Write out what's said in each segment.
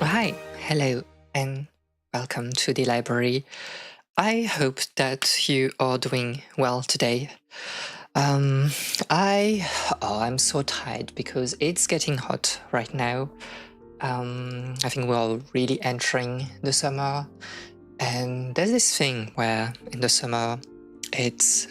Hi, hello, and welcome to the library. I hope that you are doing well today. Um, I'm so tired because it's getting hot right now. I think we're really entering the summer, and there's this thing where in the summer it's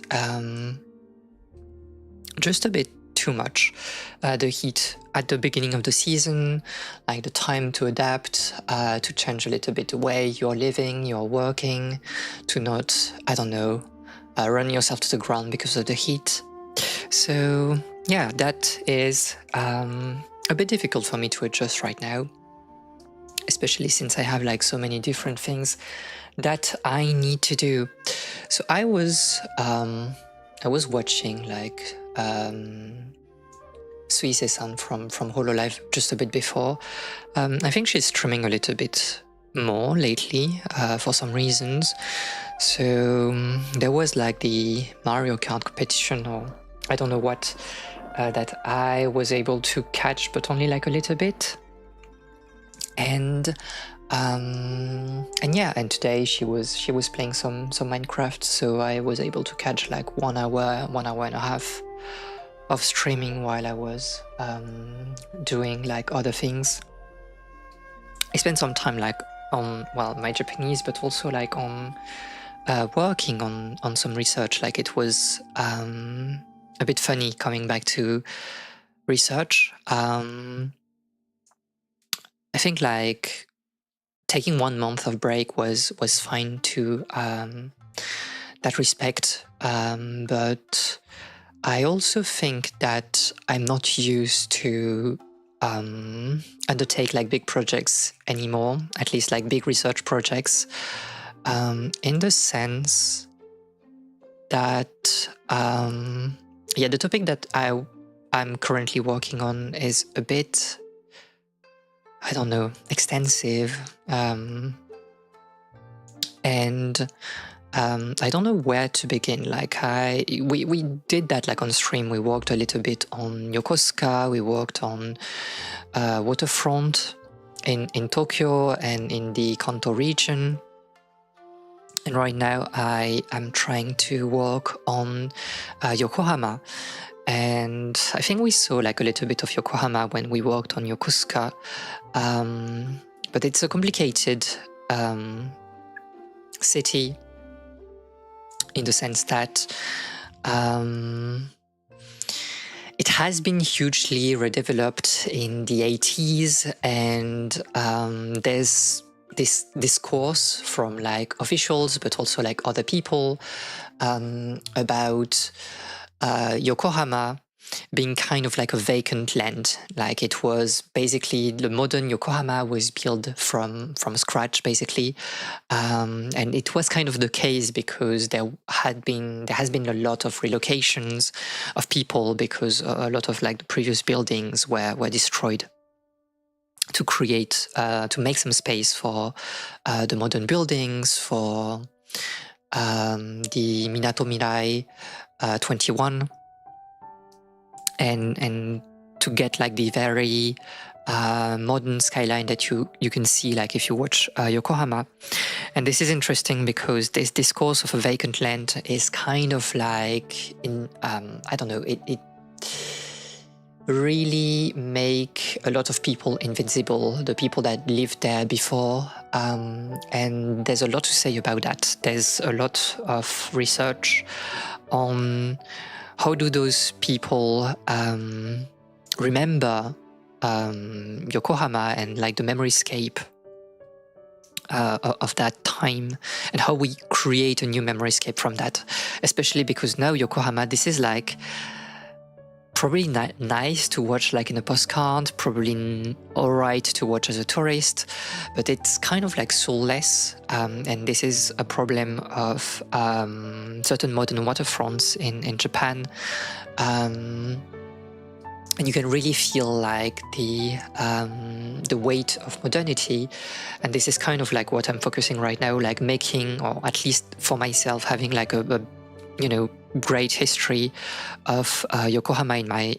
just a bit too much. The heat at the beginning of the season, like the time to adapt, to change a little bit the way you're living, you're working, to not, I don't know, run yourself to the ground because of the heat. So yeah, that is a bit difficult for me to adjust right now, especially since I have like so many different things that I need to do. So I was watching like Suisse-san from Hololive just a bit before. I think she's streaming a little bit more lately for some reasons. So there was like the Mario Kart competition, or I don't know what, that I was able to catch, but only like a little bit. And yeah, and today she was playing some Minecraft, so I was able to catch like 1 hour and a half of streaming while I was doing like other things. I spent some time like on, well, my Japanese, but also like on working on some research. Like it was a bit funny coming back to research. I think like taking 1 month of break was fine to that respect, but I also think that I'm not used to undertake like big projects anymore, at least like big research projects, in the sense that yeah, the topic that I'm currently working on is a bit, I don't know, extensive, and I don't know where to begin. Like we did that like on stream. We worked a little bit on Yokosuka. We worked on waterfront in Tokyo and in the Kanto region. And right now I am trying to work on Yokohama. And I think we saw like a little bit of Yokohama when we worked on Yokosuka. But it's a complicated city, in the sense that it has been hugely redeveloped in the 80s, and there's this discourse from like officials, but also like other people, about Yokohama being kind of like a vacant land. Like it was basically, the modern Yokohama was built from scratch, basically, and it was kind of the case because there has been a lot of relocations of people, because a lot of like the previous buildings were destroyed to create to make some space for the modern buildings, for the Minato Mirai 21, and to get like the very modern skyline that you can see like if you watch Yokohama. And this is interesting because this discourse of a vacant land is kind of like in I don't know, it really make a lot of people invincible, the people that lived there before, and there's a lot to say about that. There's a lot of research on how do those people remember Yokohama and like the memoryscape of that time, and how we create a new memoryscape from that, especially because now Yokohama, this is like probably nice to watch like in a postcard, probably alright to watch as a tourist, but it's kind of like soulless, and this is a problem of certain modern waterfronts in Japan, and you can really feel like the weight of modernity, and this is kind of like what I'm focusing right now, like making, or at least for myself, having like a you know, great history of Yokohama in my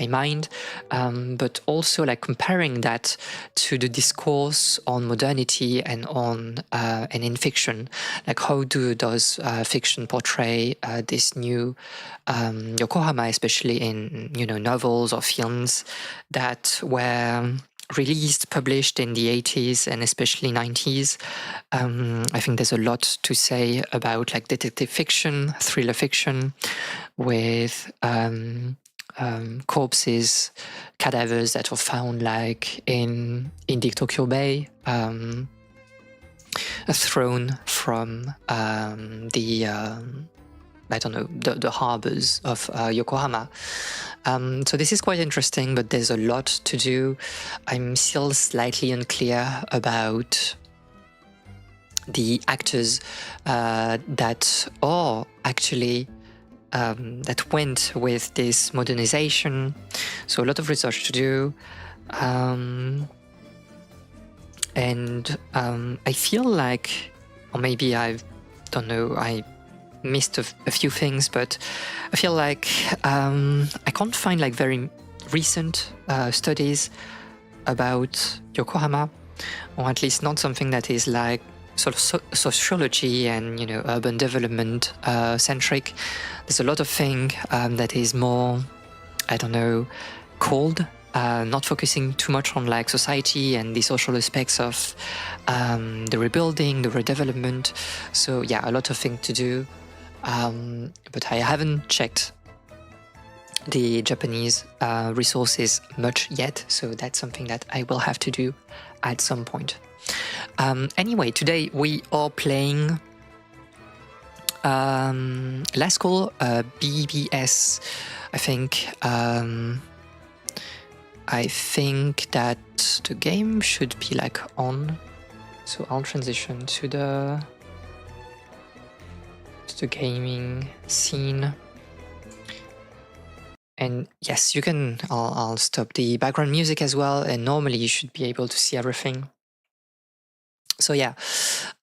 mind, but also like comparing that to the discourse on modernity and on and in fiction, like how does fiction portray this new Yokohama, especially in novels or films that were released, published in the 80s and especially 90s. I think there's a lot to say about like detective fiction, thriller fiction, with corpses, cadavers that are found like in Tokyo Bay, thrown from the harbors of Yokohama. So this is quite interesting, but there's a lot to do. I'm still slightly unclear about the actors that are actually that went with this modernization. So a lot of research to do. And I feel like, or maybe I missed a few things, but I feel like I can't find like very recent studies about Yokohama, or at least not something that is like sort of sociology and urban development centric. There's a lot of thing that is more, cold, not focusing too much on like society and the social aspects of the rebuilding, the redevelopment. So yeah, a lot of things to do. But I haven't checked the Japanese resources much yet, so that's something that I will have to do at some point. Anyway, today we are playing Last Call BBS. I think that the game should be like on, so I'll transition to the gaming scene. And yes, you can, I'll stop the background music as well, and normally you should be able to see everything. So yeah,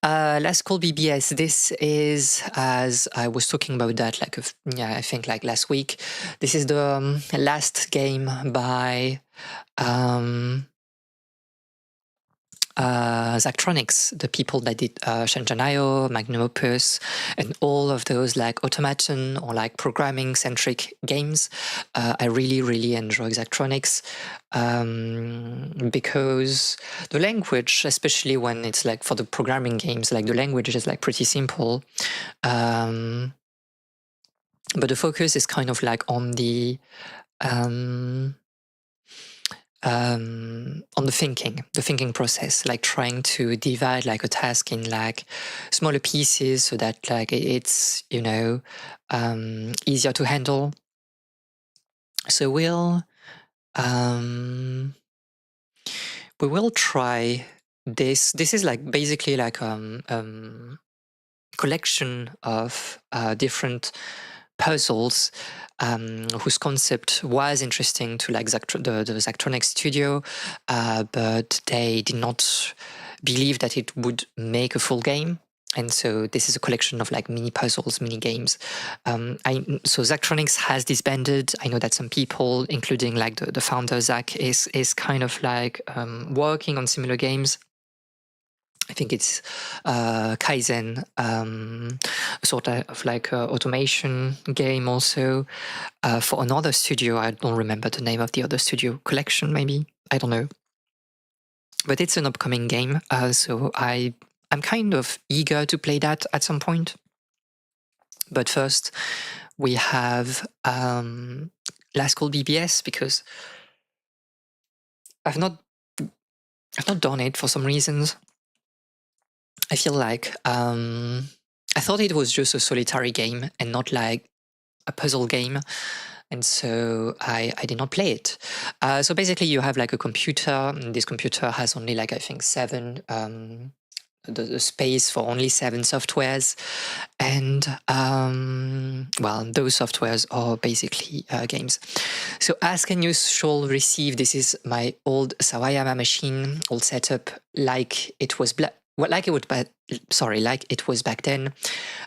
Last Call BBS, this is, as I was talking about that I think like last week, this is the last game by Zachtronics, the people that did Shanjanayo, Magnum Opus, and all of those like automaton or like programming centric games. I really, really enjoy Zachtronics because the language, especially when it's like for the programming games, like the language is like pretty simple. But the focus is kind of like on the thinking process, like trying to divide like a task in like smaller pieces so that like it's easier to handle. So we will try this. This is like basically like collection of different puzzles whose concept was interesting to like the Zachtronics studio, but they did not believe that it would make a full game. And so this is a collection of like mini puzzles, mini games. So Zachtronics has disbanded. I know that some people, including like the founder Zach, is kind of like working on similar games. I think it's Kaizen, sort of like automation game also for another studio. I don't remember the name of the other studio. Collection, maybe? I don't know. But it's an upcoming game, so I'm kind of eager to play that at some point. But first, we have Last Call BBS, because I've not done it for some reasons. I feel like I thought it was just a solitary game and not like a puzzle game, and so I did not play it. So basically, you have like a computer, and this computer has only like I think 7 the space for only 7 softwares, and those softwares are basically games. So ask and you shall receive. This is my old Sawayama machine, all set up like it was well, like it was back then.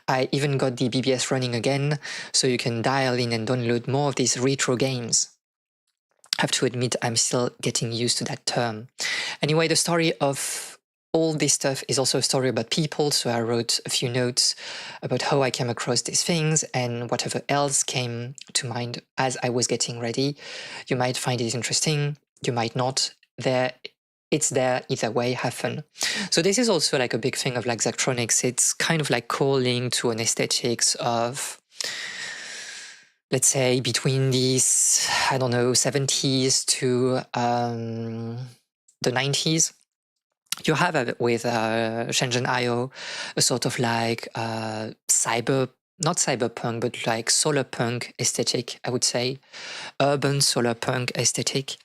I even got the BBS running again, so you can dial in and download more of these retro games. I have to admit, I'm still getting used to that term. Anyway, the story of all this stuff is also a story about people, so I wrote a few notes about how I came across these things and whatever else came to mind as I was getting ready. You might find it interesting, you might not. It's there either way, have fun. So this is also like a big thing of like Zachtronics. It's kind of like calling to an aesthetics of, let's say, between these, I don't know, 70s to the 90s. You have with Shenzhen IO a sort of like not cyberpunk, but like solar punk aesthetic, I would say. Urban solar punk aesthetic.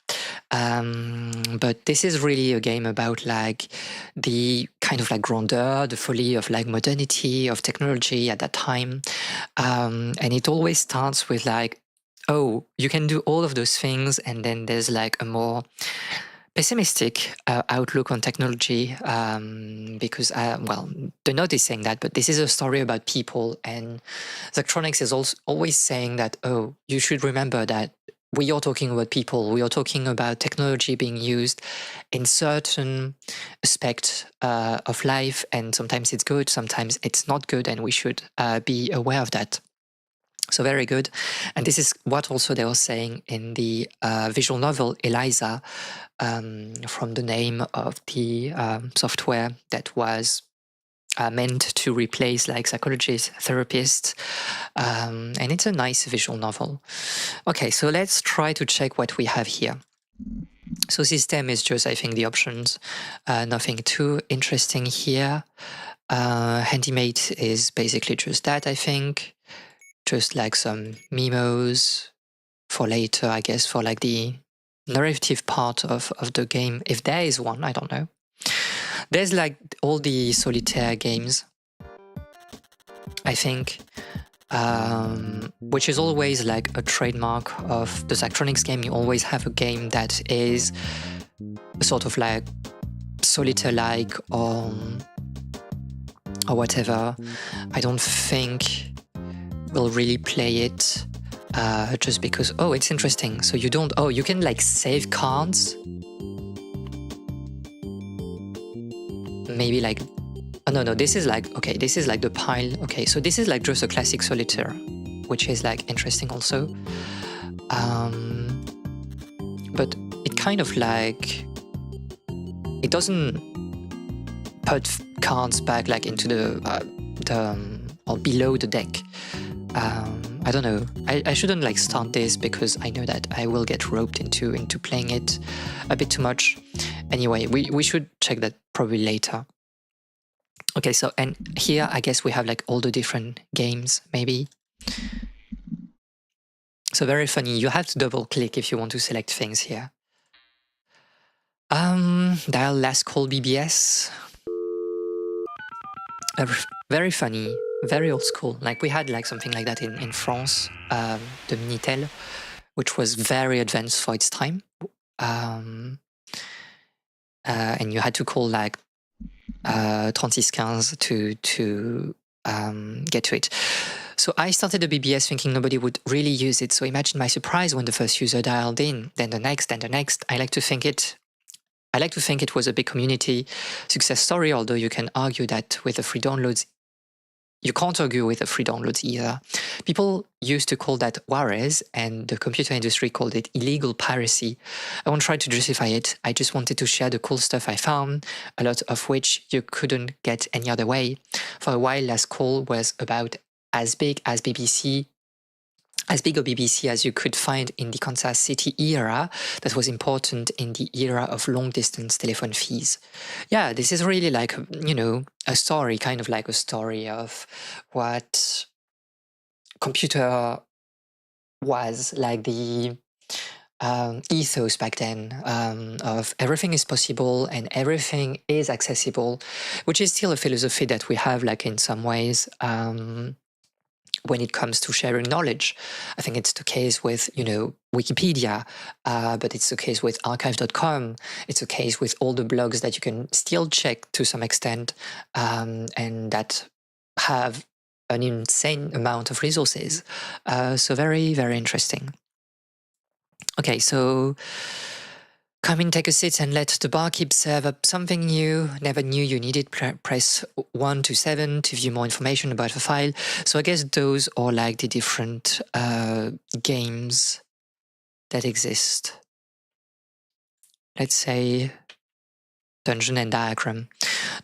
But this is really a game about like the kind of like grandeur, the folly of like modernity, of technology at that time. And it always starts with like, oh, you can do all of those things, and then there's like a more pessimistic outlook on technology, because, well, the note is saying that, but this is a story about people, and Zachtronics is also always saying that, oh, you should remember that we are talking about people, we are talking about technology being used in certain aspects of life, and sometimes it's good, sometimes it's not good, and we should be aware of that. So very good. And this is what also they were saying in the visual novel Eliza, from the name of the software that was meant to replace like psychologists, therapists. And it's a nice visual novel. Okay, so let's try to check what we have here. So system is just, I think, the options. Nothing too interesting here. Handymate is basically just that, I think. Just like some memos for later, I guess, for like the narrative part of the game. If there is one, I don't know. There's like all the solitaire games, I think, which is always like a trademark of the Zachtronics game. You always have a game that is sort of like solitaire-like or whatever. I don't think we'll really play it just because, oh, it's interesting. So you don't, oh, you can like save cards. Maybe like, oh no, this is like, okay, this is like the pile. Okay, so this is like just a classic solitaire, which is like interesting also. But it kind of like, it doesn't put cards back like into the or below the deck. I don't know. I shouldn't like start this because I know that I will get roped into playing it a bit too much. Anyway, we should check that probably later. Okay, so and here I guess we have like all the different games maybe. So very funny. You have to double click if you want to select things here. Dial last call BBS. Very funny. Very old school. Like we had like something like that in France, the Minitel, which was very advanced for its time. And you had to call like 3615 to get to it. So I started the BBS thinking nobody would really use it. So imagine my surprise when the first user dialed in, then the next, then the next. I like to think it was a big community success story, although you can argue that with the free downloads, you can't argue with the free downloads either. People used to call that Juarez, and the computer industry called it illegal piracy. I won't try to justify it. I just wanted to share the cool stuff I found, a lot of which you couldn't get any other way. For a while, Last Call was about as big a BBC as you could find in the Kansas City era. That was important in the era of long-distance telephone fees. Yeah, this is really like, you know, a story, kind of like a story of what computer was, like the ethos back then, of everything is possible and everything is accessible, which is still a philosophy that we have like in some ways. when it comes to sharing knowledge. I think it's the case with, Wikipedia, but it's the case with archive.com. It's the case with all the blogs that you can still check to some extent, and that have an insane amount of resources. So very, very interesting. Okay, so come in, take a seat, and let the barkeep serve up something new. Never knew you needed. Press 1 to 7 to view more information about the file. So I guess those are like the different games that exist. Let's say Dungeon and Diagram.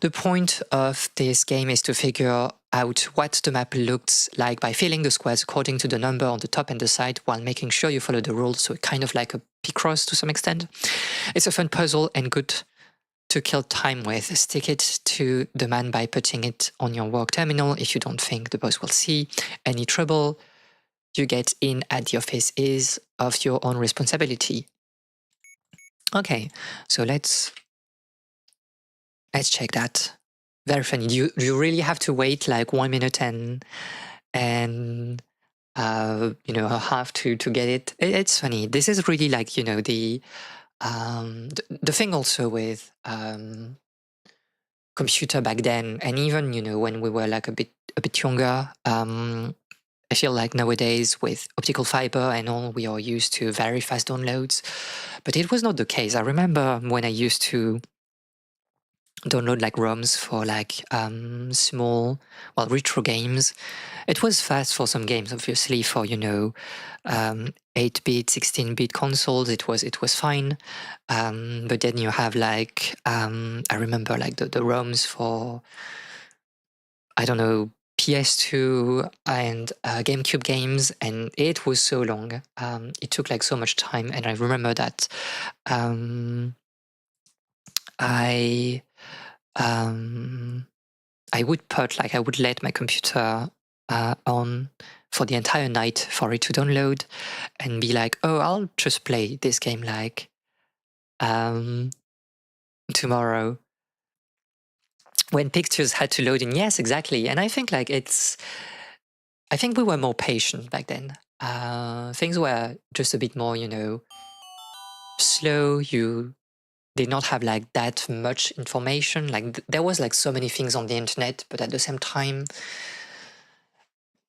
The point of this game is to figure out what the map looks like by filling the squares according to the number on the top and the side while making sure you follow the rules, so kind of like a Picross to some extent. It's a fun puzzle and good to kill time with. Stick it to the man by putting it on your work terminal if you don't think the boss will see. Any trouble you get in at the office is of your own responsibility. Okay, so let's check that. Very funny. You really have to wait like 1 minute and a half to get it. It's funny. This is really like the thing also with computer back then, and even when we were like a bit younger. I feel like nowadays with optical fiber and all, we are used to very fast downloads, but it was not the case. I remember when I used to download like ROMs for like small, retro games. It was fast for some games, obviously. For 8-bit, 16-bit consoles, it was fine. But then you have like I remember like the ROMs for, I don't know, PS2 and GameCube games, and it was so long. It took like so much time, and I remember that I would let my computer on for the entire night for it to download, and be like, oh, I'll just play this game like tomorrow. When pictures had to load in, yes, exactly. And I think like I think we were more patient back then. Things were just a bit more, slow. You did not have like that much information. Like there was like so many things on the internet, but at the same time,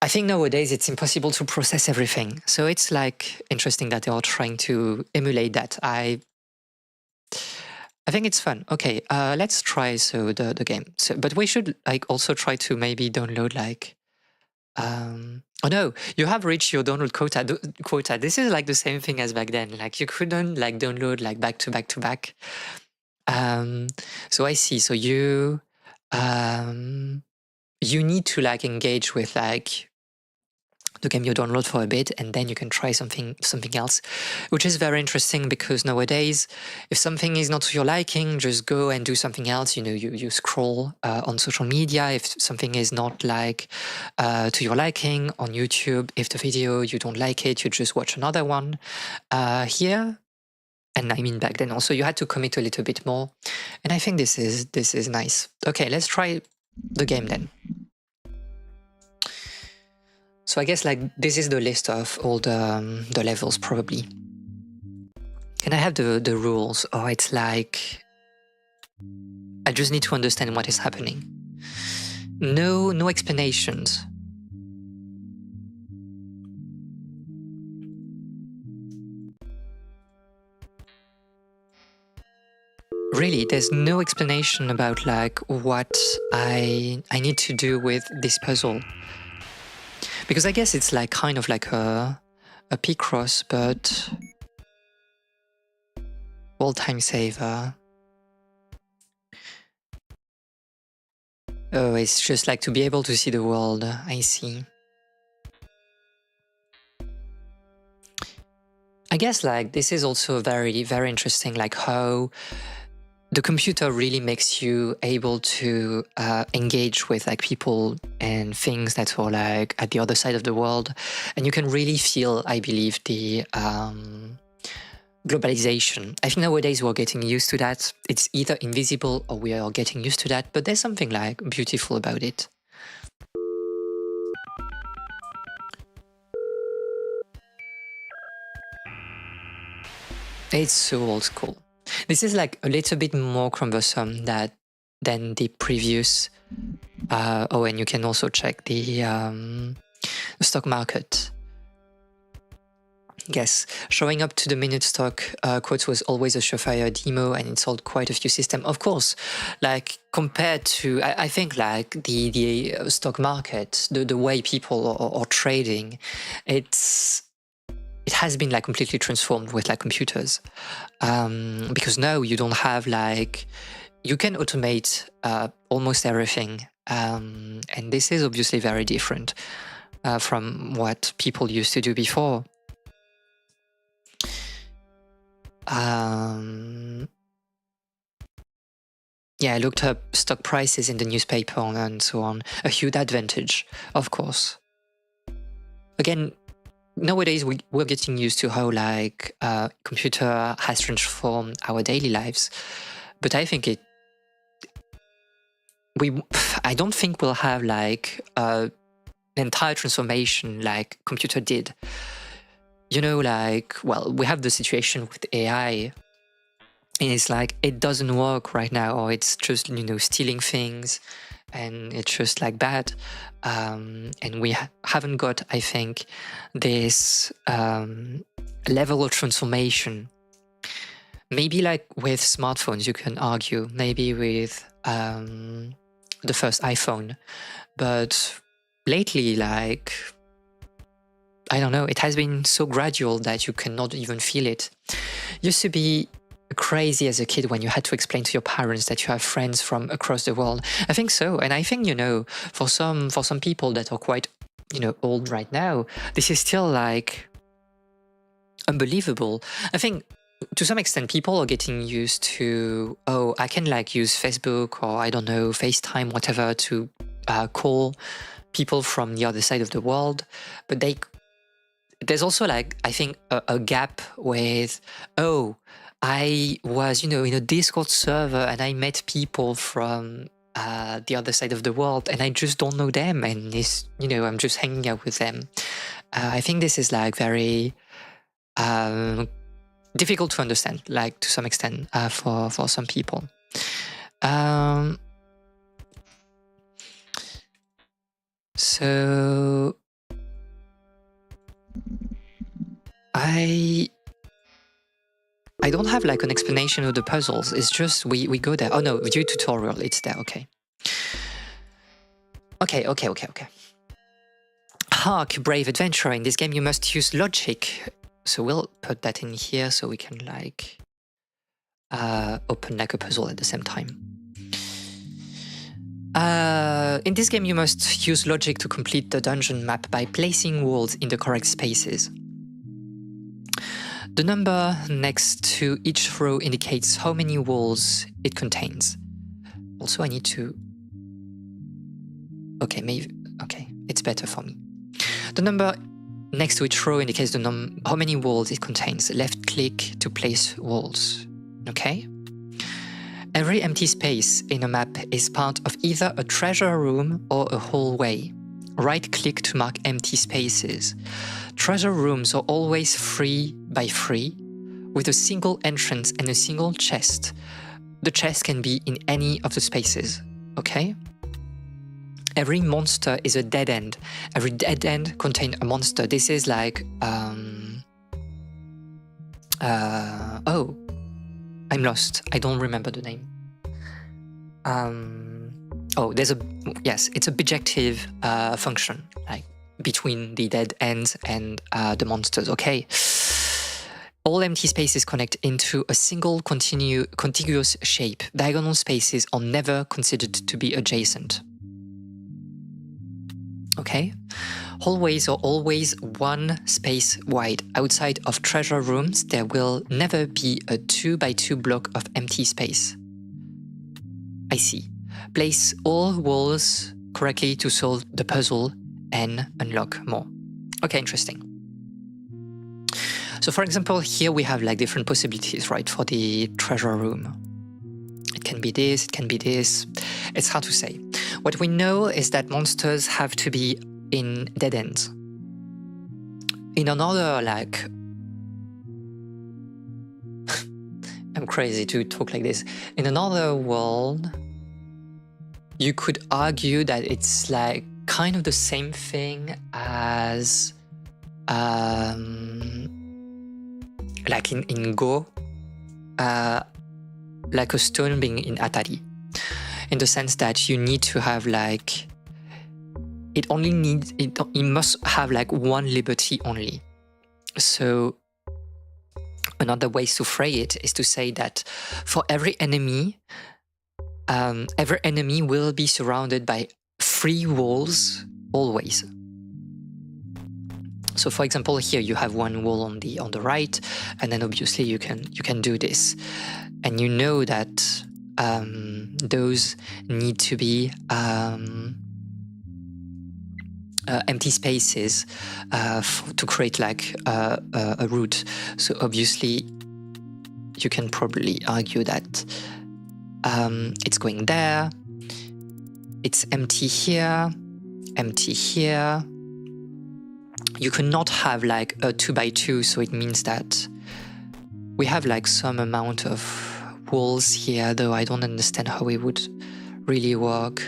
I think nowadays it's impossible to process everything. So it's like interesting that they are trying to emulate that. I think it's fun. Okay, let's try the game. But we should like also try to maybe download like. Oh no, you have reached your download quota. This is like the same thing as back then. Like you couldn't like download like back to back to back. So I see. So you need to like engage with like the game you download for a bit, and then you can try something else, which is very interesting because nowadays, if something is not to your liking, just go and do something else. You scroll on social media. If something is not like to your liking on YouTube, if the video you don't like it, you just watch another one. Here, and I mean back then also, you had to commit a little bit more, and I think this is nice. Okay, let's try the game then. So I guess like this is the list of all the levels probably. Can I have the rules? Or it's like I just need to understand what is happening. No explanations. Really, there's no explanation about like what I need to do with this puzzle. Because I guess it's like kind of like a Picross, but all-time saver. Oh, it's just like to be able to see the world. I see. I guess like this is also very, very interesting, like how the computer really makes you able to engage with like people and things that are like at the other side of the world, and you can really feel, I believe, the globalization. I think nowadays we're getting used to that. It's either invisible or we are getting used to that, but there's something like beautiful about it. It's so old school. This is like a little bit more cumbersome than the previous. Oh, and you can also check the stock market. Yes, showing up to the minute stock quotes was always a surefire demo, and it sold quite a few systems. Of course, like compared to, I think like the stock market, the way people are trading, it has been like completely transformed with like computers, because now you don't have like, you can automate almost everything, and this is obviously very different from what people used to do before. Yeah, I looked up stock prices in the newspaper and so on. A huge advantage, of course. Again, nowadays we're getting used to how like computer has transformed our daily lives, but I think I don't think we'll have like an entire transformation like computer did. You know, like, well, we have the situation with AI, and it's like it doesn't work right now, or it's just, you know, stealing things, and it's just like bad. And we haven't got, I think, this level of transformation. Maybe like with smartphones, you can argue, maybe with the first iPhone, but lately, like, I don't know, it has been so gradual that you cannot even feel it. Used to be crazy as a kid when you had to explain to your parents that you have friends from across the world. I think so, and I think, you know, for some people that are quite, you know, old right now, this is still like unbelievable. I think to some extent people are getting used to, oh, I can like use Facebook or I don't know, FaceTime, whatever, to call people from the other side of the world, but there's also like, I think, a gap with, oh, I was, you know, in a Discord server and I met people from the other side of the world and I just don't know them, and this, you know, I'm just hanging out with them. I think this is like very difficult to understand, like to some extent, for some people. So I don't have like an explanation of the puzzles. It's just we go there. Oh no, view tutorial, it's there. Okay. Hark, brave adventurer. In this game you must use logic. So we'll put that in here so we can like open like a puzzle at the same time. In this game you must use logic to complete the dungeon map by placing walls in the correct spaces. The number next to each row indicates how many walls it contains. Also, I need to... Okay, maybe... Okay, it's better for me. The number next to each row indicates how many walls it contains. Left click to place walls. Okay? Every empty space in a map is part of either a treasure room or a hallway. Right click to mark empty spaces. Treasure rooms are always 3 by 3, with a single entrance and a single chest. The chest can be in any of the spaces, okay? Every monster is a dead end. Every dead end contains a monster. This is like, oh, I'm lost. I don't remember the name. Oh, there's a, yes, it's a bijective function, like between the dead ends and the monsters, okay? All empty spaces connect into a single contiguous shape. Diagonal spaces are never considered to be adjacent. Okay? Hallways are always 1 space wide. Outside of treasure rooms, there will never be a 2 by 2 block of empty space. I see. Place all walls correctly to solve the puzzle and unlock more. Okay, interesting. So for example, here we have like different possibilities, right, for the treasure room. It can be this, it can be this. It's hard to say. What we know is that monsters have to be in dead ends. In another like I'm crazy to talk like this. In another world, you could argue that it's like kind of the same thing as like in Go, like a stone being in Atari, in the sense that you need to have like it must have like one liberty only. So another way to phrase it is to say that for every enemy will be surrounded by 3 walls always. So for example, here you have one wall on the right, and then obviously you can do this, and you know that those need to be empty spaces to create like a route. So obviously you can probably argue that it's going there, it's empty here, empty here. You cannot have like a 2x2, so it means that we have like some amount of walls here, though I don't understand how it would really work.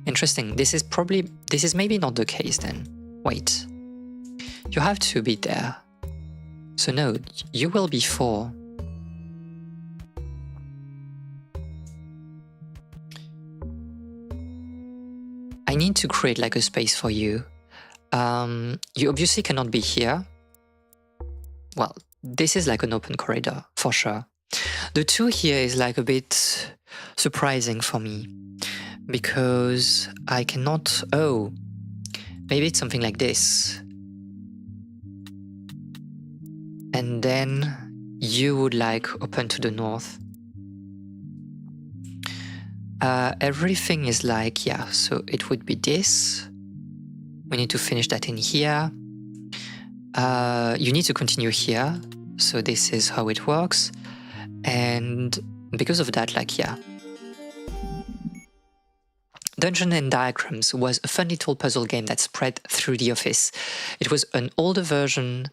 Interesting. This is maybe not the case then. Wait. You have to be there. So no, you will be 4. I need to create like a space for you. You obviously cannot be here. Well, this is like an open corridor, for sure. The 2 here is like a bit surprising for me, because I cannot... Oh, maybe it's something like this. And then you would like open to the north. Everything is like, yeah, so it would be this. We need to finish that in here. You need to continue here. So this is how it works. And because of that, like, yeah. Dungeons and Diagrams was a fun little puzzle game that spread through the office. It was an older version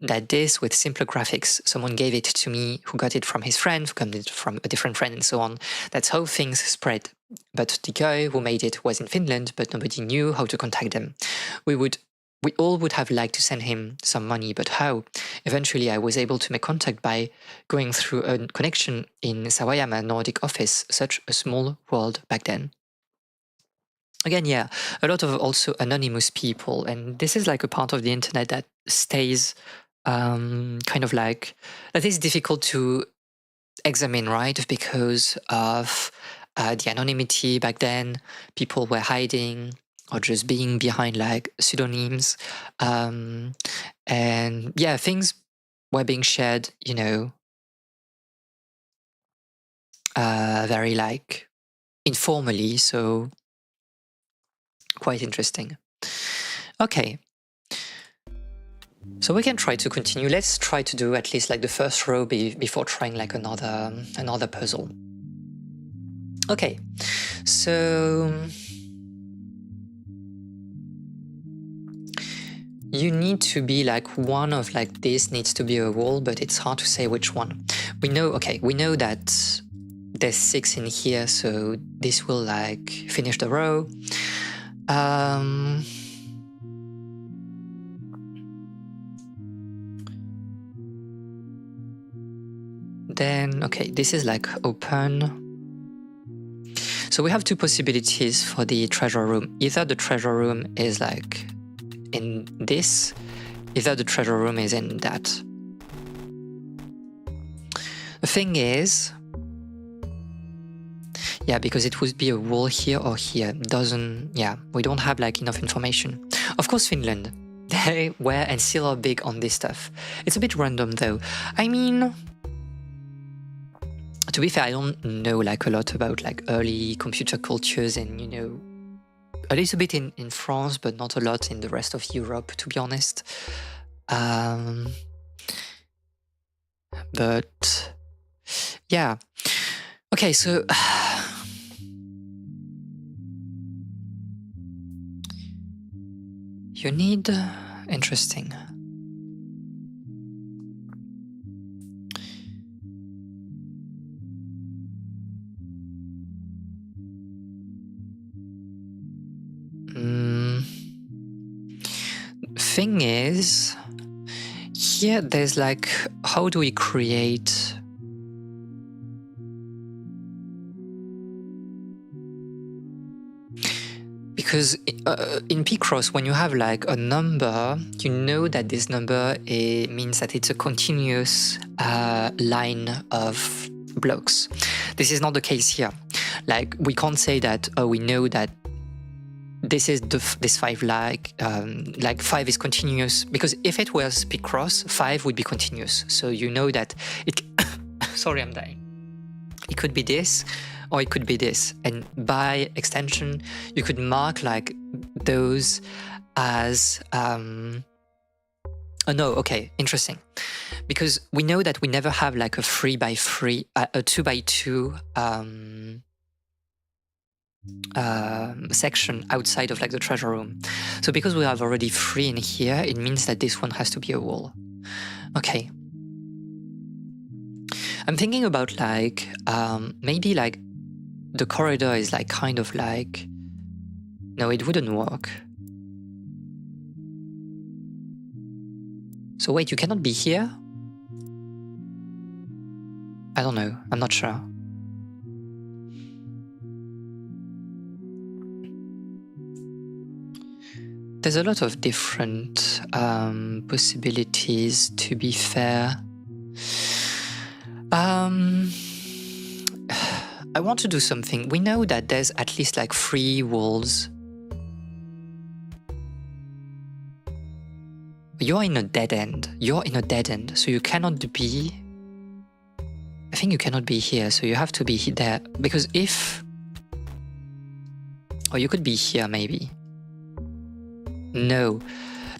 that this with simpler graphics. Someone gave it to me who got it from his friend, who got it from a different friend, and so on. That's how things spread. But the guy who made it was in Finland, but nobody knew how to contact them. We all would have liked to send him some money, but how? Eventually I was able to make contact by going through a connection in Sawayama Nordic office, such a small world back then. Again, yeah, a lot of also anonymous people, and this is like a part of the internet that stays kind of like, that is difficult to examine, right? Because of the anonymity back then. People were hiding or just being behind like pseudonyms. And yeah, things were being shared, you know, very like informally. So quite interesting. Okay. So we can try to continue. Let's try to do at least like the first row before trying like another puzzle. Okay, so you need to be like one of like this needs to be a wall, but it's hard to say which one. We know that there's 6 in here, so this will like finish the row. Then, okay, this is like open. So we have 2 possibilities for the treasure room. Either the treasure room is like in this, either the treasure room is in that. The thing is, yeah, because it would be a wall here or here. We don't have like enough information. Of course, Finland, they were and still are big on this stuff. It's a bit random though. I mean, to be fair, I don't know like a lot about like early computer cultures, and you know, a little bit in France, but not a lot in the rest of Europe, to be honest. But yeah. Okay, so you need interesting. Thing is, here there's like, how do we create? Because in Picross, when you have like a number, you know that this number means that it's a continuous line of blocks. This is not the case here. Like, we can't say that we know that this is this 5 like 5 is continuous, because if it was Picross, 5 would be continuous. So you know that it. Sorry, I'm dying. It could be this, or it could be this, and by extension, you could mark like those as. Oh no, okay, interesting, because we know that we never have like a 3x3, a 2x2. Section outside of like the treasure room. So because we have already 3 in here, it means that this one has to be a wall. Okay. I'm thinking about like maybe like the corridor is like kind of like, no, it wouldn't work. So wait, you cannot be here? I don't know, I'm not sure. There's a lot of different possibilities, to be fair. I want to do something. We know that there's at least like 3 walls. You're in a dead end. You're in a dead end, so you cannot be... I think you cannot be here, so you have to be there. Because if... Or you could be here, maybe. No,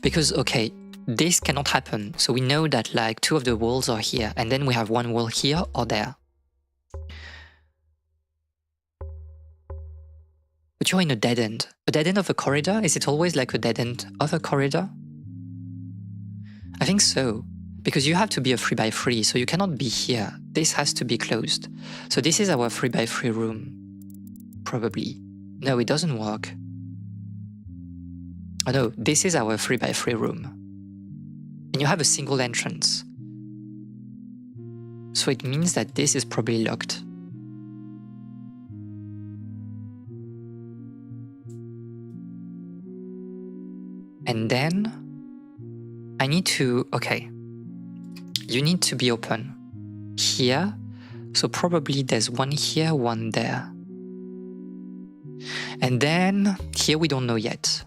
because, okay, this cannot happen. So we know that like 2 of the walls are here, and then we have 1 wall here or there. But you're in a dead end. A dead end of a corridor? Is it always like a dead end of a corridor? I think so, because you have to be a 3x3, so you cannot be here. This has to be closed. So this is our 3x3 room. Probably. No, it doesn't work. Oh no, this is our 3x3 room. And you have a single entrance. So it means that this is probably locked. And then I need to, okay, you need to be open here. So probably there's 1 here, 1 there. And then here we don't know yet.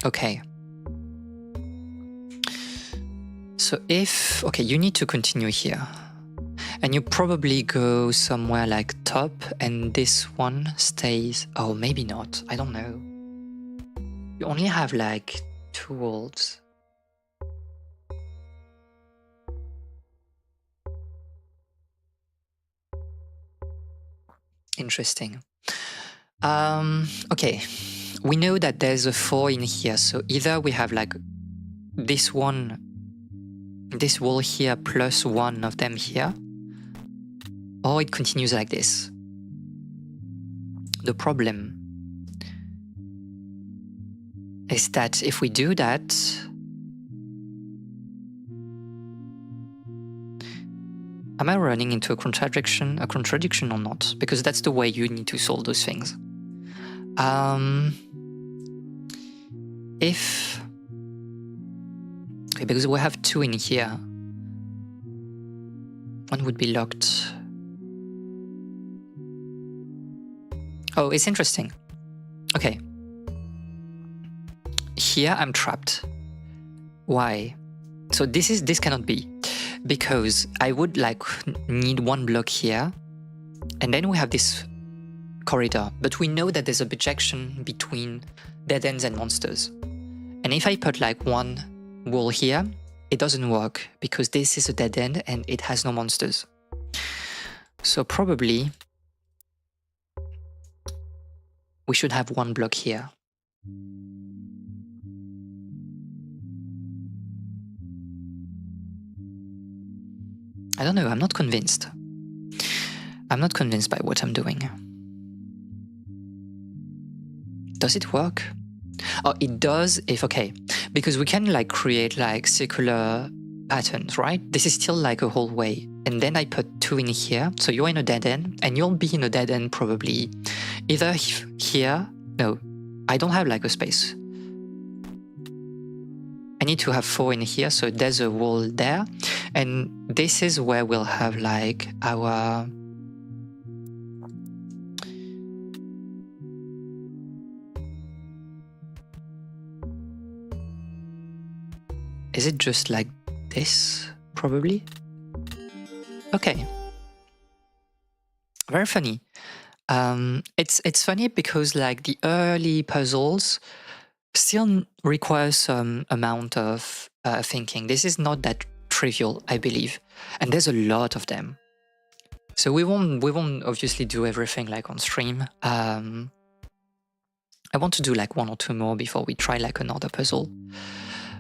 Okay. So if, okay, you need to continue here. And you probably go somewhere like top, and this one stays. Oh, maybe not. I don't know. You only have like 2 walls. Interesting. Okay. We know that there's a 4 in here, so either we have like this one, this wall here plus 1 of them here, or it continues like this. The problem is that if we do that, am I running into a contradiction or not? Because that's the way you need to solve those things. If... Okay, because we have 2 in here. 1 would be locked. Oh, it's interesting. Okay. Here I'm trapped. Why? So this cannot be. Because I would like need 1 block here. And then we have this corridor, but we know that there's a projection between dead ends and monsters. And if I put like 1 wall here, it doesn't work because this is a dead end and it has no monsters. So probably we should have one block here. I don't know, I'm not convinced. I'm not convinced by what I'm doing. Does it work? Oh, it does if, okay, because we can like create like circular patterns, right? This is still like a hallway. And then I put 2 in here. So you're in a dead end and you'll be in a dead end probably either here. No, I don't have like a space. I need to have 4 in here. So there's a wall there. And this is where we'll have like our... Is it just like this? Probably. Okay. Very funny. It's funny because like the early puzzles still require some amount of thinking. This is not that trivial, I believe, and there's a lot of them. So we won't obviously do everything like on stream. I want to do like 1 or 2 more before we try like another puzzle.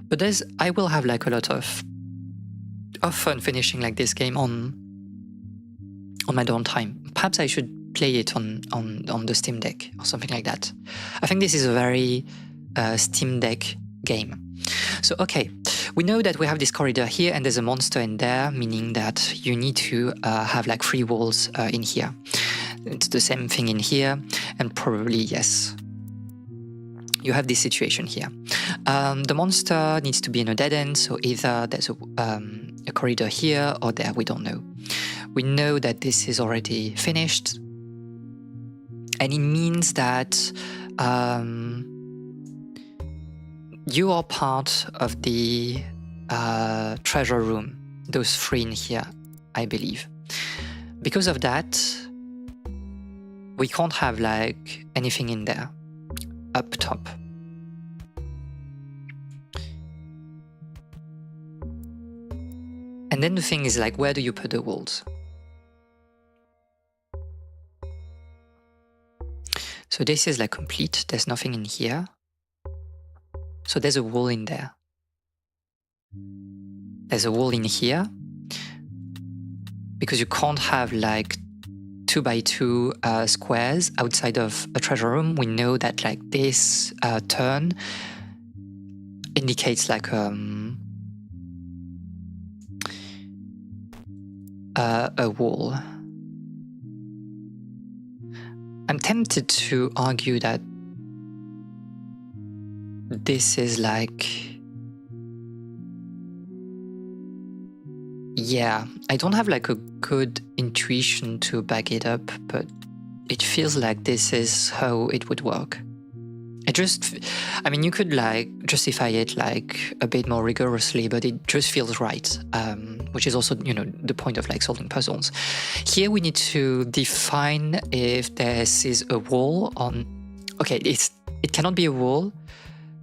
But I will have like a lot of fun finishing like this game on my downtime. Perhaps I should play it on the Steam Deck or something like that. I think this is a very Steam Deck game. So okay, we know that we have this corridor here and there's a monster in there, meaning that you need to have like 3 walls in here. It's the same thing in here, and probably yes. You have this situation here. The monster needs to be in a dead end, so either there's a corridor here or there, we don't know. We know that this is already finished, and it means that you are part of the treasure room, those 3 in here, I believe. Because of that, we can't have like anything in there up top. And then the thing is like, where do you put the walls? So this is like complete, there's nothing in here. So there's a wall in there. There's a wall in here. Because you can't have like 2 by 2 squares outside of a treasure room. We know that like this turn indicates like a wall. I'm tempted to argue that this is like... Yeah, I don't have like a good intuition to back it up, but it feels like this is how it would work. I mean, you could like justify it like a bit more rigorously, but it just feels right, which is also, you know, the point of like solving puzzles. Here we need to define if this is a wall on... Okay, it cannot be a wall,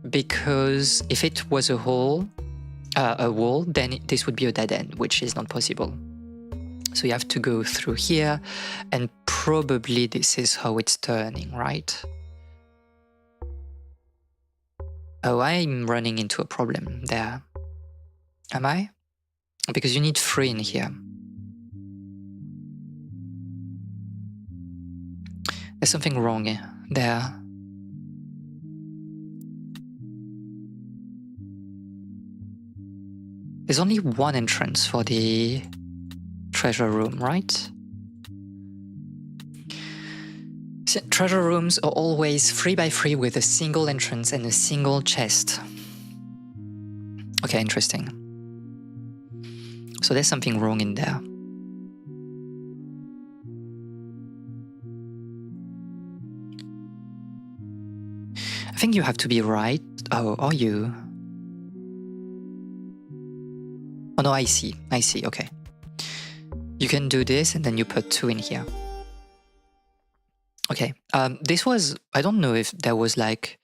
because if it was a wall, then this would be a dead end, which is not possible. So you have to go through here, and probably this is how it's turning, right? Oh, I'm running into a problem there. Am I? Because you need 3 in here. There's something wrong there. There's only 1 entrance for the treasure room, right? So, treasure rooms are always 3 by 3 with a single entrance and a single chest. Okay, interesting. So there's something wrong in there. I think you have to be right. Oh, are you? Oh no, I see, okay. You can do this and then you put 2 in here. Okay, this was, I don't know if there was like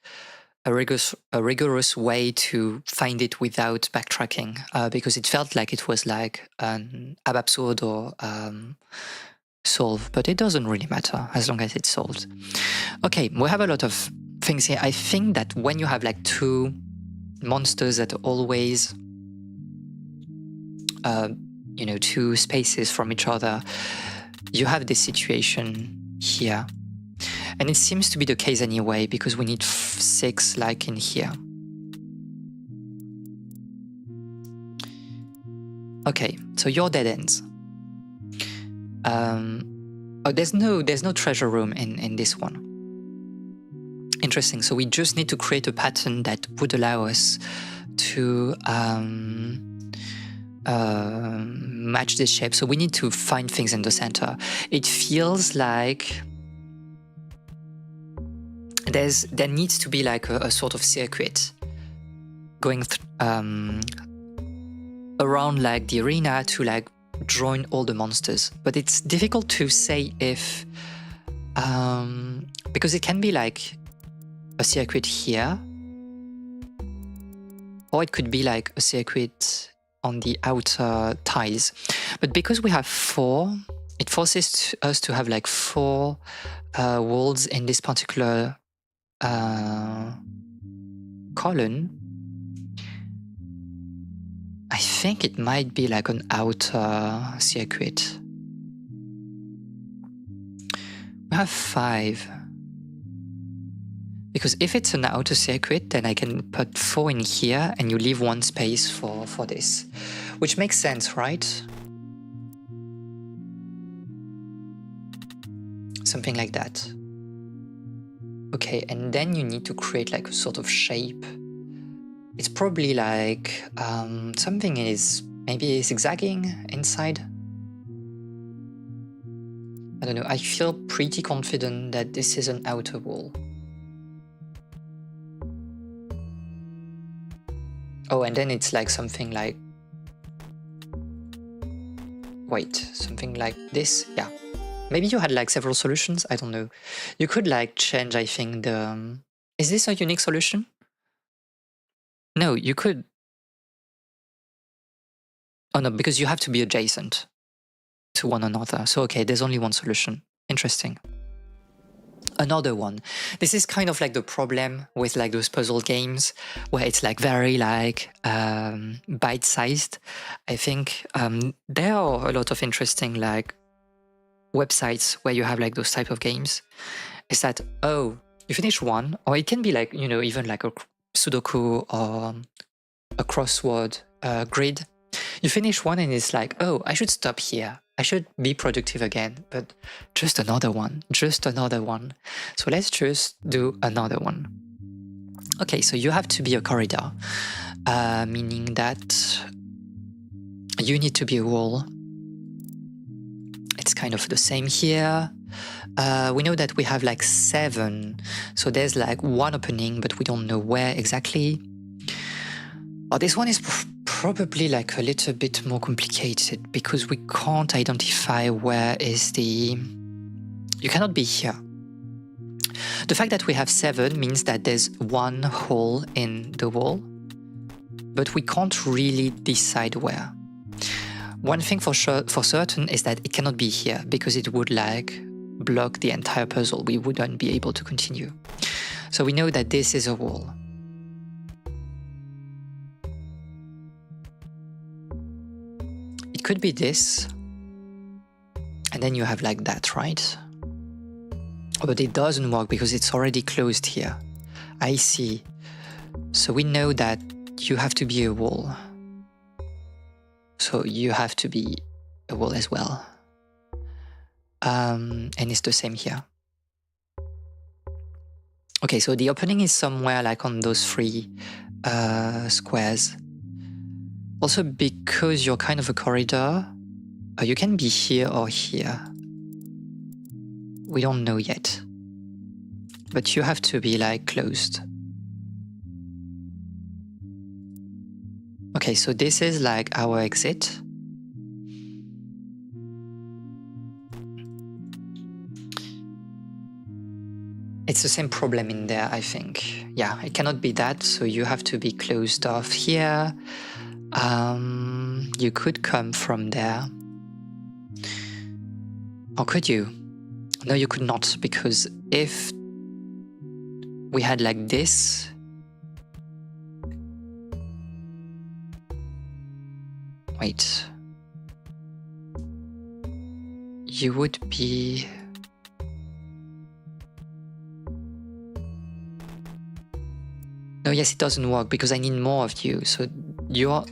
a rigorous way to find it without backtracking, because it felt like it was like an ab absurd or solve, but it doesn't really matter as long as it's solved. Okay, we have a lot of things here. I think that when you have like two monsters that are always, you know, two spaces from each other, you have this situation here. And it seems to be the case anyway, because we need 6 like in here. Okay, so your dead ends. Oh, there's no treasure room in this one. Interesting. So we just need to create a pattern that would allow us to match this shape. So we need to find things in the center. It feels like there needs to be like a sort of circuit going around like the arena to like join all the monsters, but it's difficult to say if because it can be like a circuit here, or it could be like a circuit on the outer ties. But because we have 4, it forces us to have like 4 walls in this particular column. I think it might be like an outer circuit. We have 5. Because if it's an outer circuit, then I can put 4 in here and you leave 1 space for this. Which makes sense, right? Something like that. Okay, and then you need to create like a sort of shape. It's probably like something is maybe zigzagging inside. I don't know, I feel pretty confident that this is an outer wall. Oh, and then it's like something like... Wait, something like this? Yeah. Maybe you had like several solutions? I don't know. You could like change, I think, the... Is this a unique solution? No, you could... Oh no, because you have to be adjacent to one another. So okay, there's only one solution. Interesting. Another one. This is kind of like the problem with like those puzzle games where it's like very like bite-sized. I think there are a lot of interesting like websites where you have like those type of games. Is that, oh, you finish one, or it can be like, you know, even like a Sudoku or a crossword grid. You finish one and it's like, oh, I should stop here. I should be productive again, but just another one, just another one. So let's just do another one. Okay, so you have to be a corridor, meaning that you need to be a wall. It's kind of the same here. We know that we have like 7, so there's like 1 opening, but we don't know where exactly. Oh, this one is probably like a little bit more complicated because we can't identify where is the... You cannot be here. The fact that we have 7 means that there's 1 hole in the wall, but we can't really decide where. One thing for certain is that it cannot be here because it would like block the entire puzzle. We wouldn't be able to continue. So we know that this is a wall. It could be this, and then you have like that, right? But it doesn't work because it's already closed here. I see. So we know that you have to be a wall. So you have to be a wall as well. And it's the same here. Okay, so the opening is somewhere like on those 3 squares. Also, because you're kind of a corridor, you can be here or here. We don't know yet. But you have to be like closed. Okay, so this is like our exit. It's the same problem in there, I think. Yeah, it cannot be that, so you have to be closed off here. You could come from there. Or could you? No, you could not, because if we had like this, wait, you would be... No, yes, it doesn't work because I need more of you. So you're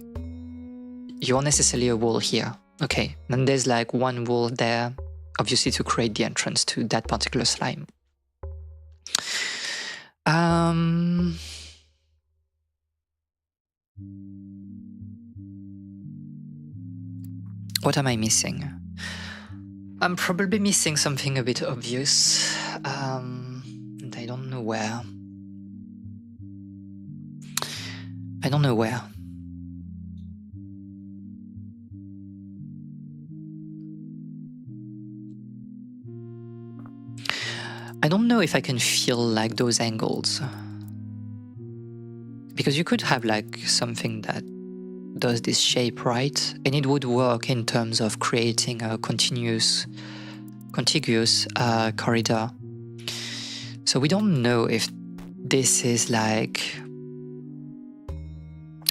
necessarily a wall here. Okay, and there's like one wall there, obviously to create the entrance to that particular slime. What am I missing? I'm probably missing something a bit obvious, and I don't know where. I don't know where. I don't know if I can feel like those angles. Because you could have like something that does this shape, right? And it would work in terms of creating a contiguous corridor. So we don't know if this is like...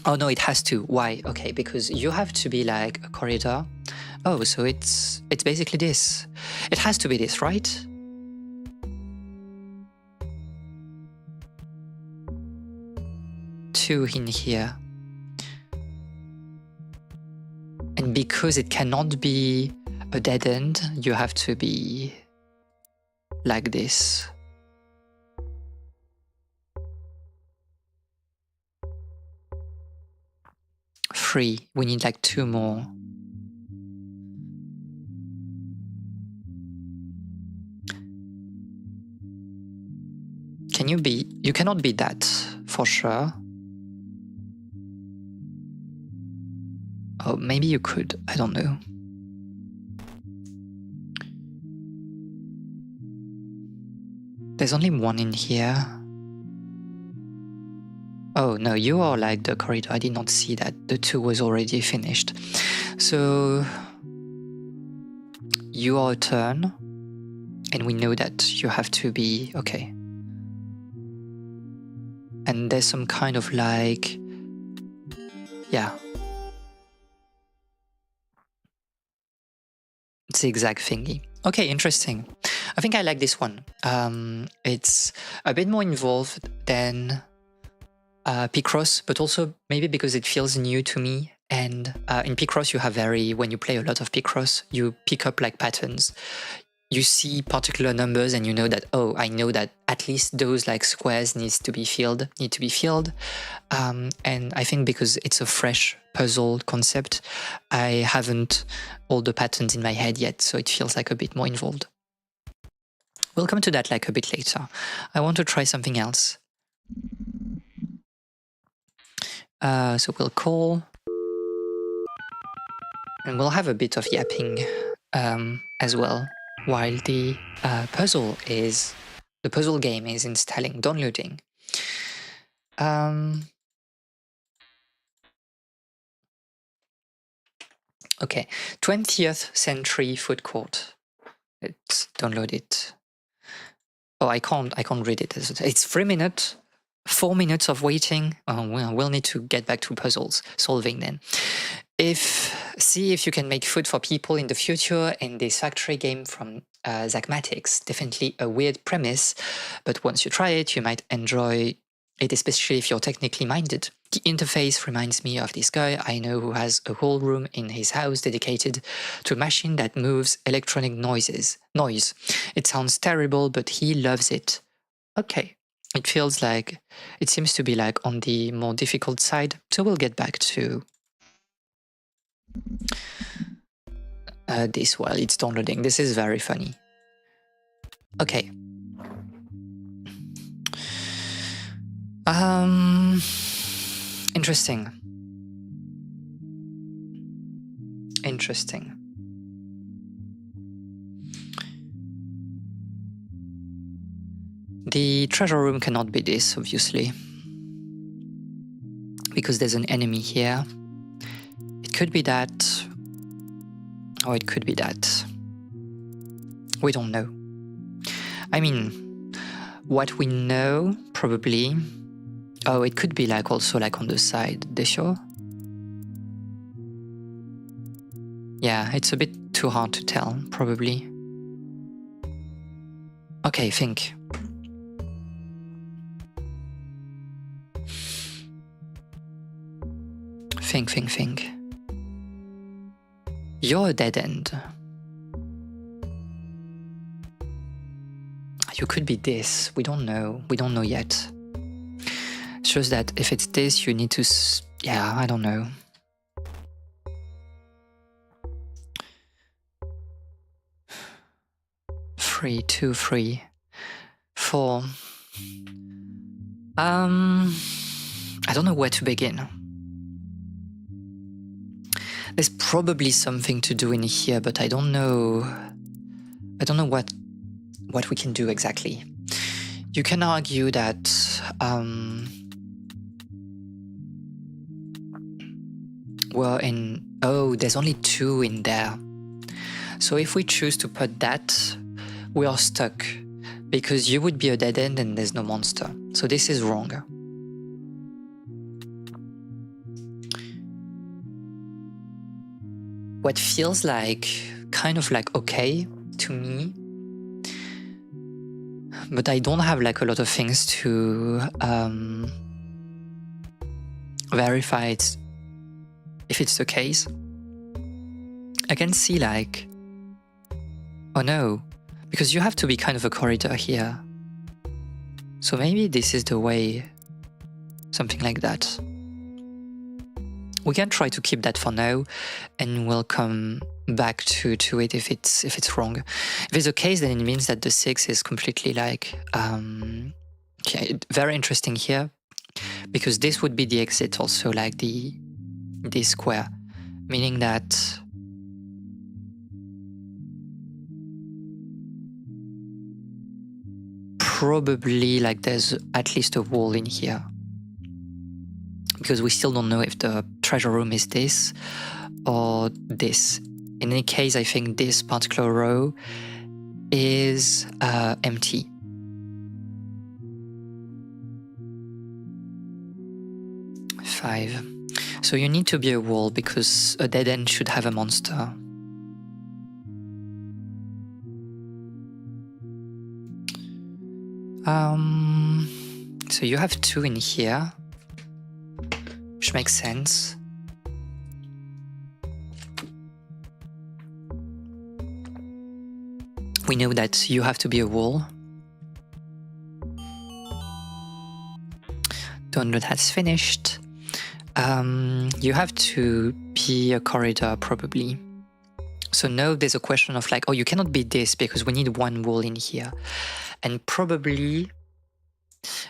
Oh no, it has to. Why? Okay, because you have to be like a corridor. Oh, so it's basically this. It has to be this, right? Two in here. And because it cannot be a dead end, you have to be like this. Three. We need like two more. Can you be? You cannot be that, for sure. Oh, maybe you could. I don't know. There's only one in here. Oh, no, you are like the corridor. I did not see that. The two was already finished. So you are a turn. And we know that you have to be... Okay. And there's some kind of like... Yeah. Zigzag thingy. Okay, interesting. I think I like this one. It's a bit more involved than Picross, but also maybe because it feels new to me. And in Picross, you have when you play a lot of Picross, you pick up like patterns. You see particular numbers and you know that, oh, I know that at least those like squares need to be filled. And I think because it's a fresh puzzle concept, I haven't all the patterns in my head yet, so it feels like a bit more involved. We'll come to that like a bit later. I want to try something else. So we'll call. And we'll have a bit of yapping as well, while the puzzle game is downloading. Okay, 20th century food court. Let's download it. Oh, I can't read it. It's 3 minutes, 4 minutes of waiting. Oh, we'll need to get back to puzzles solving then. See if you can make food for people in the future in this factory game from Zachtronics. Definitely a weird premise, but once you try it, you might enjoy it, especially if you're technically minded. The interface reminds me of this guy I know who has a whole room in his house dedicated to a machine that moves electronic noise. It sounds terrible, but he loves it. Okay. It seems to be like on the more difficult side, so we'll get back to this while it's downloading. This is very funny. Okay. Interesting. The treasure room cannot be this, obviously, because there's an enemy here. It could be that, or it could be that. We don't know. I mean, what we know probably... Oh, it could be like also like on the side, sure? Yeah, it's a bit too hard to tell, probably. Okay, think. Think. You're a dead end. You could be this. We don't know. We don't know yet. It's just that if it's this, you need to... Yeah, I don't know. Three, 2, 3, 4. I don't know where to begin. There's probably something to do in here, but I don't know what we can do exactly. You can argue that we're in... Oh, there's only 2 in there. So if we choose to put that, we are stuck, because you would be a dead end and there's no monster. So this is wrong. What feels like kind of like okay to me, but I don't have like a lot of things to verify it if it's the case. I can see like, oh no, because you have to be kind of a corridor here. So maybe this is the way, something like that. We can try to keep that for now, and we'll come back to it if it's wrong. If it's the case, then it means that the 6 is completely like okay, very interesting here, because this would be the exit also, like this square, meaning that probably like there's at least a wall in here, because we still don't know if the treasure room is this or this. In any case, I think this particular row is empty. Five. So you need to be a wall, because a dead end should have a monster. So you have 2 in here, which makes sense. We know that you have to be a wall. Download has finished. You have to be a corridor probably. So now there's a question of like, oh, you cannot be this because we need 1 wall in here. And probably,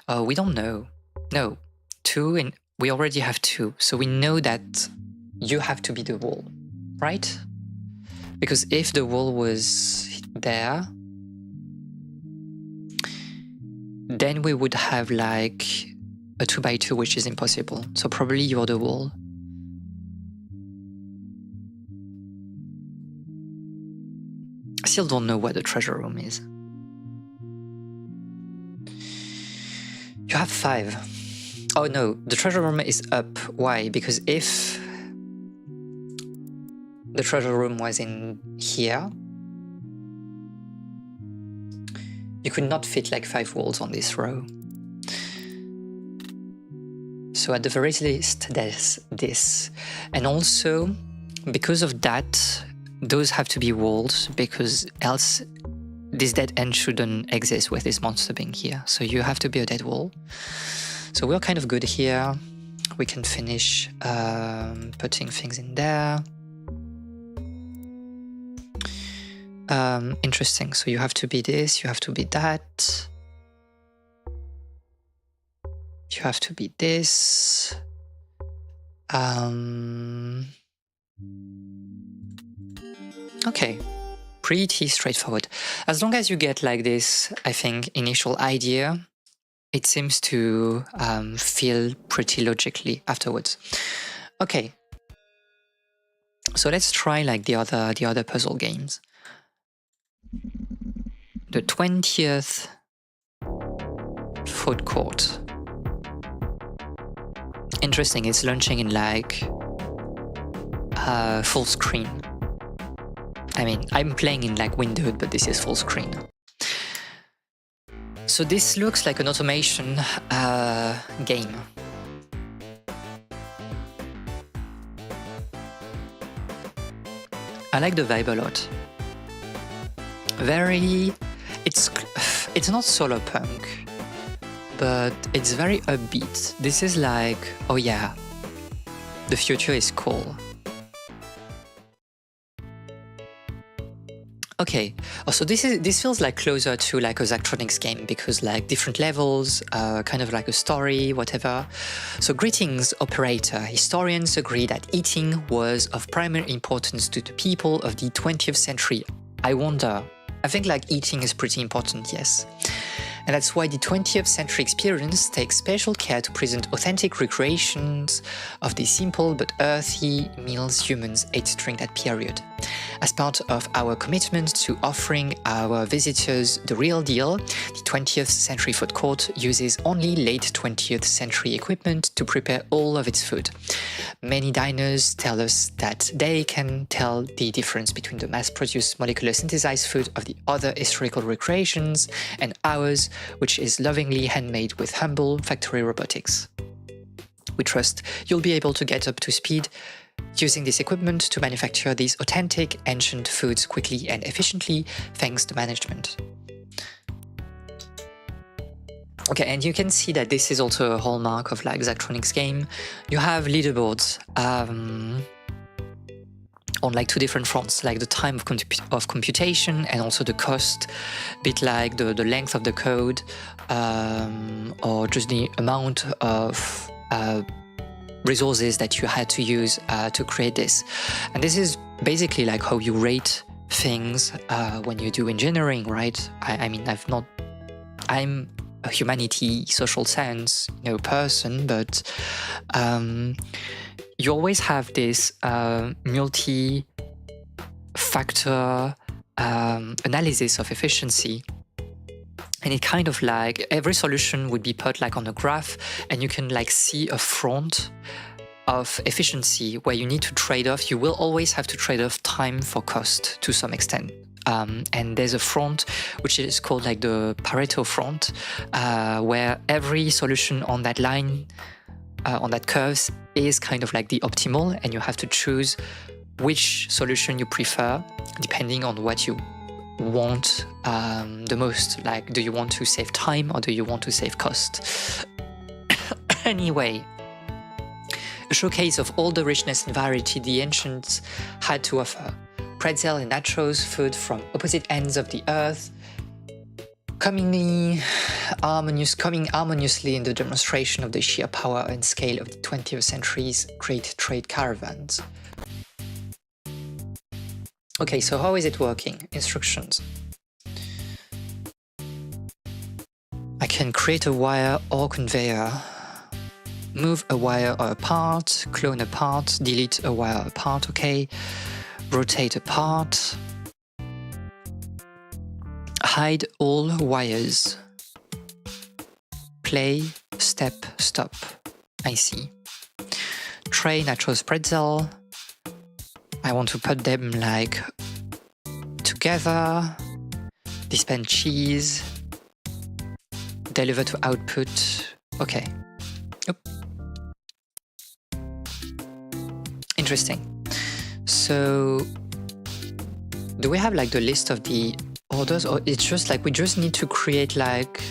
we don't know. No, 2, and we already have 2. So we know that you have to be the wall, right? Because if the wall was there, then we would have like a 2x2, which is impossible. So probably you're the wall. I still don't know where the treasure room is. You have 5. Oh no, the treasure room is up. Why? Because if the treasure room was in here, you could not fit like 5 walls on this row. So at the very least, there's this. And also, because of that, those have to be walls, because else this dead end shouldn't exist with this monster being here. So you have to be a dead wall. So we're kind of good here. We can finish putting things in there. Interesting. So you have to be this, you have to be that. You have to be this. Okay, pretty straightforward. As long as you get like this, I think, initial idea, it seems to feel pretty logically afterwards. Okay, so let's try like the other puzzle games. the 20th food court. Interesting, it's launching in like full screen. I mean, I'm playing in like windowed, but this is full screen. So this looks like an automation game. I like the vibe a lot. It's not solar punk, but it's very upbeat. This is like, oh yeah, the future is cool. Okay, so this feels like closer to like a Zachtronics game because like different levels, kind of like a story, whatever. So greetings, operator. Historians agree that eating was of primary importance to the people of the 20th century. I wonder. I think like eating is pretty important, yes. And that's why the 20th century experience takes special care to present authentic recreations of the simple but earthy meals humans ate during that period. As part of our commitment to offering our visitors the real deal, the 20th century food court uses only late 20th century equipment to prepare all of its food. Many diners tell us that they can tell the difference between the mass-produced molecular synthesized food of the other historical recreations and ours, which is lovingly handmade with humble factory robotics. We trust you'll be able to get up to speed using this equipment to manufacture these authentic ancient foods quickly and efficiently, thanks to management. Okay, and you can see that this is also a hallmark of like Zachtronics game. You have leaderboards on like two different fronts, like the time of computation and also the cost, a bit like the length of the code, or just the amount of resources that you had to use to create this. And this is basically like how you rate things when you do engineering, right? I mean, I'm a humanity, social science, person, but you always have this multi-factor analysis of efficiency. And it kind of like every solution would be put like on a graph, and you can like see a front of efficiency where you need to trade off. You will always have to trade off time for cost to some extent. And there's a front which is called like the Pareto front, where every solution on that line, on that curve, is kind of like the optimal, and you have to choose which solution you prefer depending on what you want the most. Like, do you want to save time or do you want to save cost? Anyway, a showcase of all the richness and variety the ancients had to offer. Pretzel and nachos, food from opposite ends of the earth, coming harmoniously in the demonstration of the sheer power and scale of the 20th century's great trade caravans. Okay, so how is it working? Instructions. I can create a wire or conveyor, move a wire or a part, clone a part, delete a wire or a part, okay, rotate a part, hide all wires, play, step, stop, I see. Tray, nachos, pretzel, I want to put them like together, dispense cheese, deliver to output, okay. Oop. Interesting. So, do we have like the list of the orders, or it's just like we just need to create like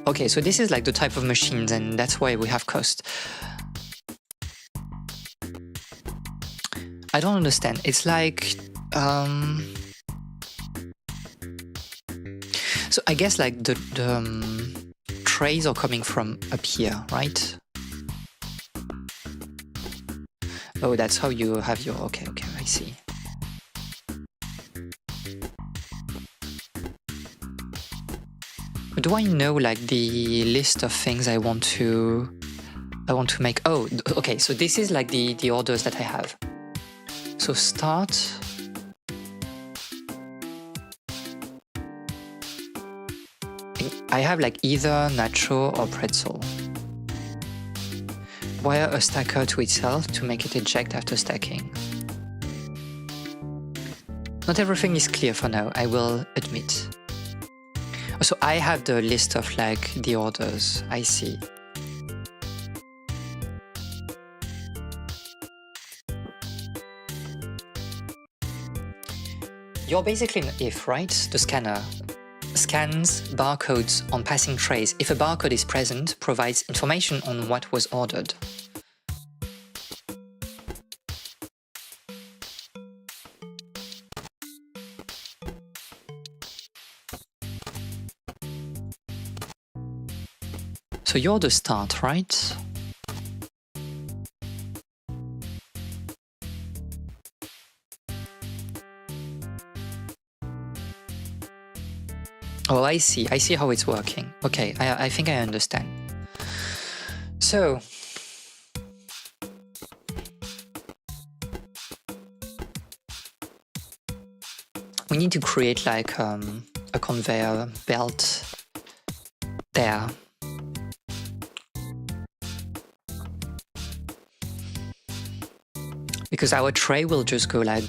okay, so this is like the type of machines, and that's why we have cost. I don't understand. It's like so I guess like the trays are coming from up here, right? Oh, that's how you have your okay, I see. Do I know like the list of things I want to I want to make, oh, okay, so this is like the orders that I have. So start. I have like either nacho or pretzel. Wire a stacker to itself to make it eject after stacking. Not everything is clear for now, I will admit. So I have the list of like the orders, I see. You're basically an if, right? The scanner scans barcodes on passing trays. If a barcode is present, provides information on what was ordered. So you're the start, right? Oh, I see how it's working. Okay, I think I understand. So, we need to create like a conveyor belt there. Because our tray will just go like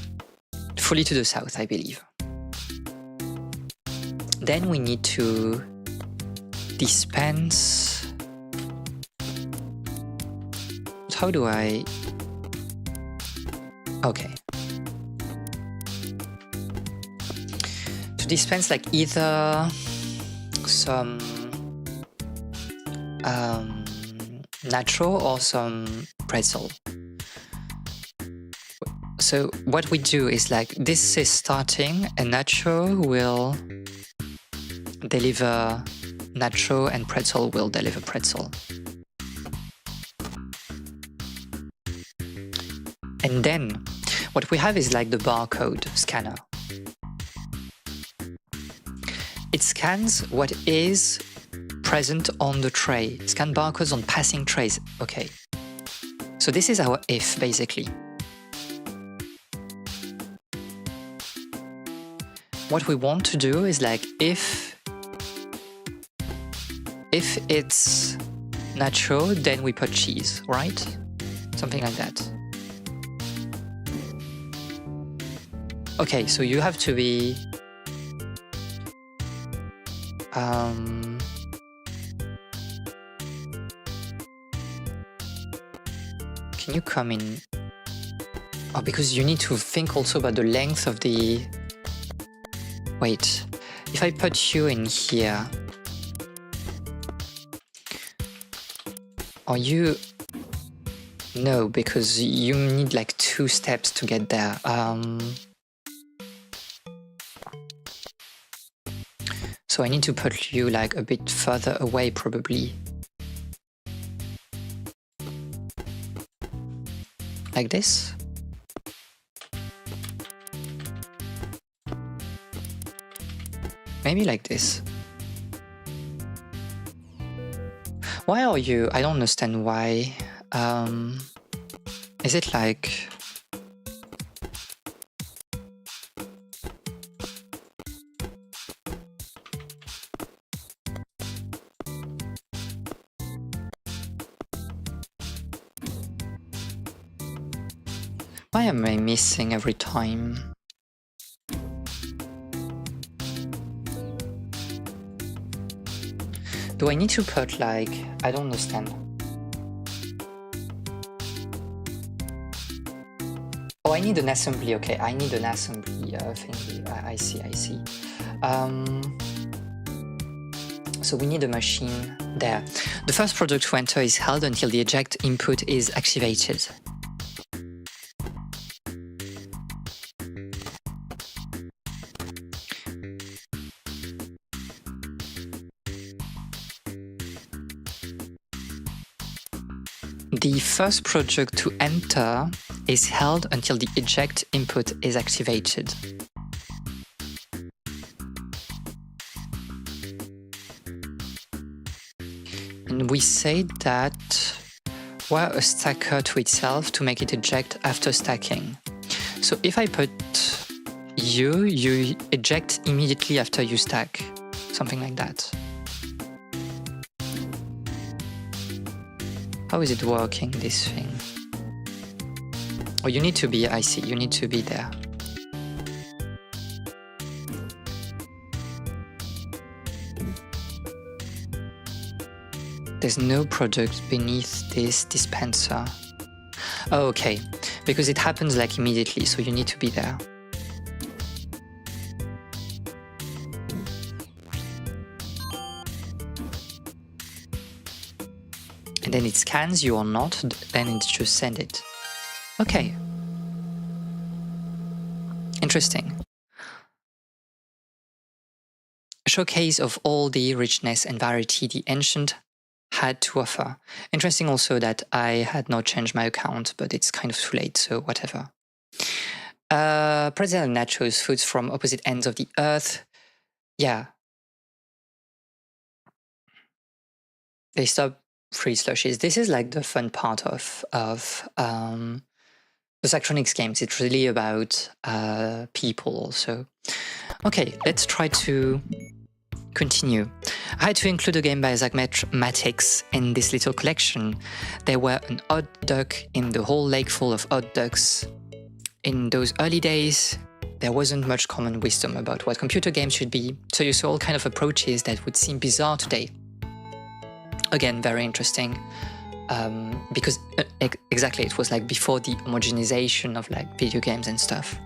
fully to the south, I believe. Then we need to dispense. How do I? Okay. To dispense like either some nacho or some pretzel. So what we do is like this is starting, and nacho will deliver nacho and pretzel will deliver pretzel. And then what we have is like the barcode scanner. It scans what is present on the tray. Scan barcodes on passing trays. Okay. So this is our if basically. What we want to do is like if it's nacho, then we put cheese, right? Something like that. Okay, so you have to be can you come in? Oh, because you need to think also about the length of the... Wait, if I put you in here, are you... No, because you need like 2 steps to get there. So I need to put you like a bit further away probably. Like this? Maybe like this. Why are you... I don't understand why. Is it like... Why am I missing every time? Do I need to put like... I don't understand. Oh, I need an assembly. Okay, I need an assembly thingy. I see. So we need a machine there. The first product to enter is held until the eject input is activated. The first project to enter is held until the eject input is activated. And we say that wire a stacker to itself to make it eject after stacking. So if I put you eject immediately after you stack, something like that. How is it working, this thing? Oh, you need to be, I see, you need to be there. There's no product beneath this dispenser. Oh, okay, because it happens like immediately, so you need to be there. And then it scans you or not, then it just sends it. Okay. Interesting. A showcase of all the richness and variety the ancient had to offer. Interesting also that I had not changed my account, but it's kind of too late, so whatever. Pretzel and nachos, foods from opposite ends of the earth. Yeah. They stop free slushies. This is like the fun part of the Zachtronics games. It's really about people also. Okay, let's try to continue. I had to include a game by Zachtronics in this little collection. There were an odd duck in the whole lake full of odd ducks. In those early days, there wasn't much common wisdom about what computer games should be, so you saw all kind of approaches that would seem bizarre today. Again, very interesting, because exactly, it was like before the homogenization of like video games and stuff.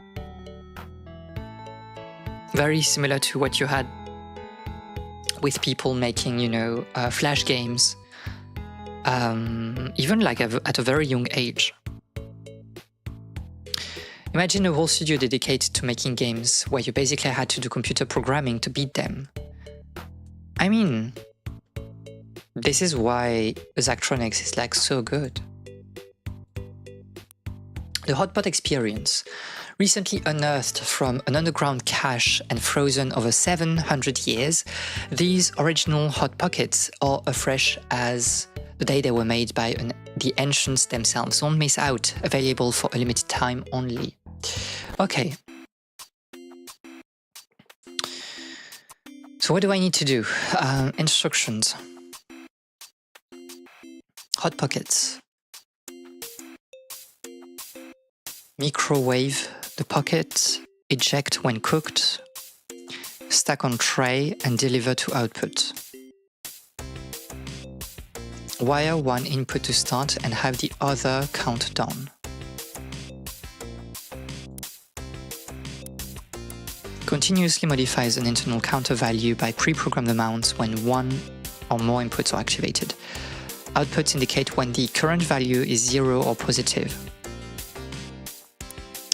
Very similar to what you had with people making, you know, flash games, even like at a very young age. Imagine a whole studio dedicated to making games where you basically had to do computer programming to beat them. I mean, this is why Zachtronics is like so good. The hotpot experience. Recently unearthed from an underground cache and frozen over 700 years, these original hot pockets are as fresh as the day they were made by the ancients themselves. Don't miss out, available for a limited time only. Okay. So what do I need to do? Instructions. Hot pockets. Microwave the pocket, eject when cooked, stack on tray and deliver to output. Wire one input to start and have the other count down. Continuously modifies an internal counter value by pre-programmed amounts when one or more inputs are activated. Outputs indicate when the current value is 0 or positive.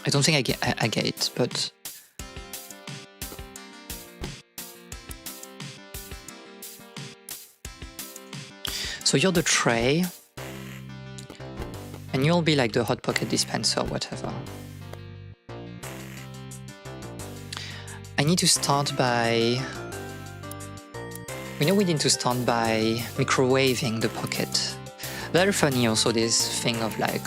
I don't think I get it, but so you're the tray, and you'll be like the hot pocket dispenser or whatever. I need to start by... We know we need to start by microwaving the pocket. Very funny also this thing of like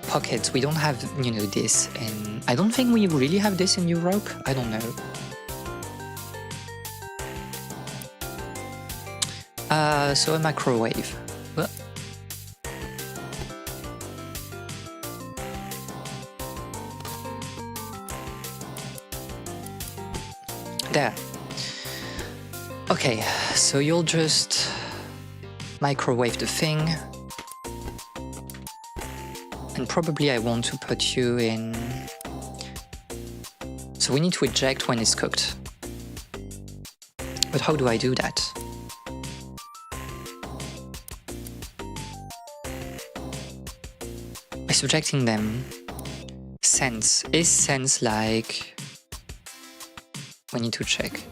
pockets. We don't have, you know, this in... I don't think we really have this in Europe. I don't know. So a microwave. There. Okay, so you'll just microwave the thing. And probably I want to put you in... So we need to eject when it's cooked. But how do I do that? By subjecting them. Sense. Is sense like... We need to check.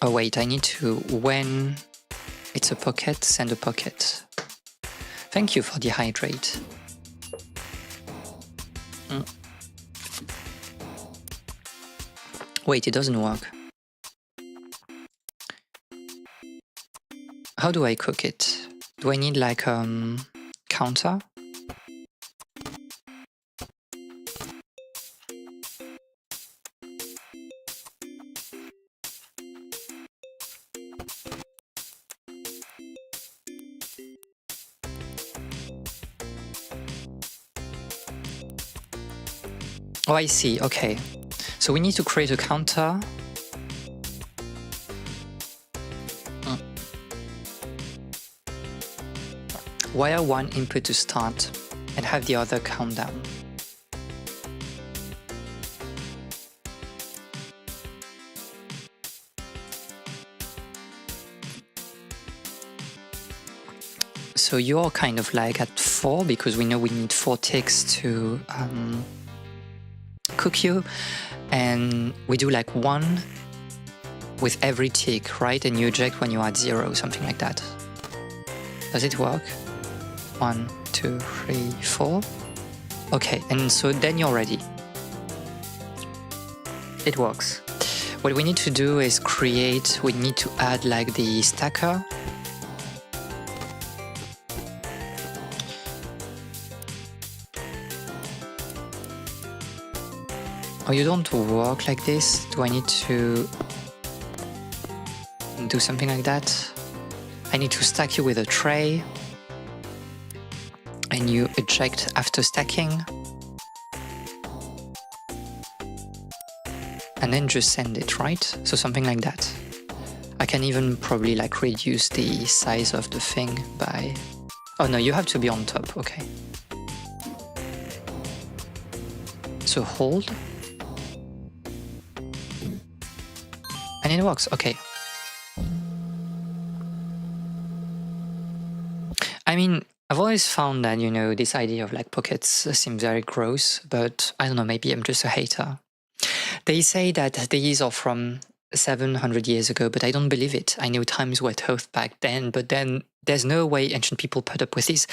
Oh wait, I need to, when it's a pocket, send a pocket. Thank you for the hydrate. Wait, it doesn't work. how do I cook it? Do I need like counter? Oh, I see. Okay. So we need to create a counter. Wire one input to start and have the other countdown. So you're kind of like at 4 because we know we need 4 ticks to cook you, and we do like 1 with every tick, right? And you eject when you're at 0, something like that. Does it work? 1, 2, 3, 4. Okay, and so then you're ready. It works. What we need to do is we need to add like the stacker. Oh, you don't work like this? Do I need to do something like that? I need to stack you with a tray, and you eject after stacking, and then just send it, right? So something like that. I can even probably like reduce the size of the thing by... Oh no, you have to be on top, okay. So hold. And it works, okay. I mean, I've always found that, you know, this idea of like pockets seems very gross, but I don't know, maybe I'm just a hater. They say that these are from 700 years ago, but I don't believe it. I know times were tough back then, but then there's no way ancient people put up with this.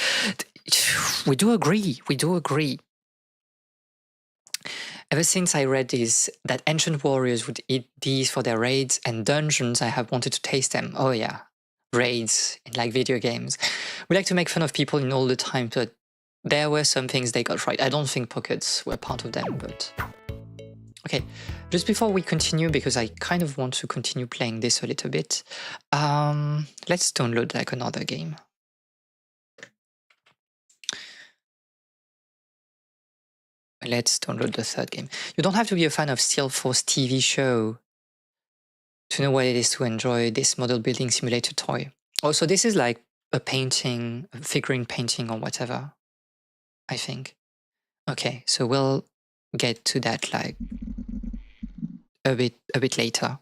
We do agree, we do agree. Ever since I read this, that ancient warriors would eat these for their raids and dungeons, I have wanted to taste them. Oh yeah, raids in like video games. We like to make fun of people in all the time, but there were some things they got right. I don't think pockets were part of them, but... Okay, just before we continue, because I kind of want to continue playing this a little bit, let's download like another game. Let's download the third game. You don't have to be a fan of Steel Force TV show to know what it is to enjoy this model building simulator toy. Also, this is like a painting, a figurine painting or whatever, I think. Okay, so we'll get to that like a bit later.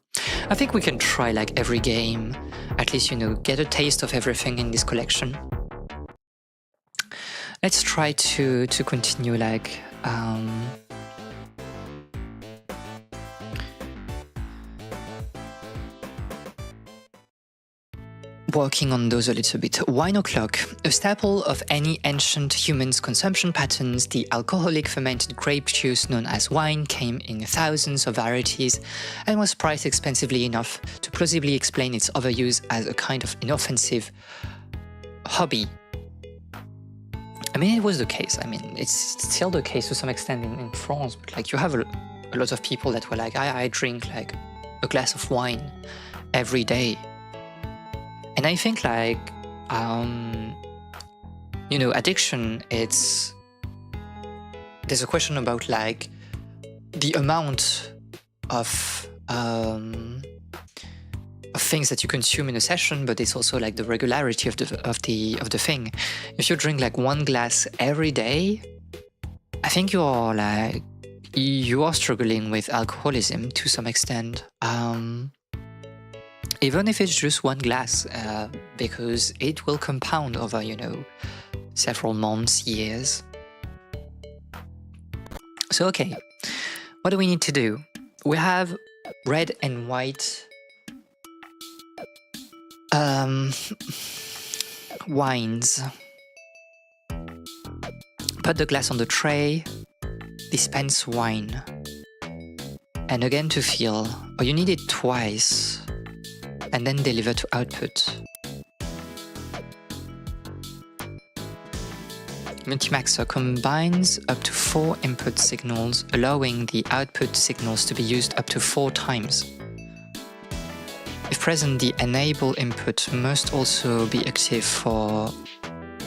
I think we can try like every game, at least, you know, get a taste of everything in this collection. Let's try to continue like working on those a little bit. Wine o'clock, a staple of any ancient human's consumption patterns, the alcoholic fermented grape juice known as wine came in thousands of varieties and was priced expensively enough to plausibly explain its overuse as a kind of inoffensive hobby. I mean, it was the case. I mean, it's still the case to some extent in France, but like you have a lot of people that were like, I drink like a glass of wine every day. And I think like, you know, addiction, there's a question about like the amount of things that you consume in a session, but it's also like the regularity of the thing. If you drink like 1 glass every day, I think you are struggling with alcoholism to some extent. Even if it's just 1 glass, because it will compound over, you know, several months, years. So, okay, what do we need to do? We have red and white wines. Put the glass on the tray, dispense wine. And again to fill, or you need it twice. And then deliver to output. Multimaxer combines up to 4 input signals, allowing the output signals to be used up to 4 times. If present, the enable input must also be active for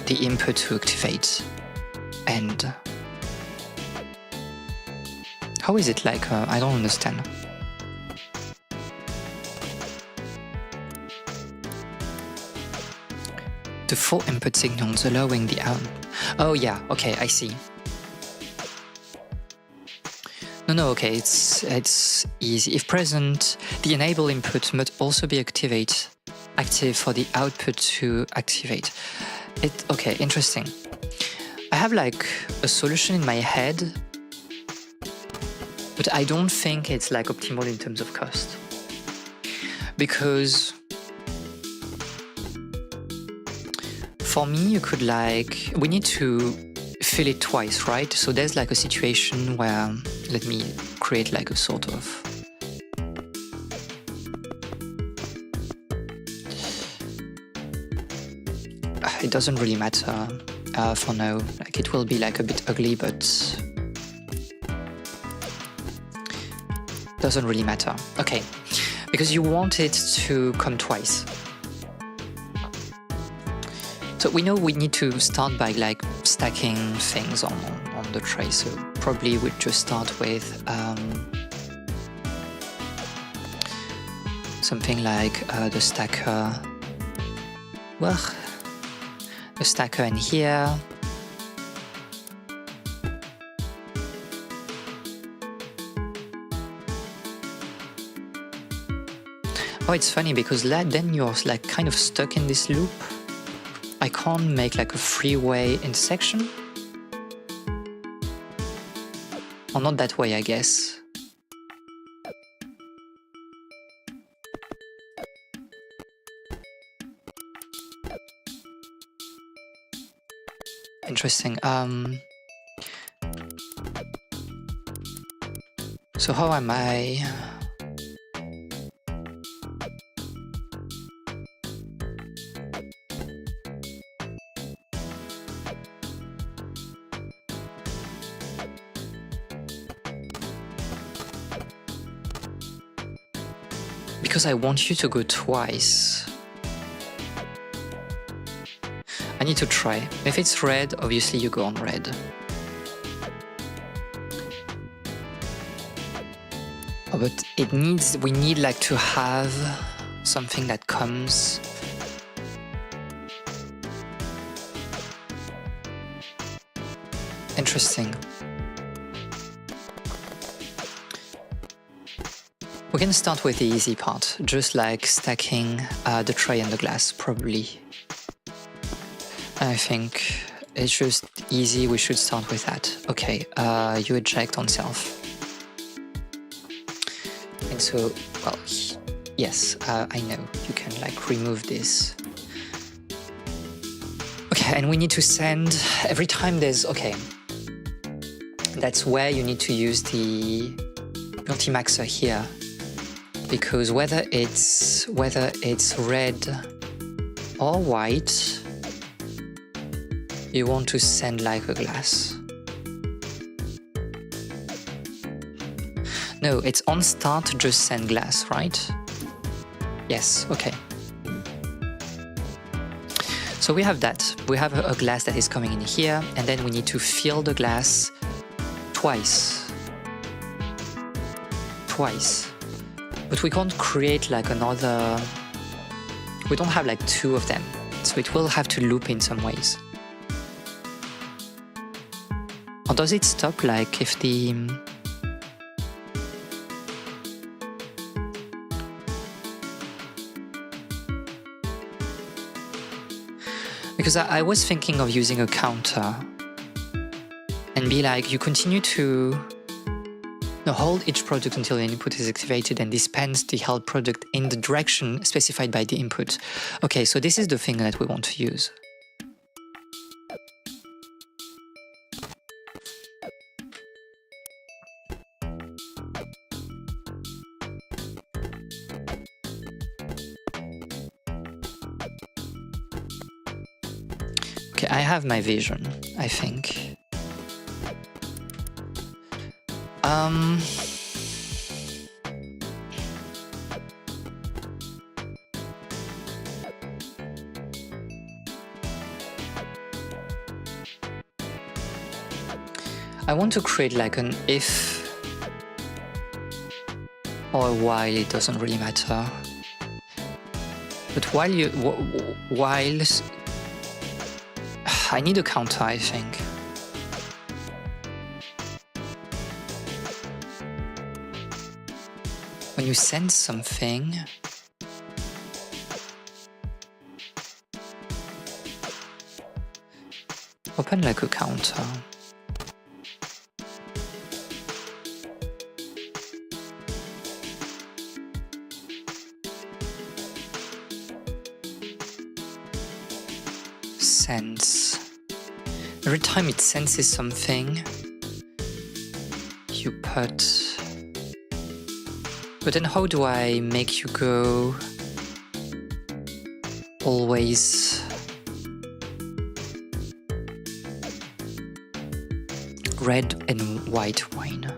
the input to activate. And how is it like? I don't understand. The 4 input signals allowing the out. Oh yeah, okay, I see. No, okay, it's easy. If present, the enable input must also be active for the output to activate. Okay, interesting. I have like a solution in my head, but I don't think it's like optimal in terms of cost. Because for me, you could like, we need to fill it twice, right? So there's like a situation where, let me create like a sort of it doesn't really matter for now. Like it will be like a bit ugly, but doesn't really matter. Okay, because you want it to come twice. So we know we need to start by like stacking things on the tray. So probably we'd just start with something like the stacker. Well, the stacker in here. Oh, it's funny because then you're like kind of stuck in this loop. I can't make like a freeway intersection. Or not that way, I guess. Interesting. So how am I? Because I want you to go twice. I need to try. If it's red, obviously you go on red. Oh, but we need like to have something that comes. Interesting. We can start with the easy part, just like stacking the tray and the glass, probably. I think it's just easy, we should start with that. Okay, you eject on self. And so, well, yes, I know, you can like remove this. Okay, and we need to send, every time there's, okay, that's where you need to use the multimaxer here. Because whether it's red or white, you want to send like a glass. No, it's on start, just send glass, right? Yes, okay. So we have that. We have a glass that is coming in here, and then we need to fill the glass twice. But we can't create like another, we don't have like 2 of them, so it will have to loop in some ways. Or does it stop like if the... Because I was thinking of using a counter and be like, you continue to hold each product until the input is activated and dispense the held product in the direction specified by the input. Okay, so this is the thing that we want to use. Okay, I have my vision, I think. I want to create like an if or a while, it doesn't really matter. But while I need a counter, I think. When you send something, open like a counter. Sense. Every time it senses something, you put. But then how do I make you go always red and white wine?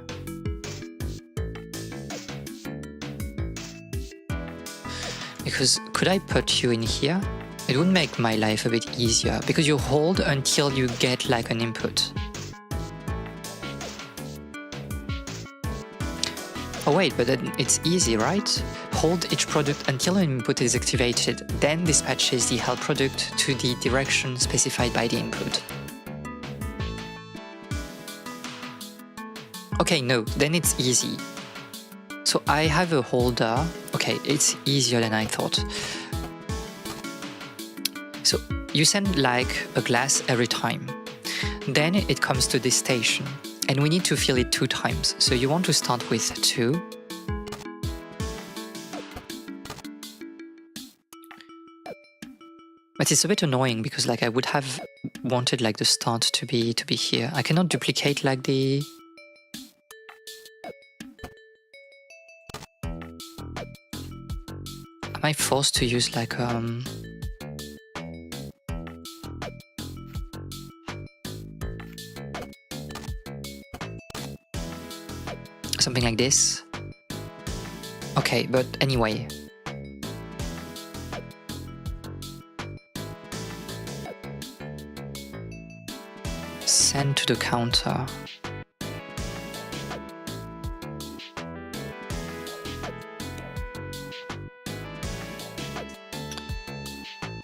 Because could I put you in here? It would make my life a bit easier, because you hold until you get like an input. Oh wait, but then it's easy, right? Hold each product until an input is activated, then dispatches the held product to the direction specified by the input. Okay, no, then it's easy. So I have a holder. Okay, it's easier than I thought. So you send like a glass every time. Then it comes to this station, and we need to fill it 2 times. So you want to start with 2. But it's a bit annoying because like I would have wanted like the start to be here. I cannot duplicate like the. Am I forced to use like something like this? Okay, but anyway. Send to the counter.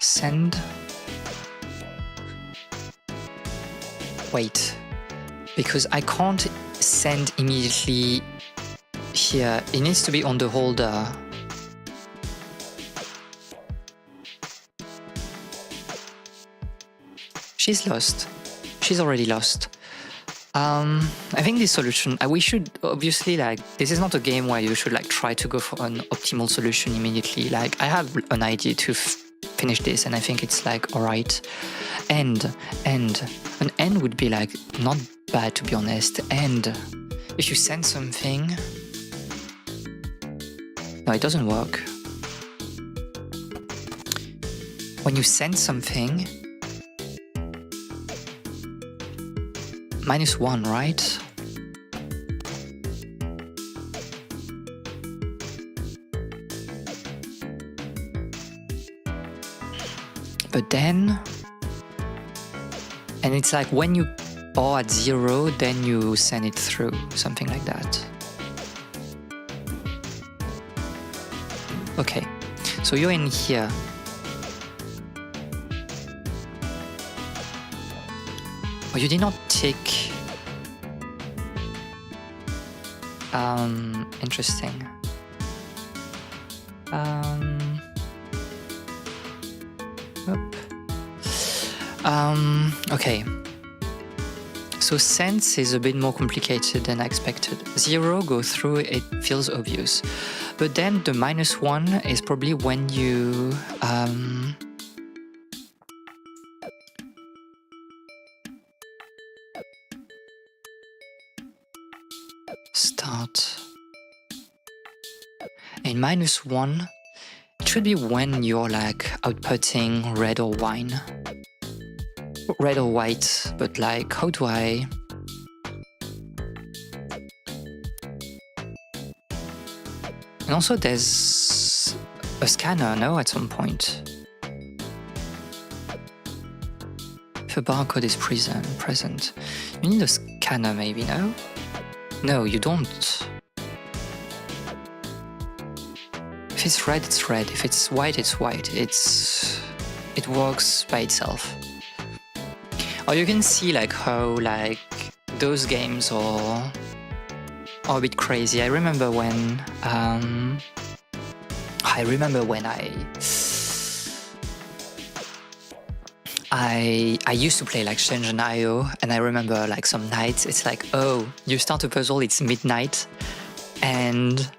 Send. Wait, because I can't send immediately here. It needs to be on the holder. She's lost. She's already lost. I think this solution, we should obviously like, this is not a game where you should like try to go for an optimal solution immediately. Like I have an idea to finish this and I think it's like, all right. An end would be like not bad, to be honest. And if you send something, no, it doesn't work. When you send something, -1, right? But then, and it's like when you are at 0, then you send it through, something like that. Okay, so you're in here. Oh, you did not tick. Interesting. Okay. So sense is a bit more complicated than I expected. 0 go through, it feels obvious. But then the -1 is probably when you start. And -1, it should be when you're like outputting red or wine. red or white, but like, how do I... And also there's a scanner, no, at some point. If a barcode is present, you need a scanner maybe, no? No, you don't. If it's red, it's red. If it's white, it's white. It works by itself. Or you can see like how like those games are a bit crazy. I remember when I used to play like Shenzhen IO, and I remember like some nights it's like, oh, you start a puzzle, it's midnight, and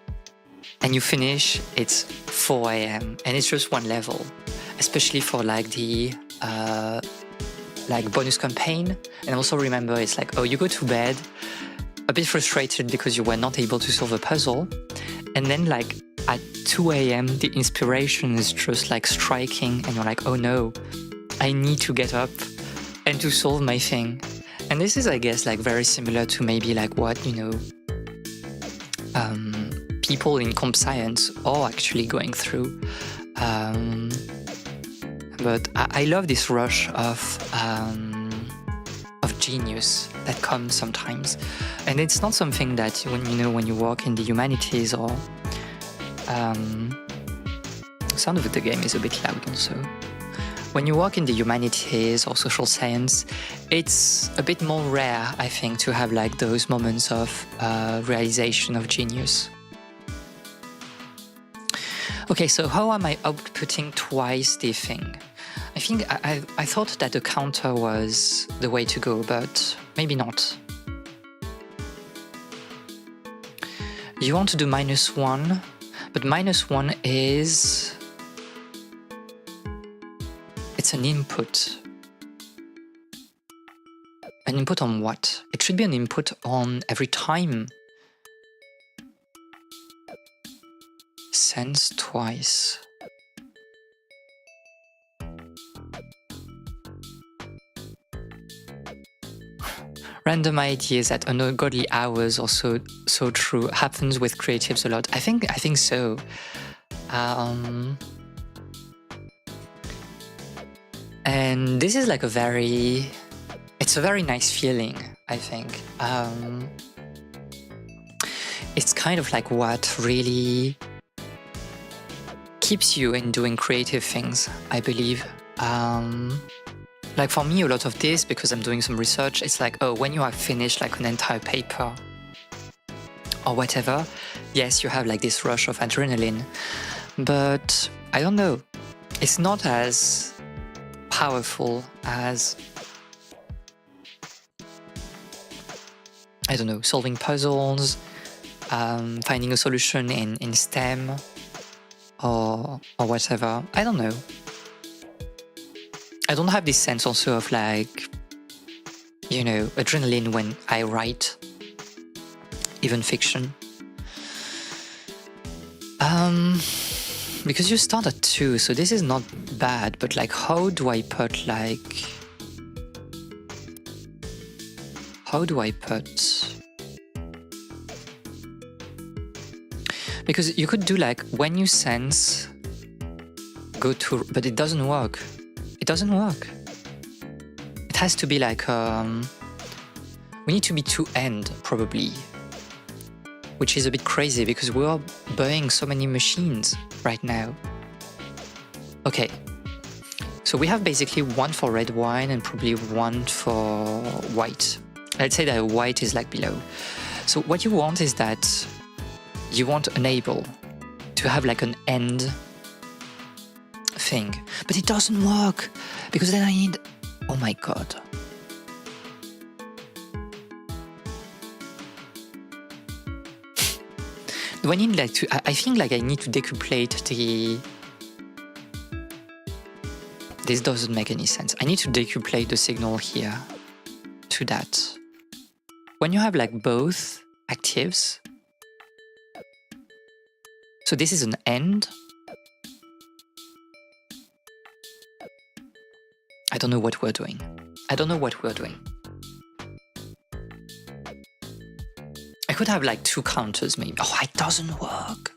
you finish, it's 4 AM, and it's just one level, especially for like the like bonus campaign. And also remember it's like, oh, you go to bed a bit frustrated because you were not able to solve a puzzle, and then like at 2 AM the inspiration is just like striking, and you're like, oh no, I need to get up and to solve my thing. And this is, I guess, like very similar to maybe like what, you know, people in comp science are actually going through. But I love this rush of genius that comes sometimes, and it's not something that when you work in the humanities or sound of the game is a bit loud also. When you work in the humanities or social science, it's a bit more rare, I think, to have like those moments of realization of genius. Okay, so how am I outputting twice the thing? I think I thought that the counter was the way to go, but maybe not. You want to do -1, but -1 is... it's an input. An input on what? It should be an input on every time. Sense twice. Random ideas at ungodly hours, also so true. Happens with creatives a lot. I think so. And this is like it's a very nice feeling, I think. It's kind of like what really keeps you in doing creative things, I believe. Like for me, a lot of this, because I'm doing some research, it's like, oh, when you have finished like an entire paper or whatever, yes, you have like this rush of adrenaline, but I don't know, it's not as powerful as, I don't know, solving puzzles, finding a solution in STEM or whatever. I don't know. I don't have this sense also of like, you know, adrenaline when I write, even fiction. Because you start at 2, so this is not bad, but like, how do I put... Because you could do like, when you sense, go to... but it doesn't work. It doesn't work. It has to be like... we need to be to end, probably. Which is a bit crazy, because we are buying so many machines right now. Okay. So we have basically 1 for red wine and probably 1 for white. Let's say that white is like below. So what you want is that you want enable to have like an end thing. But it doesn't work, because then I need... oh my god. Do I need like to... I think like I need to decuplate the... This doesn't make any sense. I need to decuplate the signal here to that. When you have like both actives... So this is an end. I don't know what we're doing. I don't know what we're doing. I could have like 2 counters maybe. Oh, it doesn't work.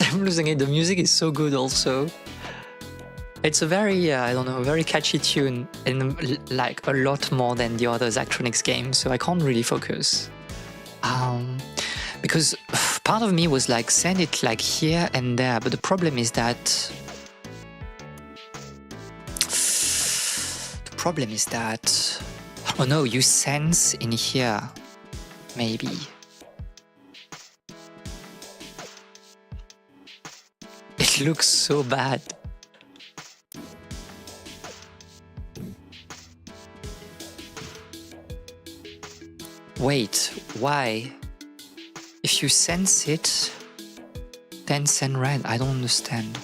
I'm losing it. The music is so good also. It's a very, I don't know, very catchy tune and like a lot more than the other Zachtronics games, so I can't really focus. Because part of me was like, send it like here and there, but the problem is that... Oh no, you sense in here, maybe. It looks so bad. Wait, why? If you sense it, then send red. I don't understand.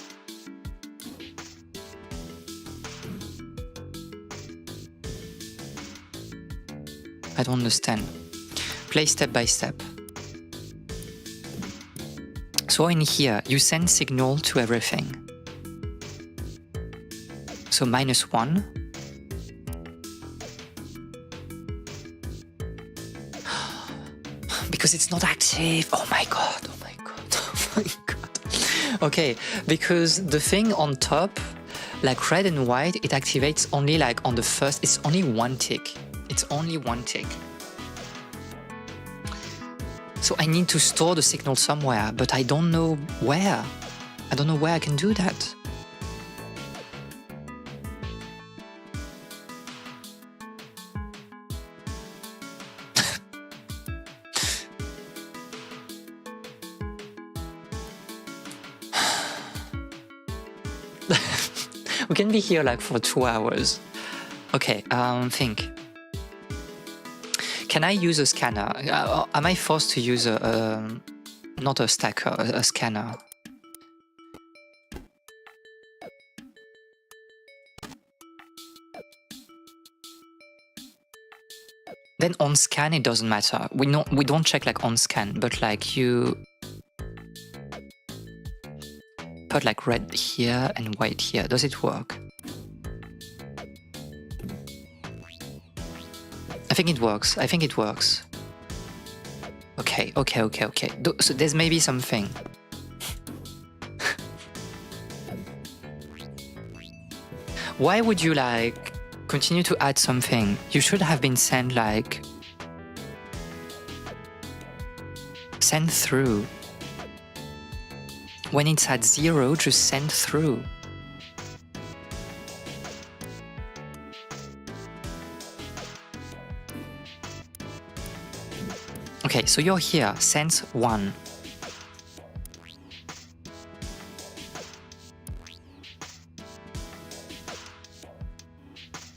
I don't understand. Play step by step. So in here, you send signal to everything. So -1. Because it's not active. Oh my god, oh my god, oh my god. Okay, because the thing on top, like red and white, it activates only like on the first, it's only 1 tick. It's only 1 tick. So I need to store the signal somewhere, but I don't know where. I don't know where I can do that. We can be here like for 2 hours. Okay, think. Can I use a scanner? Am I forced to use not a stacker, a scanner? Then on scan it doesn't matter. We don't check like on scan, but like you put like red here and white here. Does it work? I think it works. I think it works. Okay. So there's maybe something. Why would you like continue to add something? You should have been sent like send through. When it's at 0, just send through. Okay, so you're here, sense 1.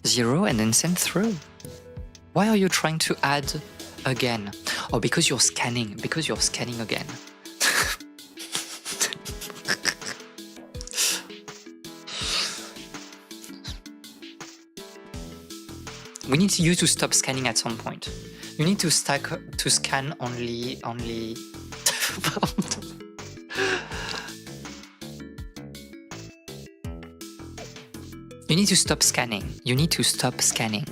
Zero and then send through. Why are you trying to add again? Oh, because you're scanning. Because you're scanning again. We need you to stop scanning at some point. You need to scan only. You need to stop scanning. You need to stop scanning.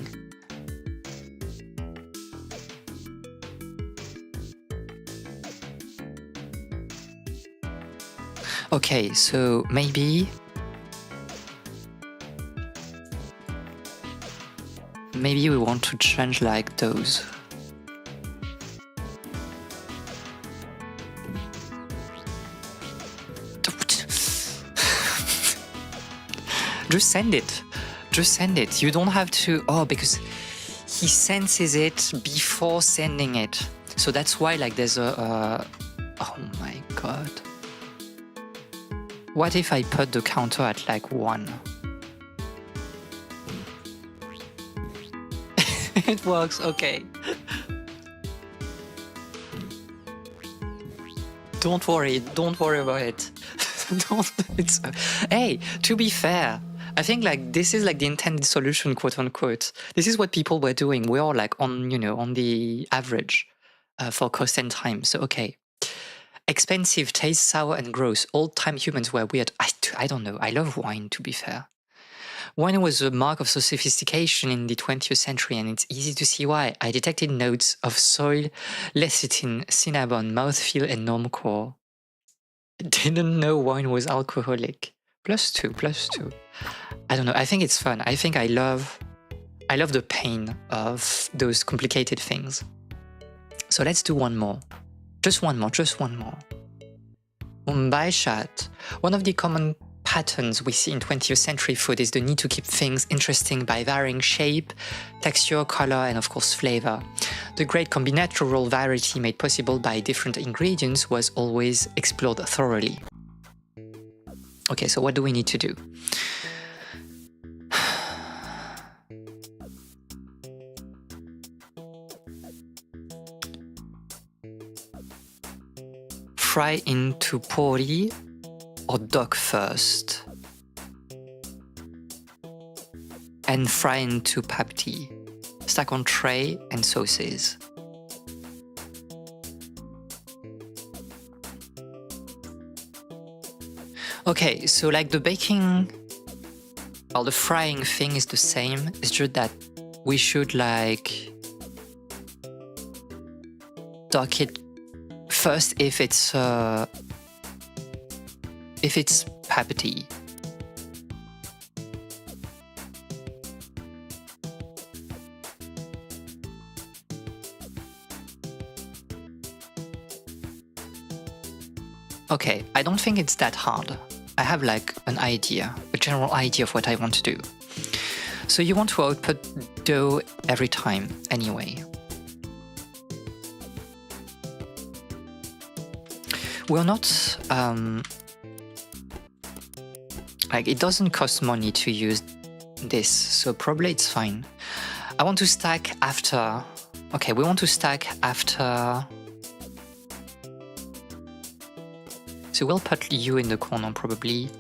Okay, so maybe we want to change like those. Just send it. Just send it. You don't have to... Oh, because he senses it before sending it. So that's why like there's a... Oh my god. What if I put the counter at like 1? It works, okay. Don't worry about it. Hey, to be fair, I think like this is like the intended solution, quote unquote. This is what people were doing. We are like on, you know, on the average for cost and time. So, okay. Expensive, tastes sour and gross. Old-time humans were weird. I don't know. I love wine, to be fair. Wine was a mark of sophistication in the 20th century, and it's easy to see why. I detected notes of soil, lecithin, cinnamon, mouthfeel, and normcore. Didn't know wine was alcoholic. +2. I don't know. I think it's fun. I think I love the pain of those complicated things. So let's do one more. Just one more. Mumbai chat. One of the common patterns we see in 20th century food is the need to keep things interesting by varying shape, texture, color, and of course flavor. The great combinatorial variety made possible by different ingredients was always explored thoroughly. Okay, so what do we need to do? Fry into pori or duck first, and fry into papdi. Stack on tray and sauces. Okay, so like the baking, well, the frying thing is the same. It's just that we should like duck it first if it's papdi. Okay, I don't think it's that hard. I have like an idea, a general idea of what I want to do. So you want to output dough every time anyway. We're not, like it doesn't cost money to use this, so probably it's fine. I want to stack after, okay, we want to stack after, so we'll put you in the corner probably,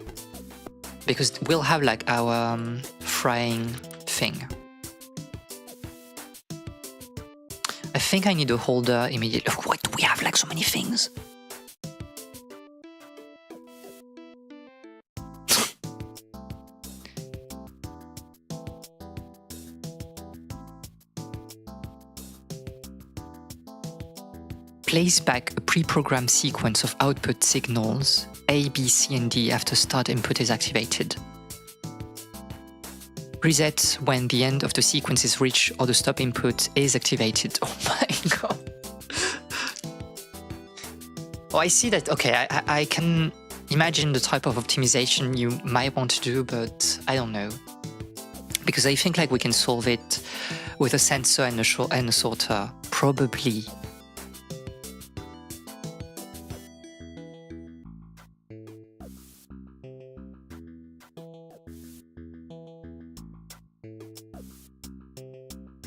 because we'll have like our frying thing. I think I need a holder immediately. What, do we have like so many things? Place back a pre-programmed sequence of output signals A, B, C, and D after start input is activated. Reset when the end of the sequence is reached or the stop input is activated. Oh my god. Oh, I see that. Okay, I can imagine the type of optimization you might want to do, but I don't know. Because I think like we can solve it with a sensor and a sorter, probably.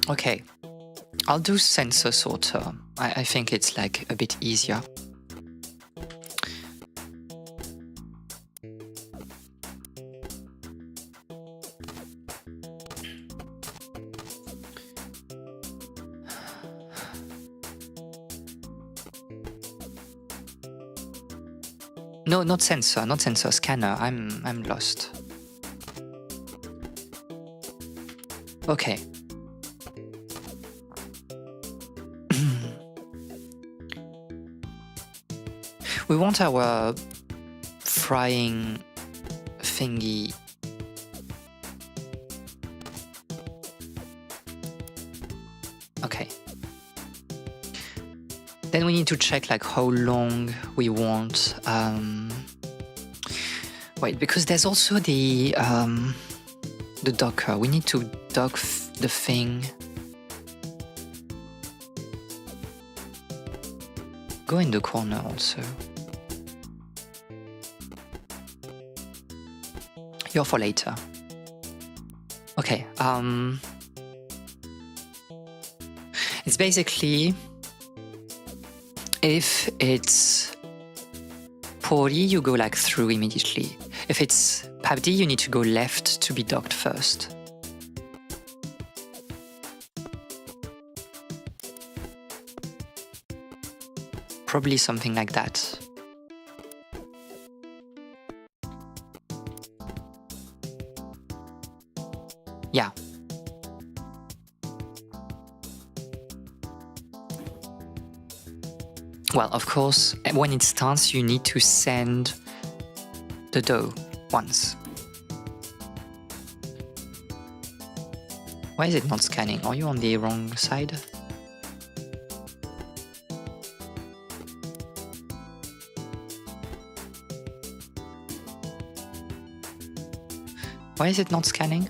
Okay, I'll do sensor sorter. I think it's like a bit easier. No, not sensor, scanner. I'm lost. Okay. We want our frying thingy. Okay. Then we need to check like how long we want. Wait, because there's also the docker. We need to dock the thing. Go in the corner also. You're for later. Okay, it's basically if it's pori, you go like through immediately. If it's Abdi, you need to go left to be docked first. Probably something like that. Yeah. Well, of course, when it starts, you need to send the dough once. Why is it not scanning? Are you on the wrong side? Why is it not scanning?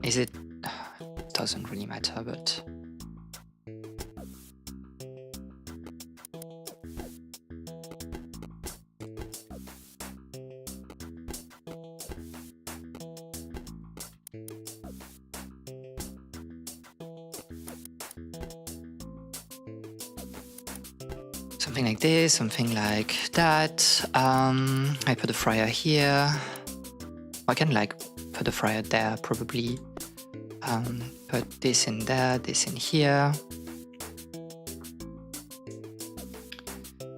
Is it? It doesn't really matter, but... something like this, something like that. I put the fryer here. I can like put the fryer there probably. Put this in there, this in here.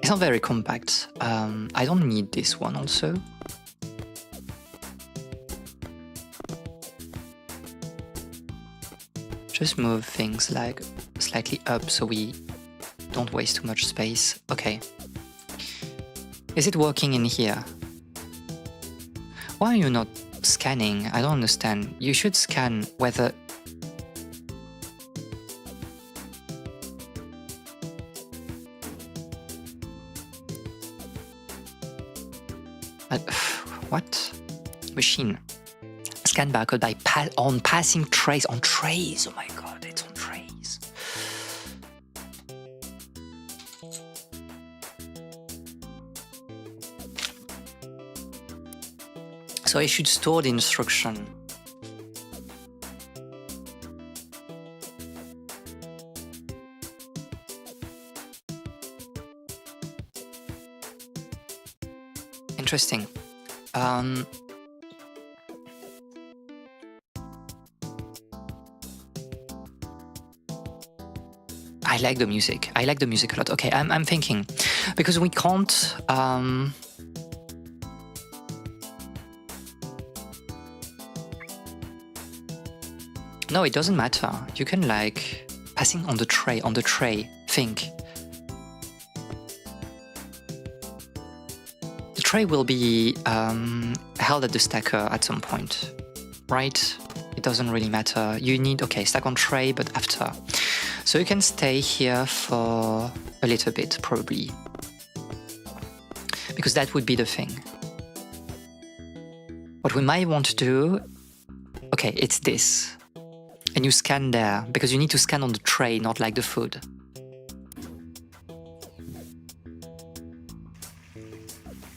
It's not very compact. I don't need this one also. Just move things like slightly up so we don't waste too much space. Okay. Is it working in here? Why are you not scanning? I don't understand. You should scan whether... what? Machine. Scan barcode by on passing trays. On trays. Oh my god, it's on trays. So I should store the instruction. Interesting. I like the music. I like the music a lot. Okay, I'm thinking, because we can't... No, it doesn't matter. You can like passing on the tray, think. The tray will be held at the stacker at some point, right? It doesn't really matter. You need, okay, stack on tray, but after. So you can stay here for a little bit, probably. Because that would be the thing. What we might want to do, okay, it's this. And you scan there, because you need to scan on the tray, not like the food.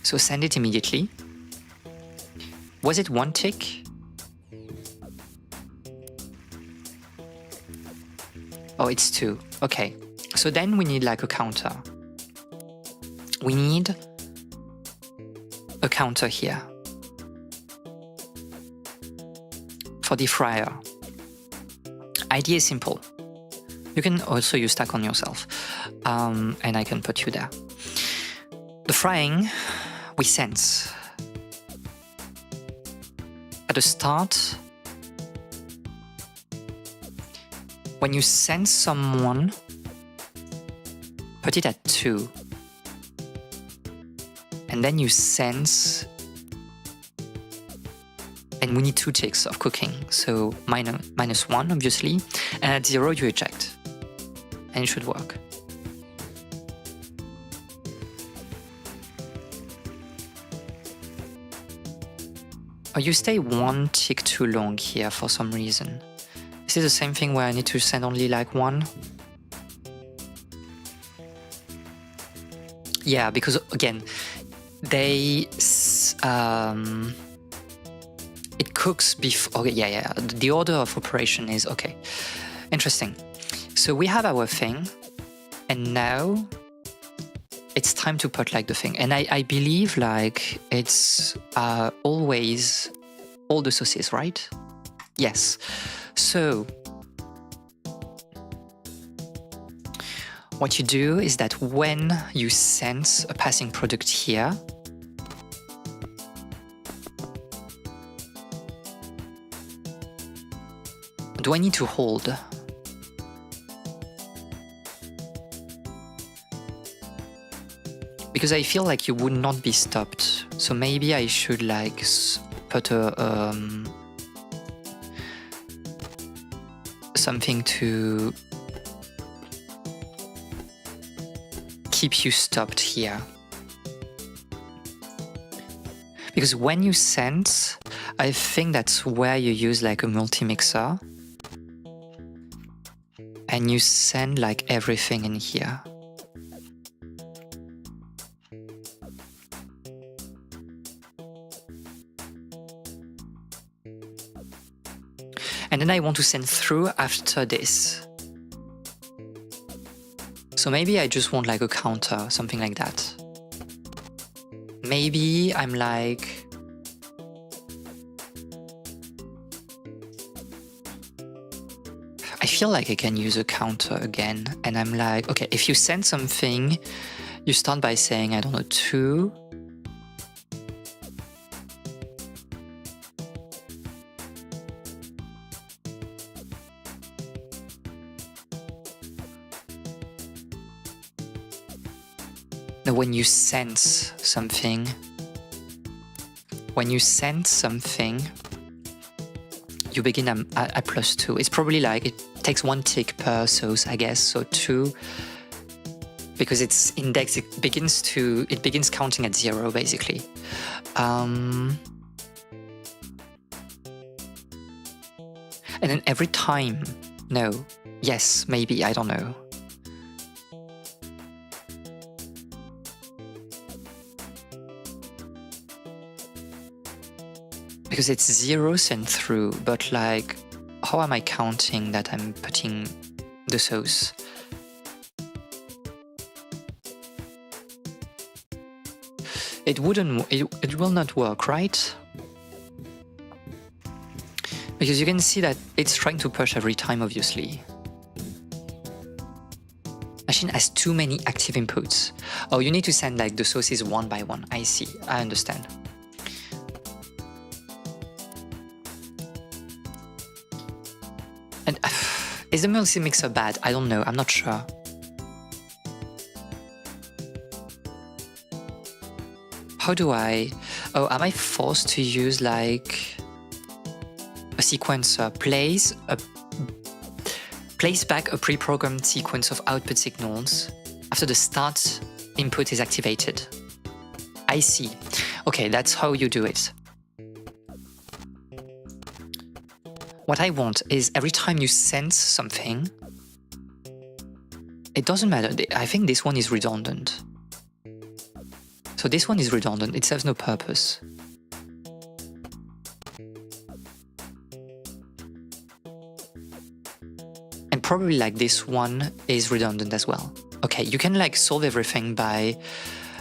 So send it immediately. Was it one tick? Oh, it's two. Okay. So then we need like a counter. We need a counter here. For the fryer. Idea is simple. You can also use stack on yourself. And I can put you there. The frying, we sense. At the start, when you sense someone, put it at 2. And then you sense, and we need 2 ticks of cooking, so -1 obviously, and at 0 you eject, and it should work. Oh, you stay 1 tick too long here for some reason. Is it the same thing where I need to send only like 1? Yeah, because again, they... it cooks before. Okay, yeah. The order of operation is okay. Interesting. So we have our thing, and now it's time to put like the thing. And I believe like it's always all the sauces, right? Yes. So what you do is that when you sense a passing product here, do I need to hold? Because I feel like you would not be stopped. So maybe I should like put a something to keep you stopped here. Because when you sense, I think that's where you use like a multi-mixer and you send like everything in here. And then I want to send through after this. So maybe I just want like a counter, something like that. Maybe I'm like, I feel like I can use a counter again. And I'm like, okay, if you send something, you start by saying, I don't know, 2. Now, when you sense something, you begin at +2. It's probably like it takes 1 tick per sauce, I guess. So 2, because it's indexed, it begins counting at 0 basically. And then every time, no, yes, maybe, I don't know. Because it's 0 sent through, but like, how am I counting that I'm putting the sauce? It will not work, right? Because you can see that it's trying to push every time, obviously. Machine has too many active inputs. Oh, you need to send like the sauces one by one. I see, I understand. And is the multi-mixer bad? I don't know, I'm not sure. How do I... Oh, am I forced to use like a sequencer? Place back a pre-programmed sequence of output signals after the start input is activated. I see. Okay, that's how you do it. What I want is every time you sense something, it doesn't matter. I think this one is redundant. So this one is redundant. It serves no purpose. And probably like this one is redundant as well. Okay, you can like solve everything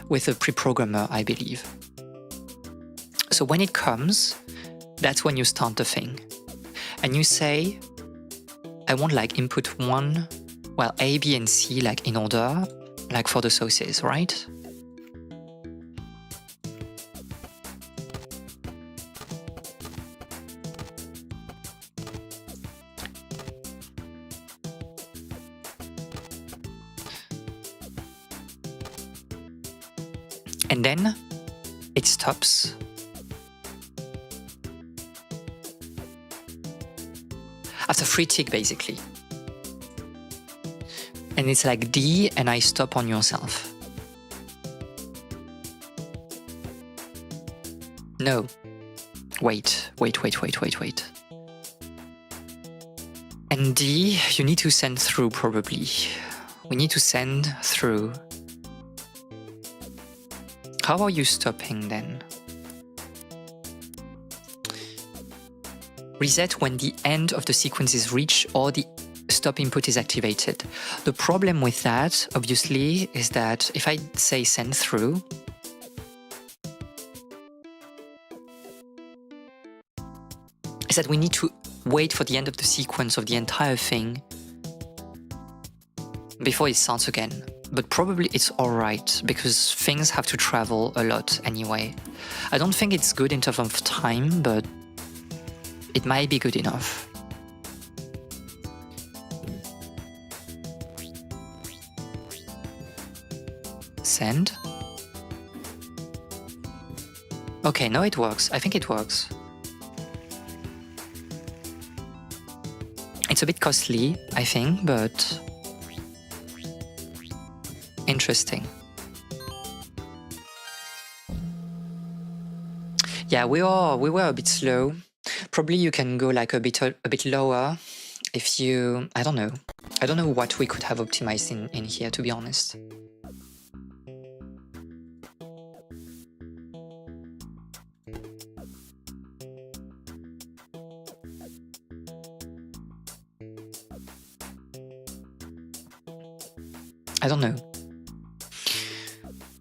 with a pre-programmer, I believe. So when it comes, that's when you start the thing. And you say, I want like input 1, well, A, B, and C like in order, like for the sauces, right? And then it stops. After 3 tick, basically. And it's like D, and I stop on yourself. No. Wait. And D, you need to send through, probably. We need to send through. How are you stopping then? reset when the end of the sequence is reached or the stop input is activated. The problem with that, obviously, is that if I say send through, is that we need to wait for the end of the sequence of the entire thing before it starts again. But probably it's alright, because things have to travel a lot anyway. I don't think it's good in terms of time, but it might be good enough. Send. Okay, no, it works. I think it works. It's a bit costly, I think, but interesting. Yeah, we were a bit slow. Probably you can go like a bit lower if you, I don't know what we could have optimized in here, to be honest. I don't know.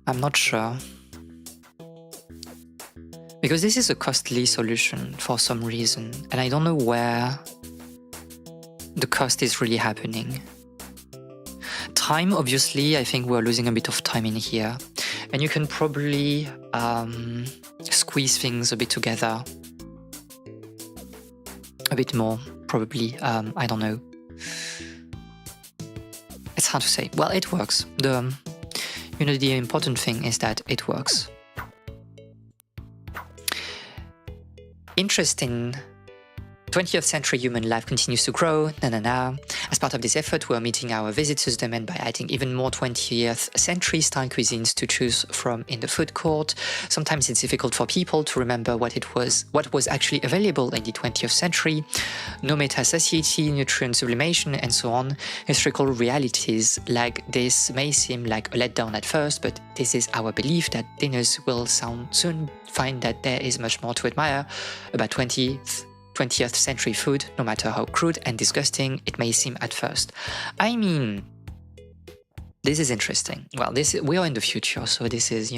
I'm not sure. Because this is a costly solution for some reason, and I don't know where the cost is really happening. Time, obviously, I think we're losing a bit of time in here. And you can probably squeeze things a bit together. A bit more, probably. I don't know. It's hard to say. Well, it works. The important thing is that it works. Interesting. 20th century human life continues to grow, As part of this effort, we're meeting our visitors' demand by adding even more 20th century style cuisines to choose from in the food court. Sometimes it's difficult for people to remember what was actually available in the 20th century. No meta-satiety, nutrient sublimation, and so on. Historical realities like this may seem like a letdown at first, but this is our belief that dinners will soon find that there is much more to admire about 20th century food, no matter how crude and disgusting it may seem at first. I mean, this is interesting. Well, we are in the future, so this is,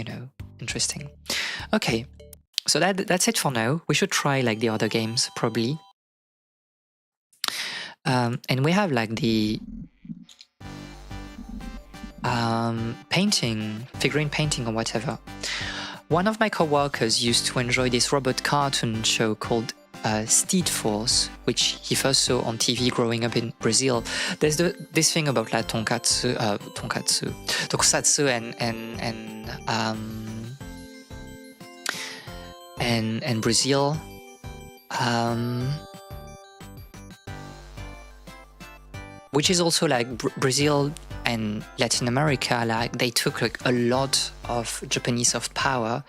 interesting. Okay, so that's it for now. We should try like the other games, probably. And we have like the figurine painting or whatever. One of my co-workers used to enjoy this robot cartoon show called Steed Force, which he first saw on TV growing up in Brazil. There's this thing about like tokusatsu and Brazil. Which is also like Brazil and Latin America, like they took like a lot of Japanese soft power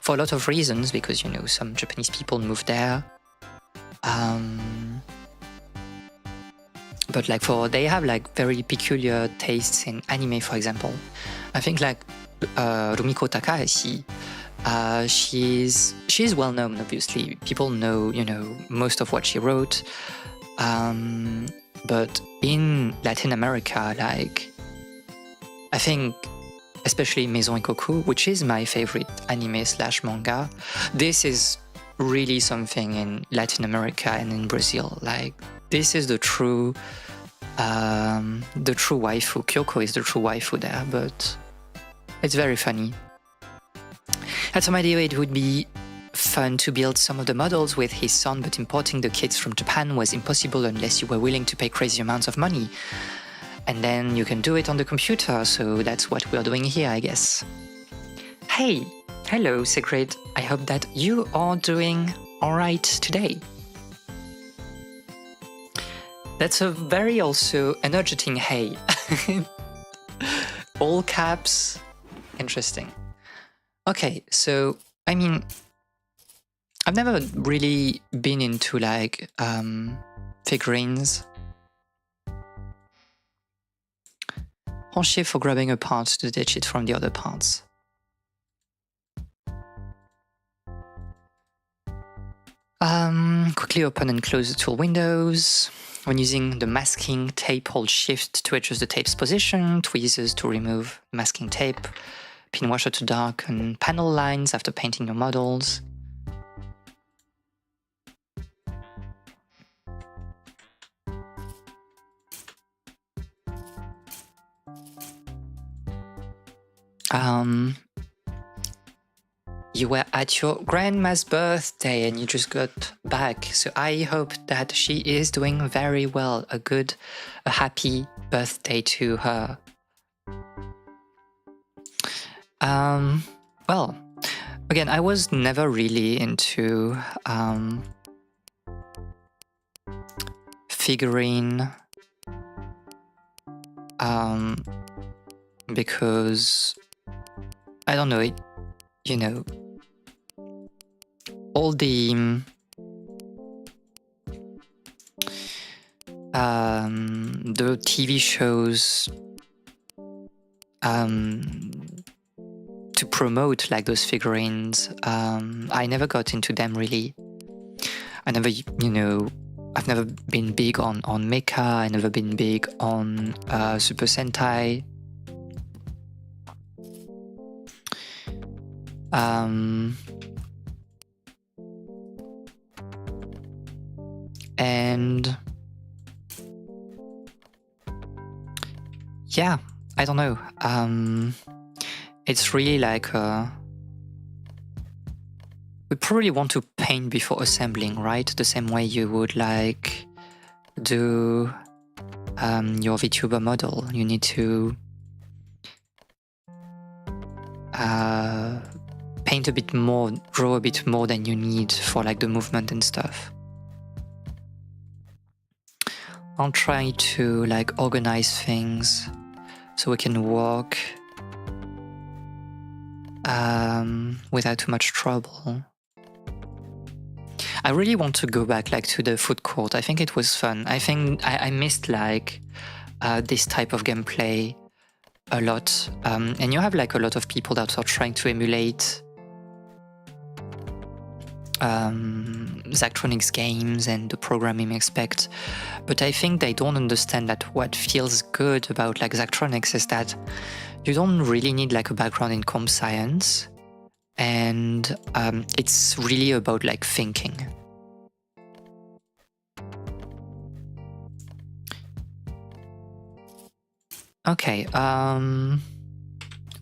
for a lot of reasons, because some Japanese people moved there. But like they have like very peculiar tastes in anime, for example. I think like Rumiko Takahashi, she's well known, obviously. People know, most of what she wrote. But in Latin America, like, I think, especially Maison Ikoku, which is my favorite anime/manga, this is really something in Latin America and in Brazil. Like, this is the true waifu. Kyoko is the true waifu there, but it's very funny. I had some idea it would be fun to build some of the models with his son, but importing the kits from Japan was impossible unless you were willing to pay crazy amounts of money. And then you can do it on the computer, so that's what we're doing here, I guess. Hey! Hello, Secret. I hope that you are doing alright today. That's a very also energetic hey. All caps. Interesting. Okay, so, I mean, I've never really been into like figurines. Pencher for grabbing a part to detach it from the other parts. Quickly open and close the tool windows. When using the masking tape, hold Shift to adjust the tape's position, tweezers to remove masking tape, pin washer to darken panel lines after painting your models. You were at your grandma's birthday and you just got back, so I hope that she is doing very well. A happy birthday to her. Well, again, I was never really into figurine because I don't know, you know, all the TV shows to promote like those figurines, I never got into them really. I never, I've never been big on mecha. I never been big on Super Sentai. And yeah, I don't know. It's really like we probably want to paint before assembling, right? The same way you would like do your VTuber model. You need to paint a bit more, draw a bit more than you need for like the movement and stuff. I'll try to like organize things so we can walk without too much trouble. I really want to go back like to the food court. I think it was fun. I think I missed like this type of gameplay a lot. And you have like a lot of people that are trying to emulate Zachtronics games and the programming aspect, but I think they don't understand that what feels good about like Zachtronics is that you don't really need like a background in comp science, and it's really about like thinking. Okay,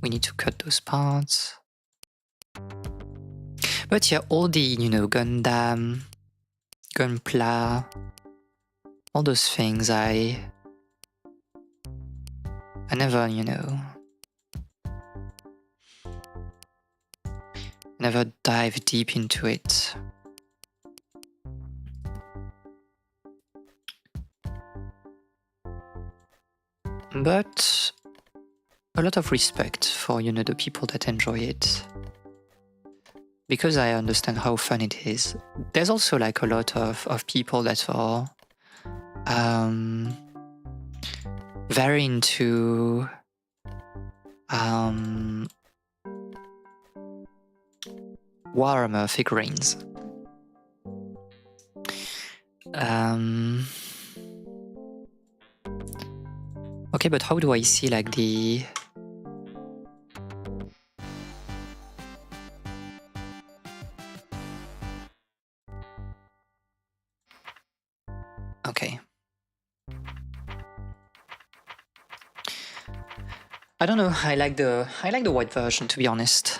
we need to cut those parts. But yeah, all the, Gundam, Gunpla, all those things, I never, never dive deep into it. But a lot of respect for, the people that enjoy it. Because I understand how fun it is. There's also like a lot of people that are very into Warhammer figurines. Okay, but how do I see like the... Okay. I don't know, I like the white version, to be honest.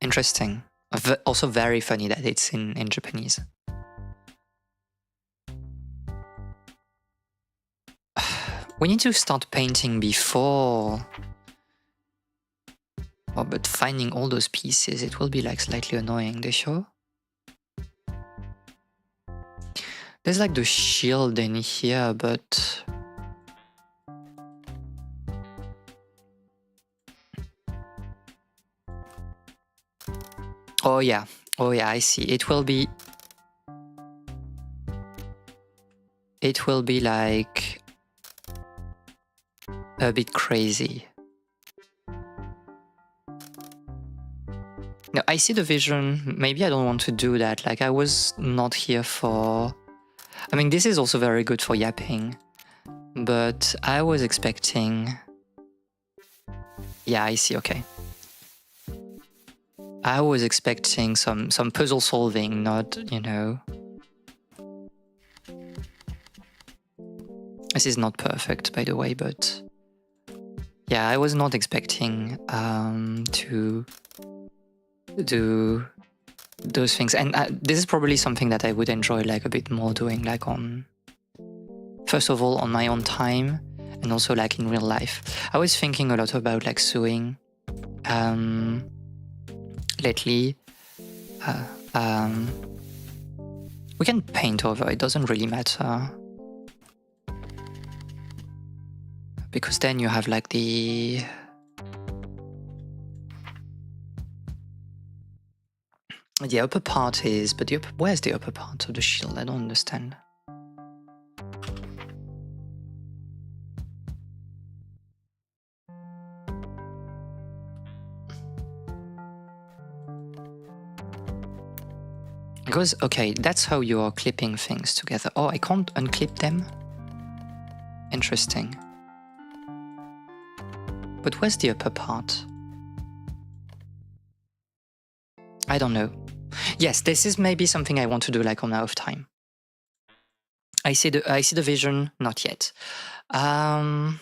Interesting. Also very funny that it's in Japanese. We need to start painting before... Oh, but finding all those pieces, it will be like slightly annoying, they show? There's like the shield in here, but... Oh yeah, I see. It will be like a bit crazy. No, I see the vision. Maybe I don't want to do that. Like, I was not here for... I mean, this is also very good for yapping, but I was expecting... Yeah, I see, okay. I was expecting some puzzle solving, not, you know... This is not perfect, by the way, but... Yeah, I was not expecting to do those things. And this is probably something that I would enjoy like a bit more doing, like on... First of all, on my own time, and also like in real life. I was thinking a lot about like sewing lately. We can paint over, it doesn't really matter. Because then you have like the... The upper part is... But the where's the upper part of the shield? I don't understand. Because, okay, that's how you are clipping things together. Oh, I can't unclip them? Interesting. But where's the upper part? I don't know. Yes, this is maybe something I want to do like on out of time. I see the vision, not yet. I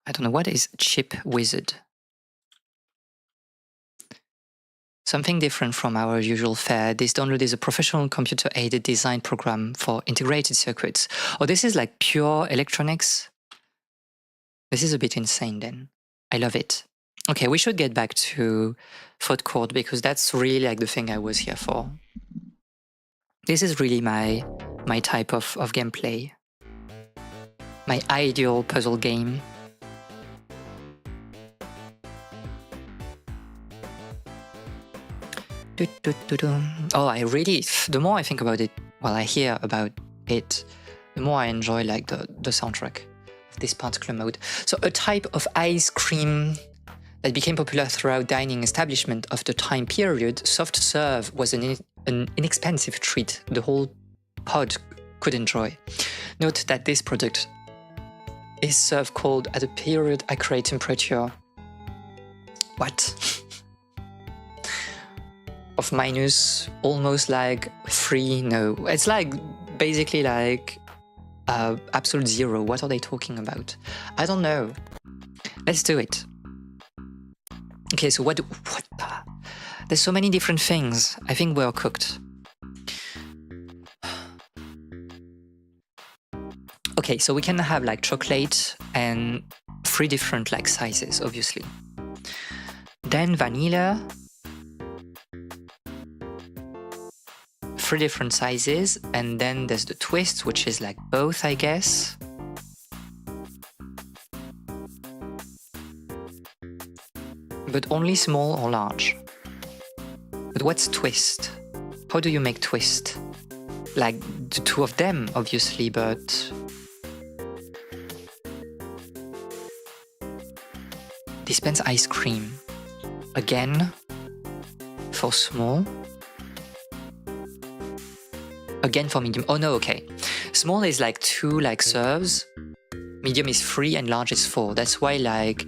don't know, what is Chip Wizard? Something different from our usual fare. This download is a professional computer-aided design program for integrated circuits. Oh, this is like pure electronics? This is a bit insane then. I love it. Okay, we should get back to food court because that's really like the thing I was here for. This is really my type of gameplay. My ideal puzzle game. Oh, I really, the more I think about it, well, I hear about it, the more I enjoy like the soundtrack of this particular mode. So a type of ice cream that became popular throughout dining establishment of the time period, soft serve was an inexpensive treat the whole pod could enjoy. Note that this product is served cold at a period accurate temperature. What? Of minus almost like 3, no. It's like basically like absolute 0. What are they talking about? I don't know. Let's do it. Okay, so what? There's so many different things. I think we're cooked. Okay, so we can have like chocolate and 3 different like sizes, obviously. Then vanilla. 3 different sizes, and then there's the twist, which is like both, I guess. But only small or large. But what's twist? How do you make twist? Like the 2 of them, obviously, but... Dispense ice cream. Again, for small. Again for medium. Oh no, okay. Small is like 2 like serves. Medium is 3 and large is 4. That's why like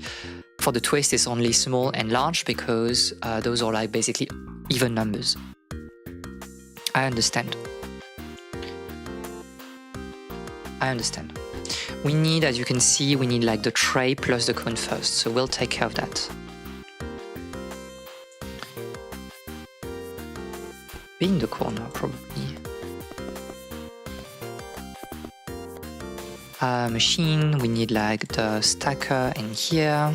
for the twist it's only small and large because those are like basically even numbers. I understand. We need, as you can see, we need like the tray plus the cone first. So we'll take care of that. Be in the corner probably. Machine, we need like the stacker in here.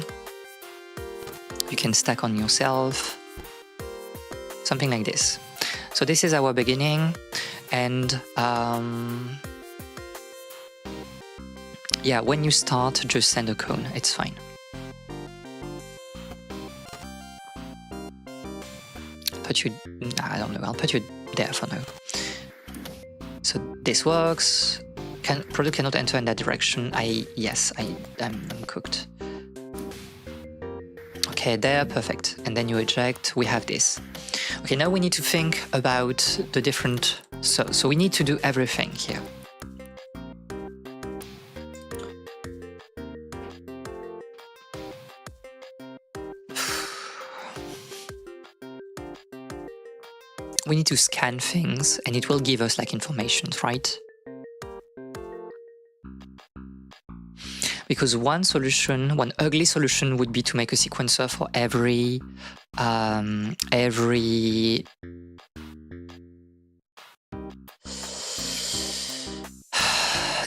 You can stack on yourself. Something like this. So this is our beginning, and yeah, when you start, just send a cone, it's fine. Put you, I don't know, I'll put you there for now. So this works. Product cannot enter in that direction. Yes, I'm cooked. Okay, Okay, there, perfect. And then you eject, we have this. Okay, now we need to think about the different... So we need to do everything here. We need to scan things and it will give us like information, right? Because one solution, one ugly solution would be to make a sequencer for every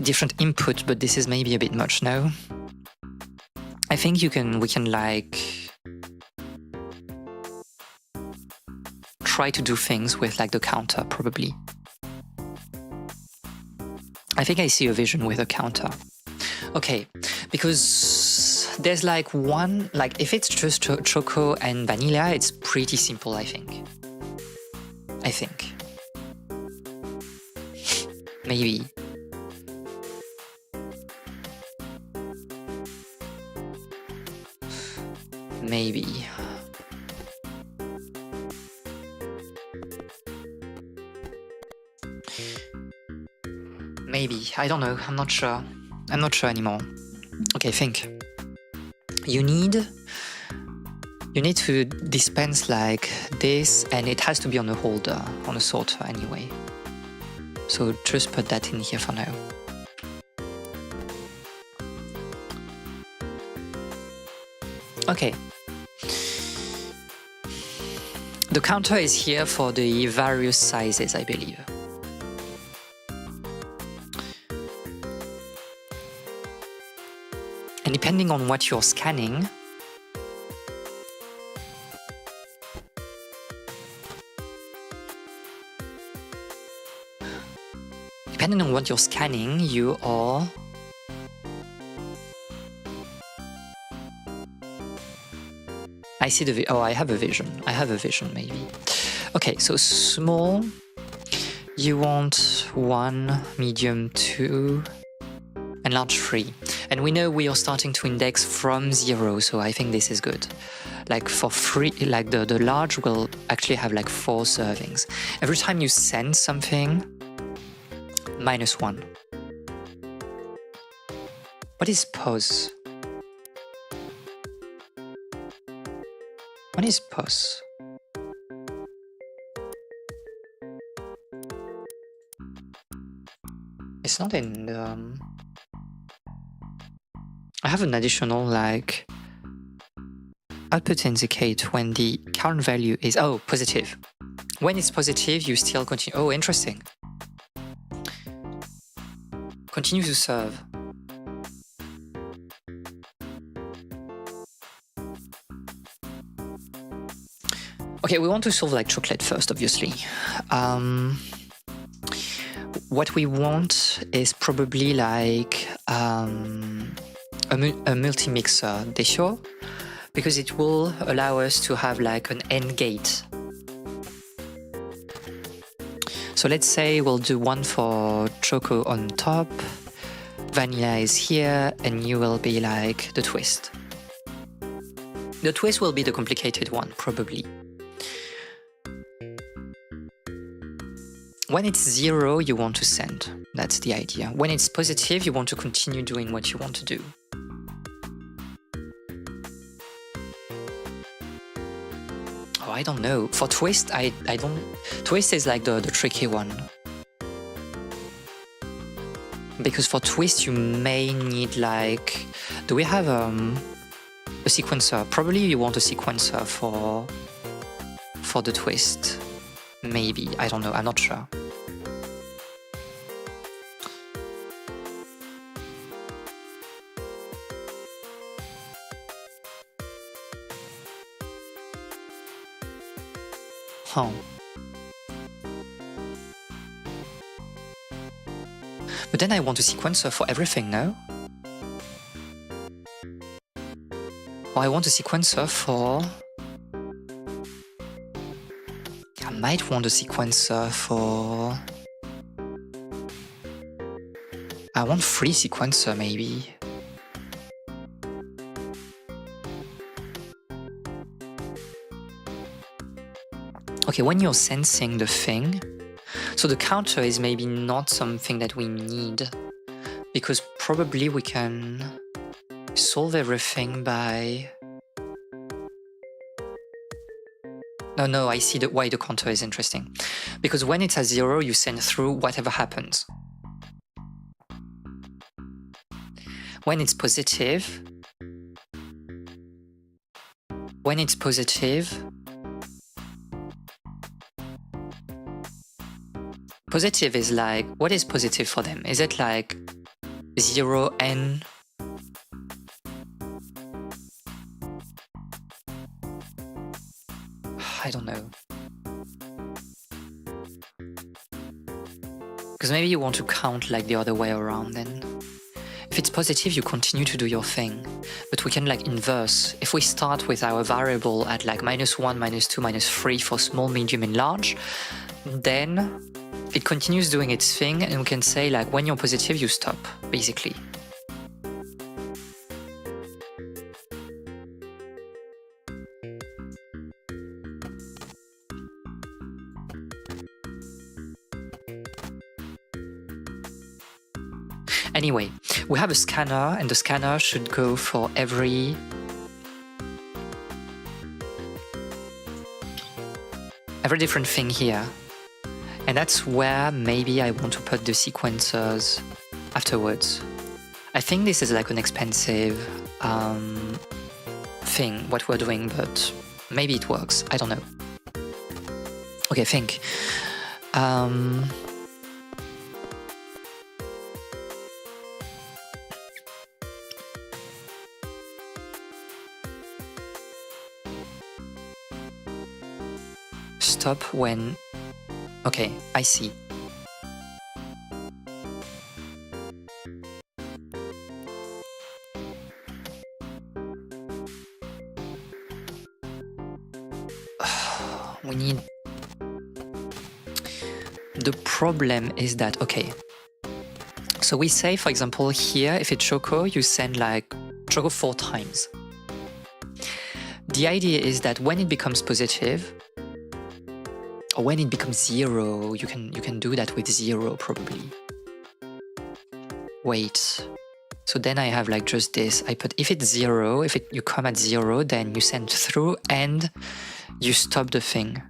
different input, but this is maybe a bit much, no? I think we can like try to do things with like the counter, probably. I think I see a vision with a counter. Okay, because there's like one, like if it's just choco and vanilla, it's pretty simple, I think. Maybe. Maybe. Maybe. I don't know. I'm not sure. I'm not sure anymore. Okay, think. You need to dispense like this, and it has to be on a holder, on a sorter anyway. So just put that in here for now. Okay. The counter is here for the various sizes, I believe. And depending on what you're scanning, you are I see the oh, I have a vision. Maybe. Okay, so small, you want 1, medium 2, and large 3. And we know we are starting to index from 0, so I think this is good. Like for 3, like the large will actually have like 4 servings. Every time you send something, -1. What is pause? What is pause? It's not in the... I have an additional like output indicate when the current value is positive. When it's positive, you still continue. Oh, interesting. Continue to serve. Okay, we want to solve like chocolate first, obviously. What we want is probably like a multi-mixer, déjà, because it will allow us to have like an AND gate. So let's say we'll do one for choco on top, vanilla is here, and you will be like the twist. The twist will be the complicated one, probably. When it's 0, you want to send. That's the idea. When it's positive, you want to continue doing what you want to do. Oh, I don't know. For twist, I don't... Twist is like the tricky one. Because for twist, you may need like... Do we have a sequencer? Probably you want a sequencer for the twist. Maybe. I don't know. I'm not sure. Huh. But then I want a sequencer for everything, no? Or I want a sequencer for... I might want a sequencer for... I want 3 sequencer, maybe. Okay, when you're sensing the thing, so the counter is maybe not something that we need, because probably we can solve everything by... No, I see why the counter is interesting. Because when it's at 0, you send through whatever happens. When it's positive, positive is like, what is positive for them? Is it like 0n? I don't know. Because maybe you want to count like the other way around then. If it's positive, you continue to do your thing. But we can like inverse. If we start with our variable at like -1, -2, -3 for small, medium and large, then it continues doing its thing, and we can say like when you're positive, you stop, basically. Anyway, we have a scanner, and the scanner should go for every different thing here. And that's where maybe I want to put the sequencers afterwards. I think this is like an expensive thing, what we're doing, but maybe it works. I don't know. Okay, think. Stop when... Okay, I see. We need... The problem is that, okay. So we say, for example, here, if it's Choco, you send like Choco 4 times. The idea is that when it becomes positive, or when it becomes 0, you can do that with 0 probably. Wait. So then I have like just this. I put if it's 0, you come at 0, then you send through and you stop the thing.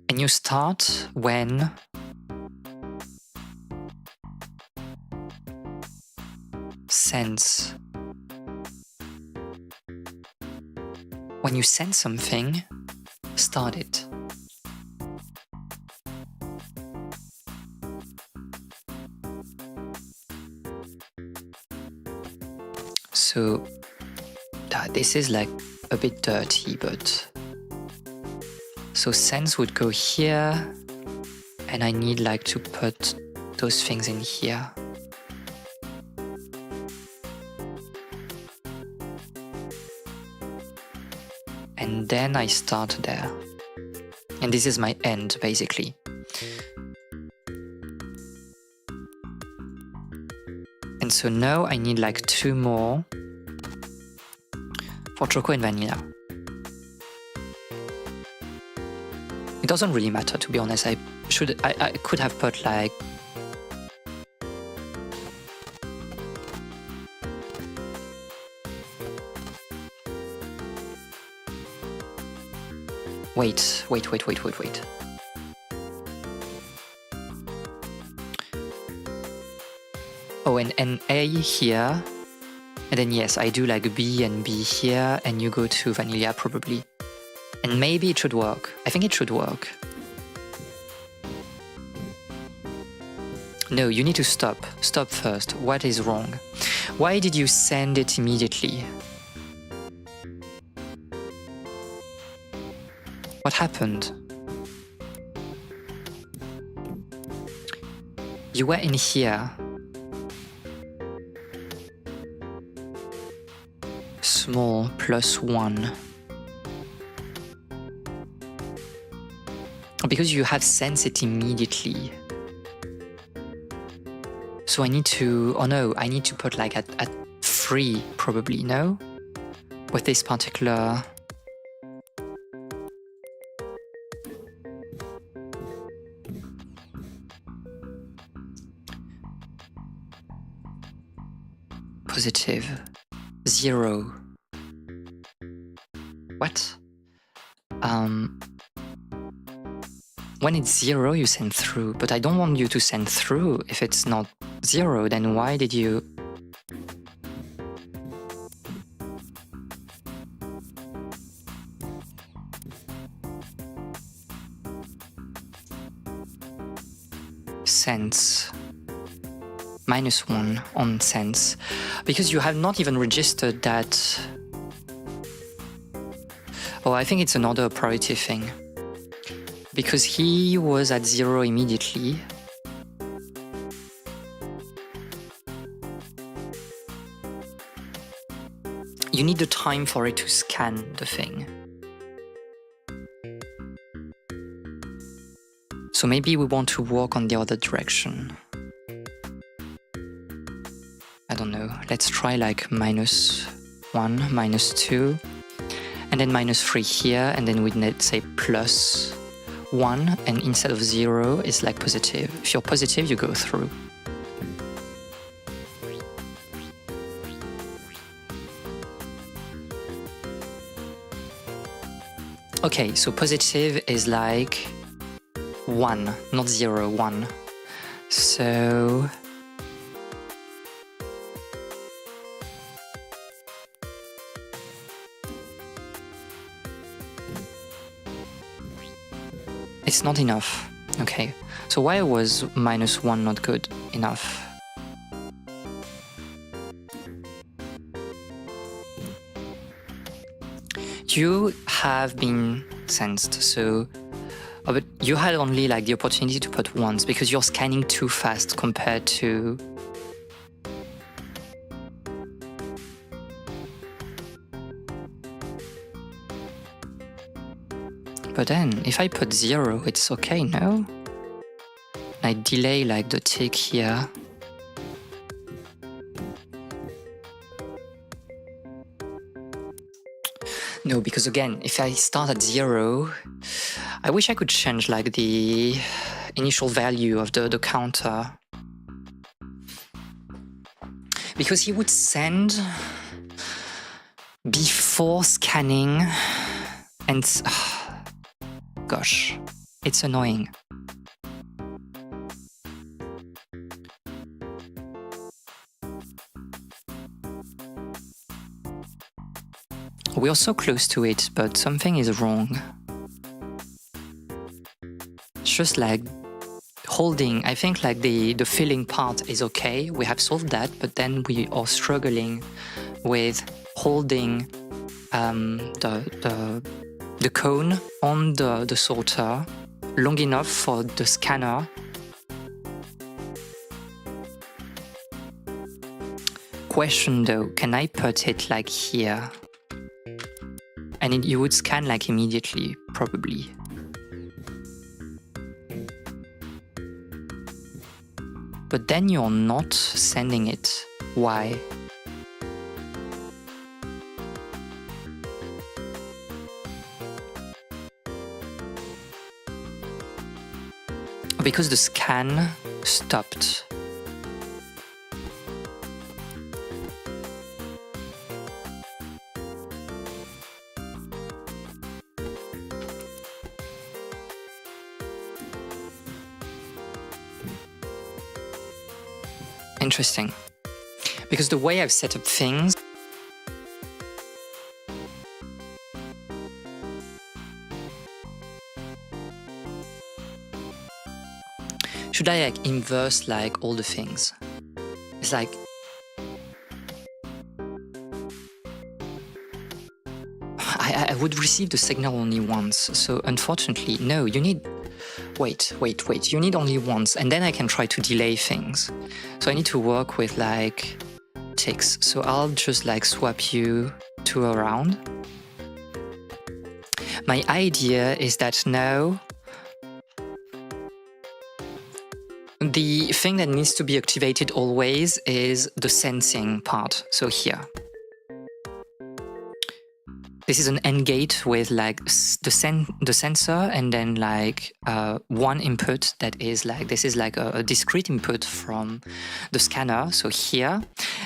And you start when sense. When you sense something, start it. So this is like a bit dirty, but so sense would go here, and I need like to put those things in here. And then I start there. And this is my end, basically. And so now I need like 2 more for Choco and Vanilla. It doesn't really matter, to be honest. I could have put like... Wait. Oh, and an A here. And then yes, I do like B and B here, and you go to Vanilla probably. And maybe it should work. I think it should work. No, you need to stop. Stop first. What is wrong? Why did you send it immediately? What happened? You were in here. Small +1. Because you have sensed it immediately. So I need to... Oh no, I need to put like at 3 probably, no? With this particular... positive 0. What? When it's 0, you send through, but I don't want you to send through if it's not 0, then why did you... Sense. -1 on sense. Because you have not even registered that... Oh, I think it's another priority thing. Because he was at 0 immediately. You need the time for it to scan the thing. So maybe we want to walk on the other direction. I don't know, let's try like -1, -2, and then -3 here, and then we'd say +1, and instead of 0, it's like positive. If you're positive, you go through. Okay, so positive is like 1, not 0, 1. So... it's not enough. Okay, so why was -1 not good enough? You have been sensed, so... Oh, but you had only like the opportunity to put once because you're scanning too fast compared to... But then, if I put 0, it's okay, no? I delay like the tick here. No, because again, if I start at 0, I wish I could change like the initial value of the counter. Because he would send before scanning and... gosh, it's annoying. We are so close to it, but something is wrong. It's just like holding, I think like the filling part is okay, we have solved that, but then we are struggling with holding the cone on the sorter long enough for the scanner. Question though, can I put it like here? And you would scan like immediately, probably. But then you're not sending it. Why? Because the scan stopped. Interesting. Because the way I've set up things, should I like inverse like all the things? It's like I would receive the signal only once, so unfortunately, no, you need... Wait, you need only once, and then I can try to delay things. So I need to work with like ticks, so I'll just like swap you 2 around. My idea is that now... the thing that needs to be activated always is the sensing part. So here. This is an AND gate with like the sensor and then like one input that is like, this is like a discrete input from the scanner. So here,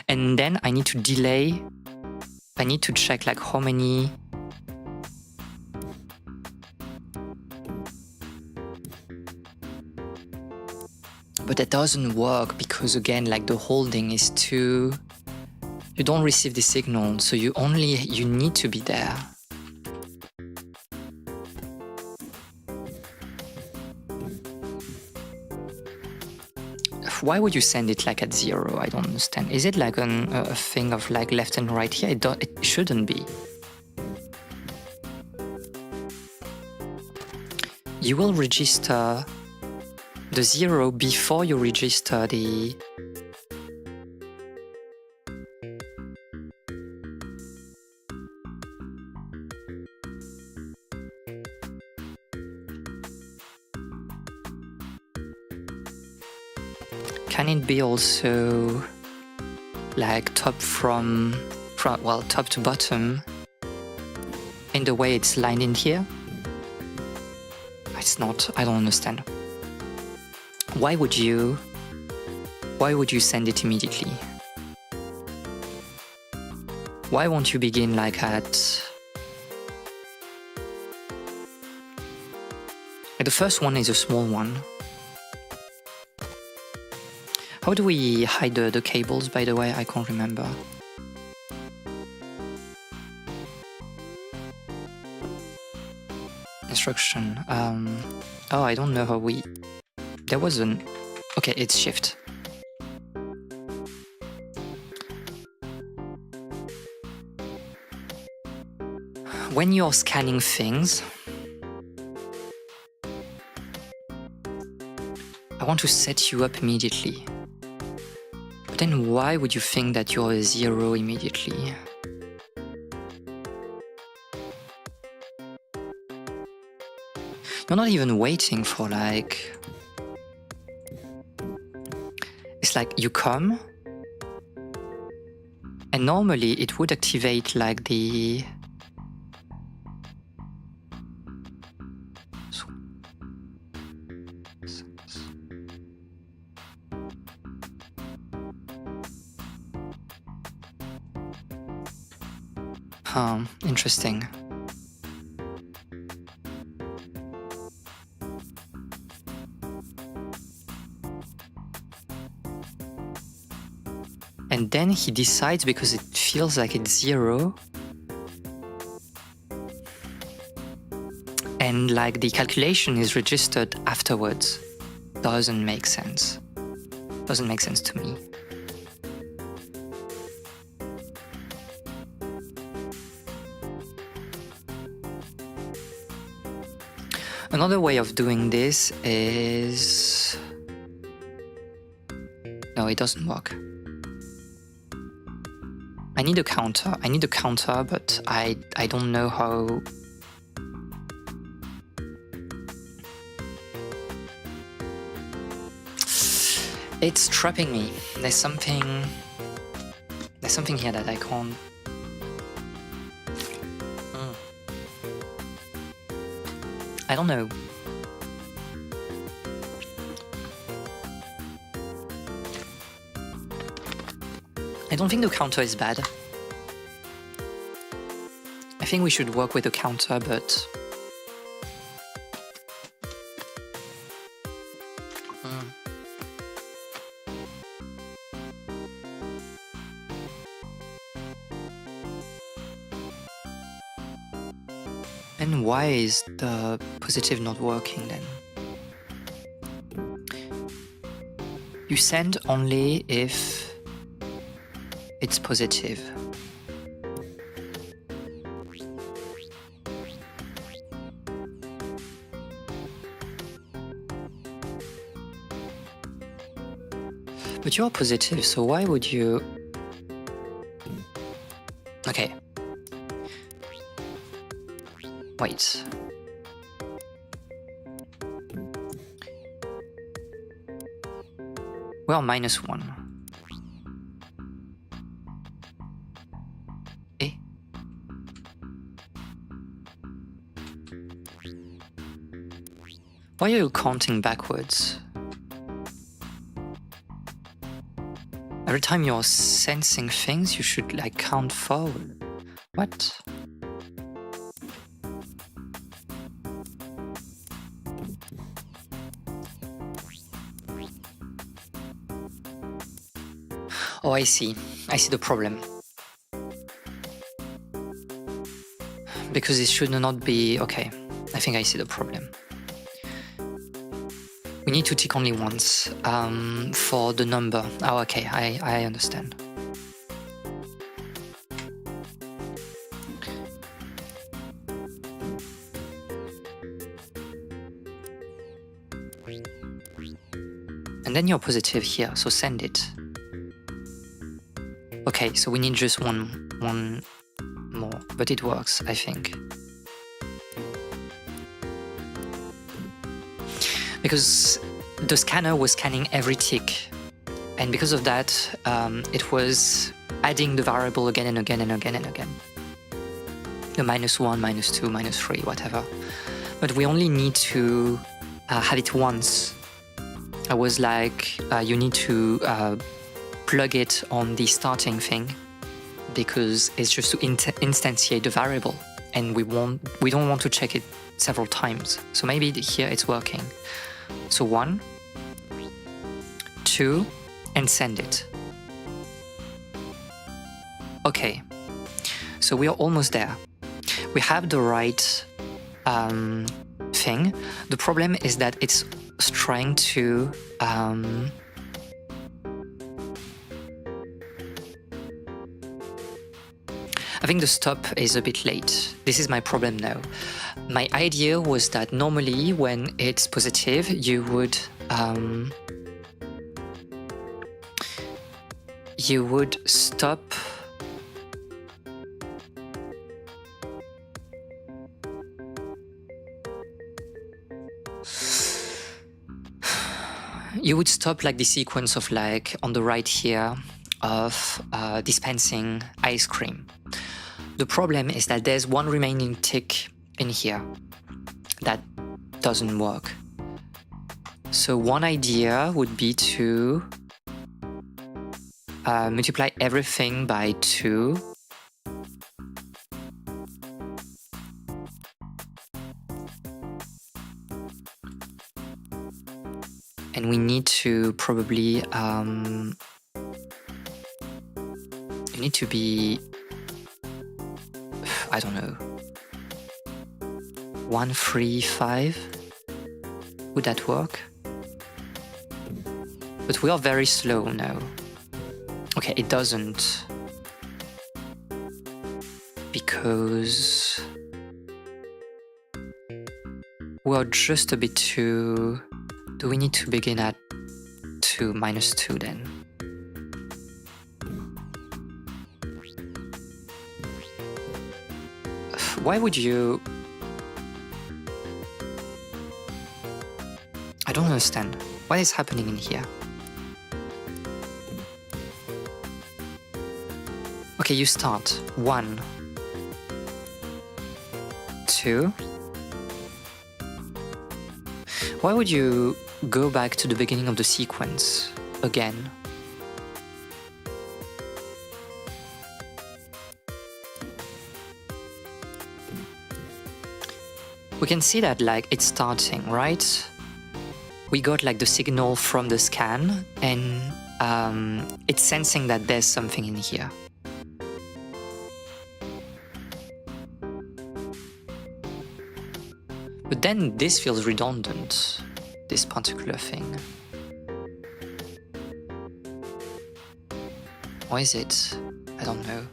and then I need to delay, I need to check like how many but that doesn't work because again, like the holding is too, you don't receive the signal, so you need to be there. Why would you send it like at 0? I don't understand. Is it like a thing of like left and right here? It shouldn't be. You will register the 0 before you register the Can it be also like top top to bottom in the way it's lined in here? It's not, I don't understand. Why would you send it immediately? Why won't you begin like at... The first one is a small one. How do we hide the cables, by the way? I can't remember. Instruction. Oh, I don't know how we... There was an... Okay, it's shift. When you're scanning things, I want to set you up immediately. But then why would you think that you're a 0 immediately? You're not even waiting for like... It's like you come, and normally it would activate like the... Interesting. And then he decides, because it feels like it's 0, and like the calculation is registered afterwards. Doesn't make sense. Doesn't make sense to me. Another way of doing this is... No, it doesn't work. I need a counter. I need a counter, but I don't know how... It's trapping me. There's something here that I can't... I don't know. I don't think the counter is bad. I think we should work with the counter, but... And why is the positive not working then? You send only if it's positive. But you're positive, so why would you... Okay. Wait. Well, -1. Eh? Why are you counting backwards? Every time you're sensing things, you should like count forward. What? Oh, I see. I see the problem. Because it should not be... Okay, I think I see the problem. We need to tick only once for the number. Oh, okay, I understand. And then you're positive here, so send it. Okay, so we need just one more, but it works, I think. Because the scanner was scanning every tick, and because of that, it was adding the variable again and again and again and again. The -1, -2, -3, whatever. But we only need to have it once. I was like, you need to plug it on the starting thing, because it's just to instantiate the variable, and we don't want to check it several times. So maybe here it's working. So 1, 2, and send it. Okay, so we are almost there. We have the right thing. The problem is that it's trying to I think the stop is a bit late. This is my problem now. My idea was that normally when it's positive, you would stop. You would stop like the sequence of like on the right here of dispensing ice cream. The problem is that there's one remaining tick in here that doesn't work. So one idea would be to multiply everything by 2. And we need to probably you need to be, I don't know, 1, 3, 5. Would that work? But we are very slow now. Okay, it doesn't, because we are just a bit too... Do we need to begin at 2, -2 then? Why would you... I don't understand. What is happening in here? Okay, you start. 1, 2. Why would you go back to the beginning of the sequence again? We can see that like it's starting, right? We got like the signal from the scan, and it's sensing that there's something in here. But then this feels redundant, this particular thing. Why is it? I don't know.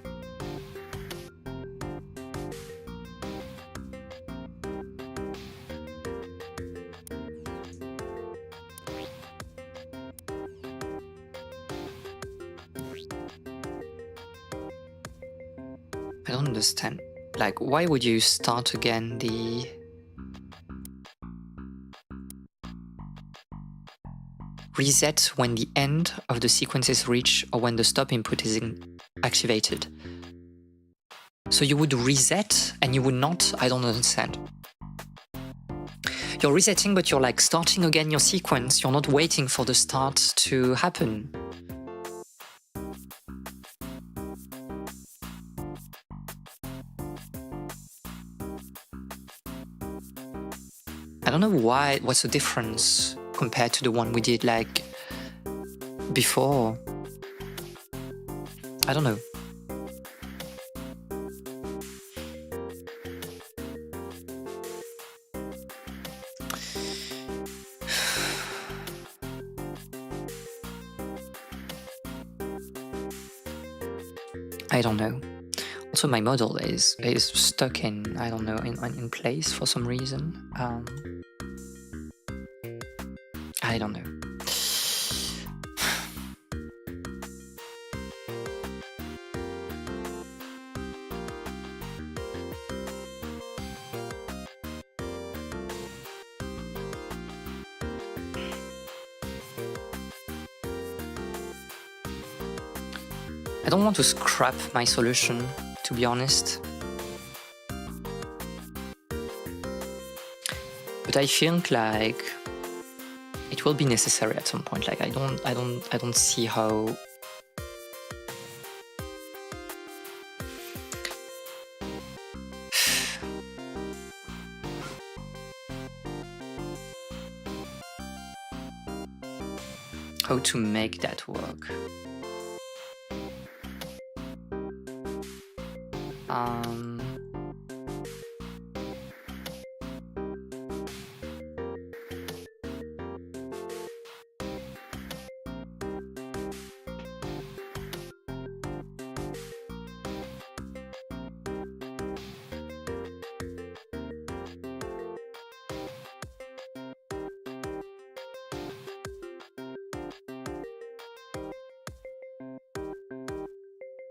I don't understand. Like, why would you start again the... reset when the end of the sequence is reached or when the stop input is activated. So you would reset and you would not, I don't understand. You're resetting, but you're like starting again your sequence. You're not waiting for the start to happen. I don't know why, what's the difference compared to the one we did like before. I don't know. I don't know. Also, my model is stuck in, I don't know, in place for some reason. I don't know. I don't want to scrap my solution, to be honest. But I think like it will be necessary at some point. Like I don't see how to make that work.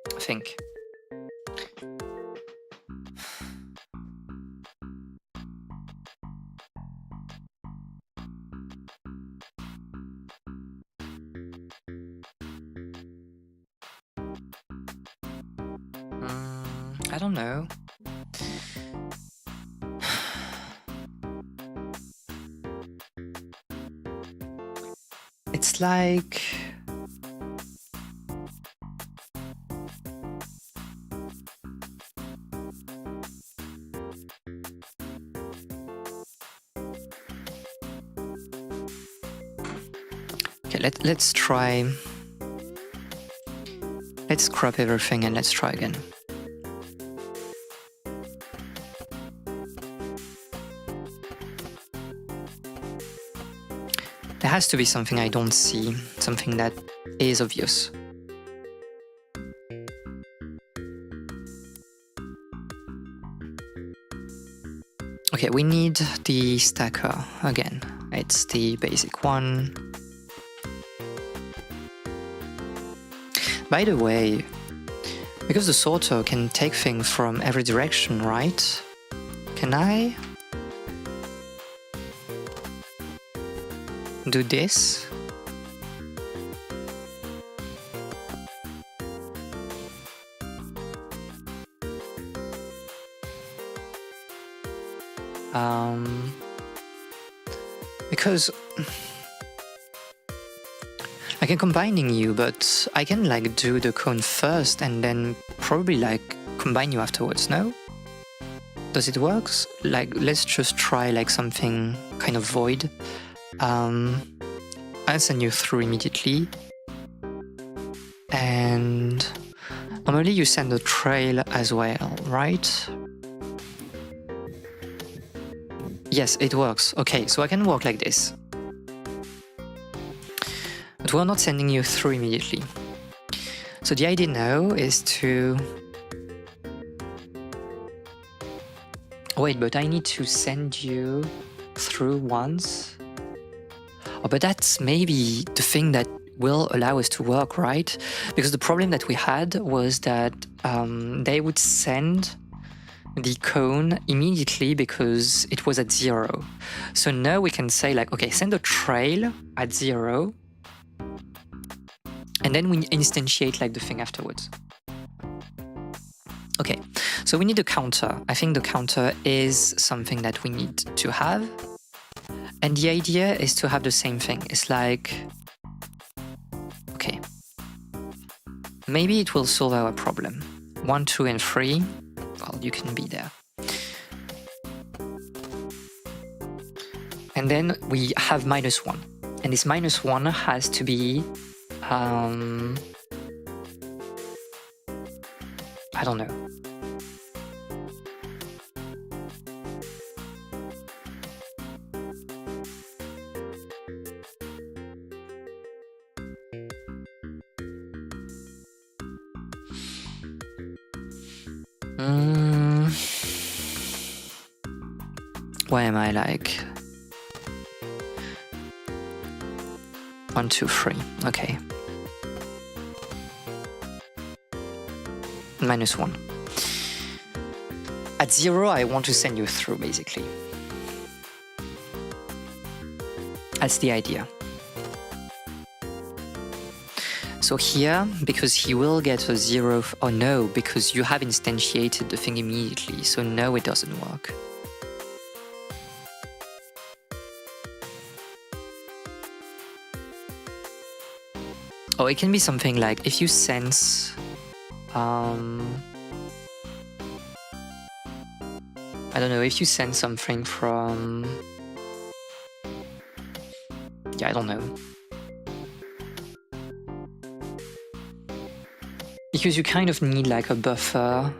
I think. I don't know. It's like okay, let's try. Let's scrap everything and let's try again. There has to be something I don't see, something that is obvious. Okay, we need the stacker again. It's the basic one. By the way, because the sorter can take things from every direction, right? Can I do this? Because I can combining you, but I can like do the cone first and then probably like combine you afterwards, no? Does it work? Like, let's just try like something kind of void. I'll send you through immediately. And normally you send a trail as well, right? Yes, it works. Okay, so I can work like this. But we're not sending you through immediately. So the idea now is to... Wait, but I need to send you through once. Oh, but that's maybe the thing that will allow us to work, right? Because the problem that we had was that they would send the cone immediately because it was at 0. So now we can say like, okay, send a trail at 0 And then we instantiate like the thing afterwards. Okay, so we need a counter. I think the counter is something that we need to have. And the idea is to have the same thing. It's like, okay, maybe it will solve our problem. 1, 2, and 3, well, you can be there. And then we have -1. And this -1 has to be, I don't know. Why am I like 1, 2, 3? Okay. -1. At 0, I want to send you through, basically. That's the idea. So here, because he will get a 0, oh no, because you have instantiated the thing immediately, so no, it doesn't work. Oh, it can be something like if you sense I don't know, if you send something from, yeah, I don't know. Because you kind of need like a buffer.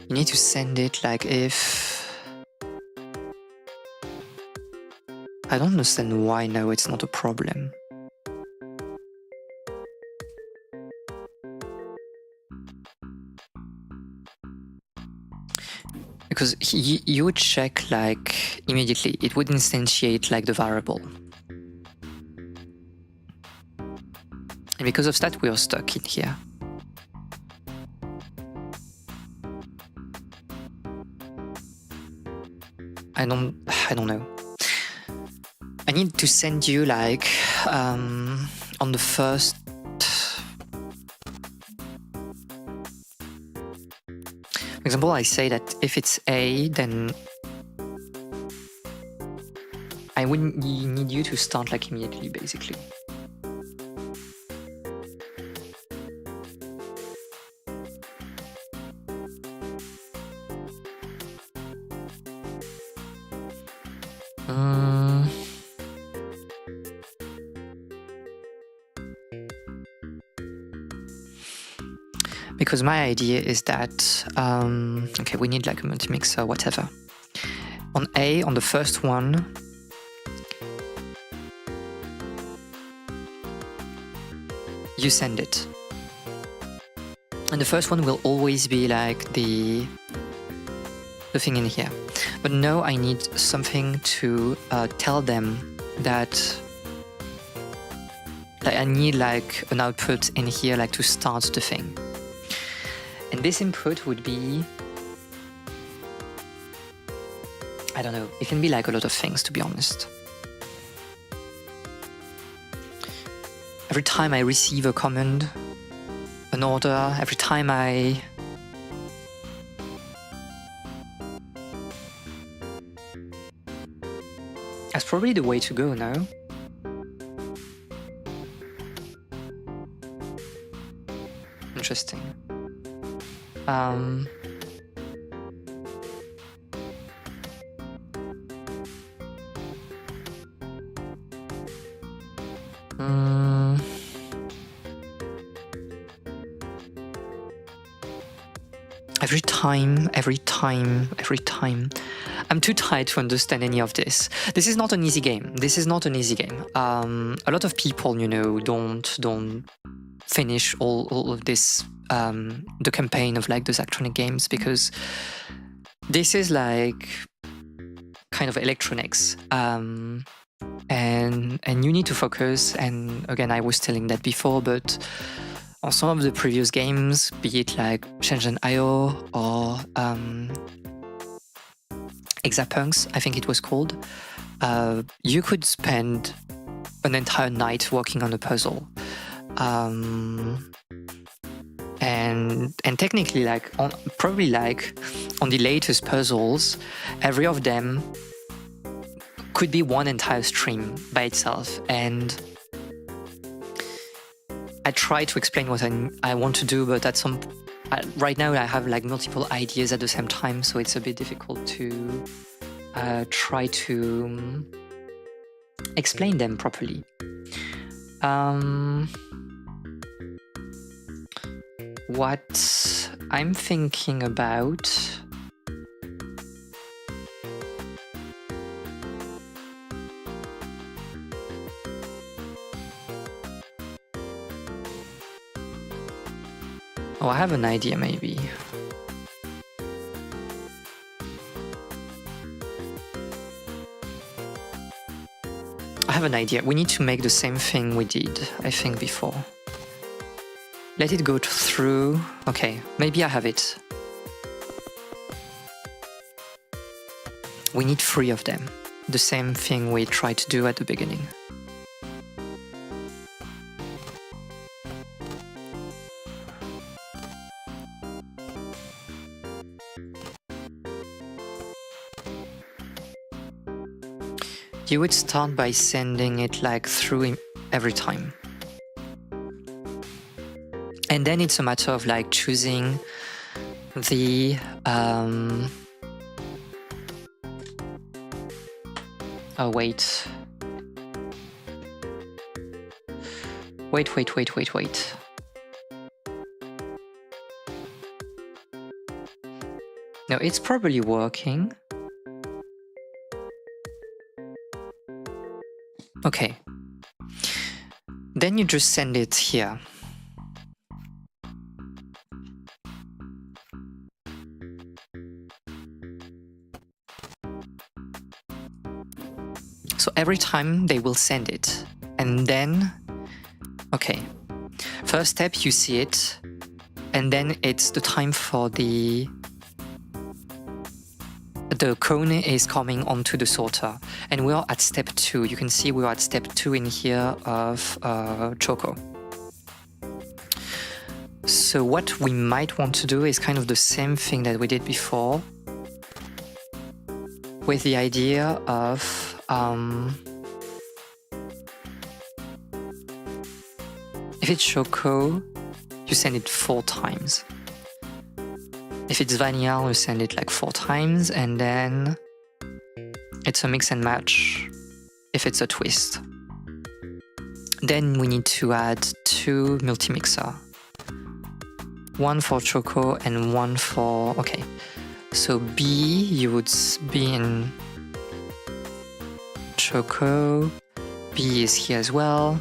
You need to send it like if... I don't understand why now it's not a problem. Because you would check like immediately, it would instantiate like the variable. And because of that, we are stuck in here. I don't know. I need to send you like on the first. For example, I say that if it's A, then I wouldn't need you to start like immediately, basically. Because my idea is that, okay, we need like a multi-mixer, whatever. On A, on the first one, you send it. And the first one will always be like the thing in here. But now I need something to tell them that I need like an output in here, like to start the thing. And this input would be, I don't know, it can be like a lot of things, to be honest. Every time I receive a command, an order, every time that's probably the way to go now. Interesting. Every time. I'm too tired to understand any of this. This is not an easy game. A lot of people, you know, don't finish all of this, the campaign of like the Zachtronics games, because this is like kind of electronics. And you need to focus. And again, I was telling that before, but on some of the previous games, be it like Shenzhen.io or Exapunks, I think it was called, you could spend an entire night working on a puzzle. And technically, like probably like on the latest puzzles, every of them could be one entire stream by itself. And I try to explain what I want to do, but right now I have like multiple ideas at the same time, so it's a bit difficult to try to explain them properly. What I'm thinking about I have an idea maybe. I have an idea. We need to make the same thing we did, I think, before. Let it go through. Okay, maybe I have it. We need 3 of them. The same thing we tried to do at the beginning. You would start by sending it like through every time. And then it's a matter of like choosing the oh wait. Wait. No, it's probably working. Okay. Then you just send it here. So every time they will send it. And then, okay. First step, you see it. And then it's the time for the cone is coming onto the sorter. And we are at step 2. You can see we are at step 2 in here of Choco. So what we might want to do is kind of the same thing that we did before, with the idea of if it's Choco, you send it 4 times. If it's vanilla, you send it like 4 times, and then it's a mix and match if it's a twist. Then we need to add 2 multi-mixer. 1 for Choco and 1 for... Okay, so B, you would be in Choco, B is here as well,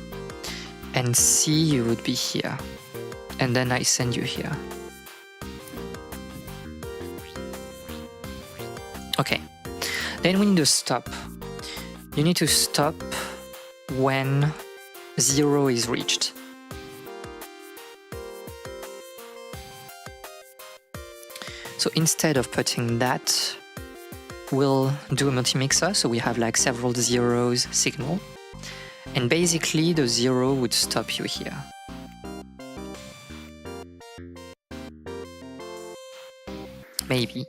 and C, you would be here. And then I send you here. Okay, then we need to stop. You need to stop when 0 is reached. So instead of putting that, we'll do a multi-mixer, so we have like several zeros signal. And basically the 0 would stop you here. Maybe.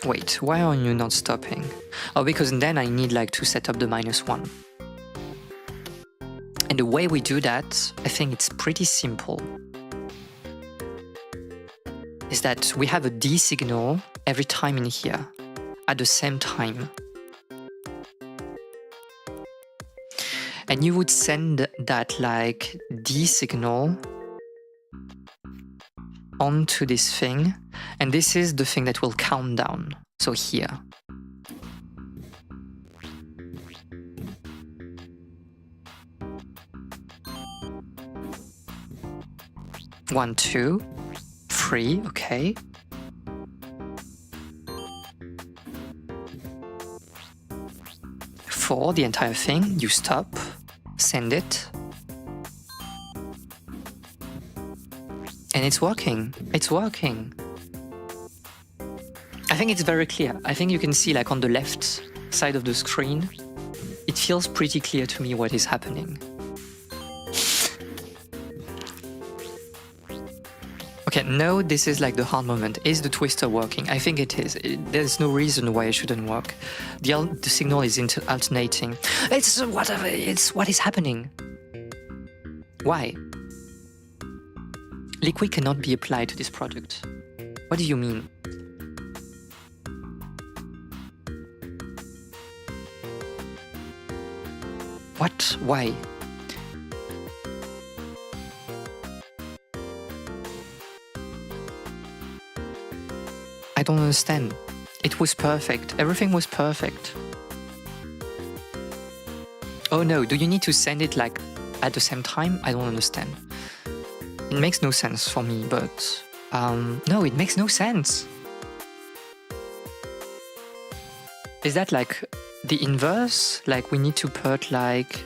Wait, why are you not stopping? Oh, because then I need like to set up the -1. And the way we do that, I think it's pretty simple, is that we have a D signal every time in here, at the same time. And you would send that like D signal onto this thing, and this is the thing that will count down. So here. One, 2, 3, okay. before the entire thing, you stop, send it, and it's working. It's working. I think it's very clear. I think you can see like on the left side of the screen, it feels pretty clear to me what is happening. Okay, no, this is like the hard moment. Is the twister working? I think it is. There's no reason why it shouldn't work. The signal is alternating. It's whatever. It's what is happening. Why? Liquid cannot be applied to this product. What do you mean? What? Why? I don't understand. It was perfect. Everything was perfect. Oh no, do you need to send it like at the same time? I don't understand. It makes no sense for me, but no, it makes no sense. Is that like the inverse? Like we need to put like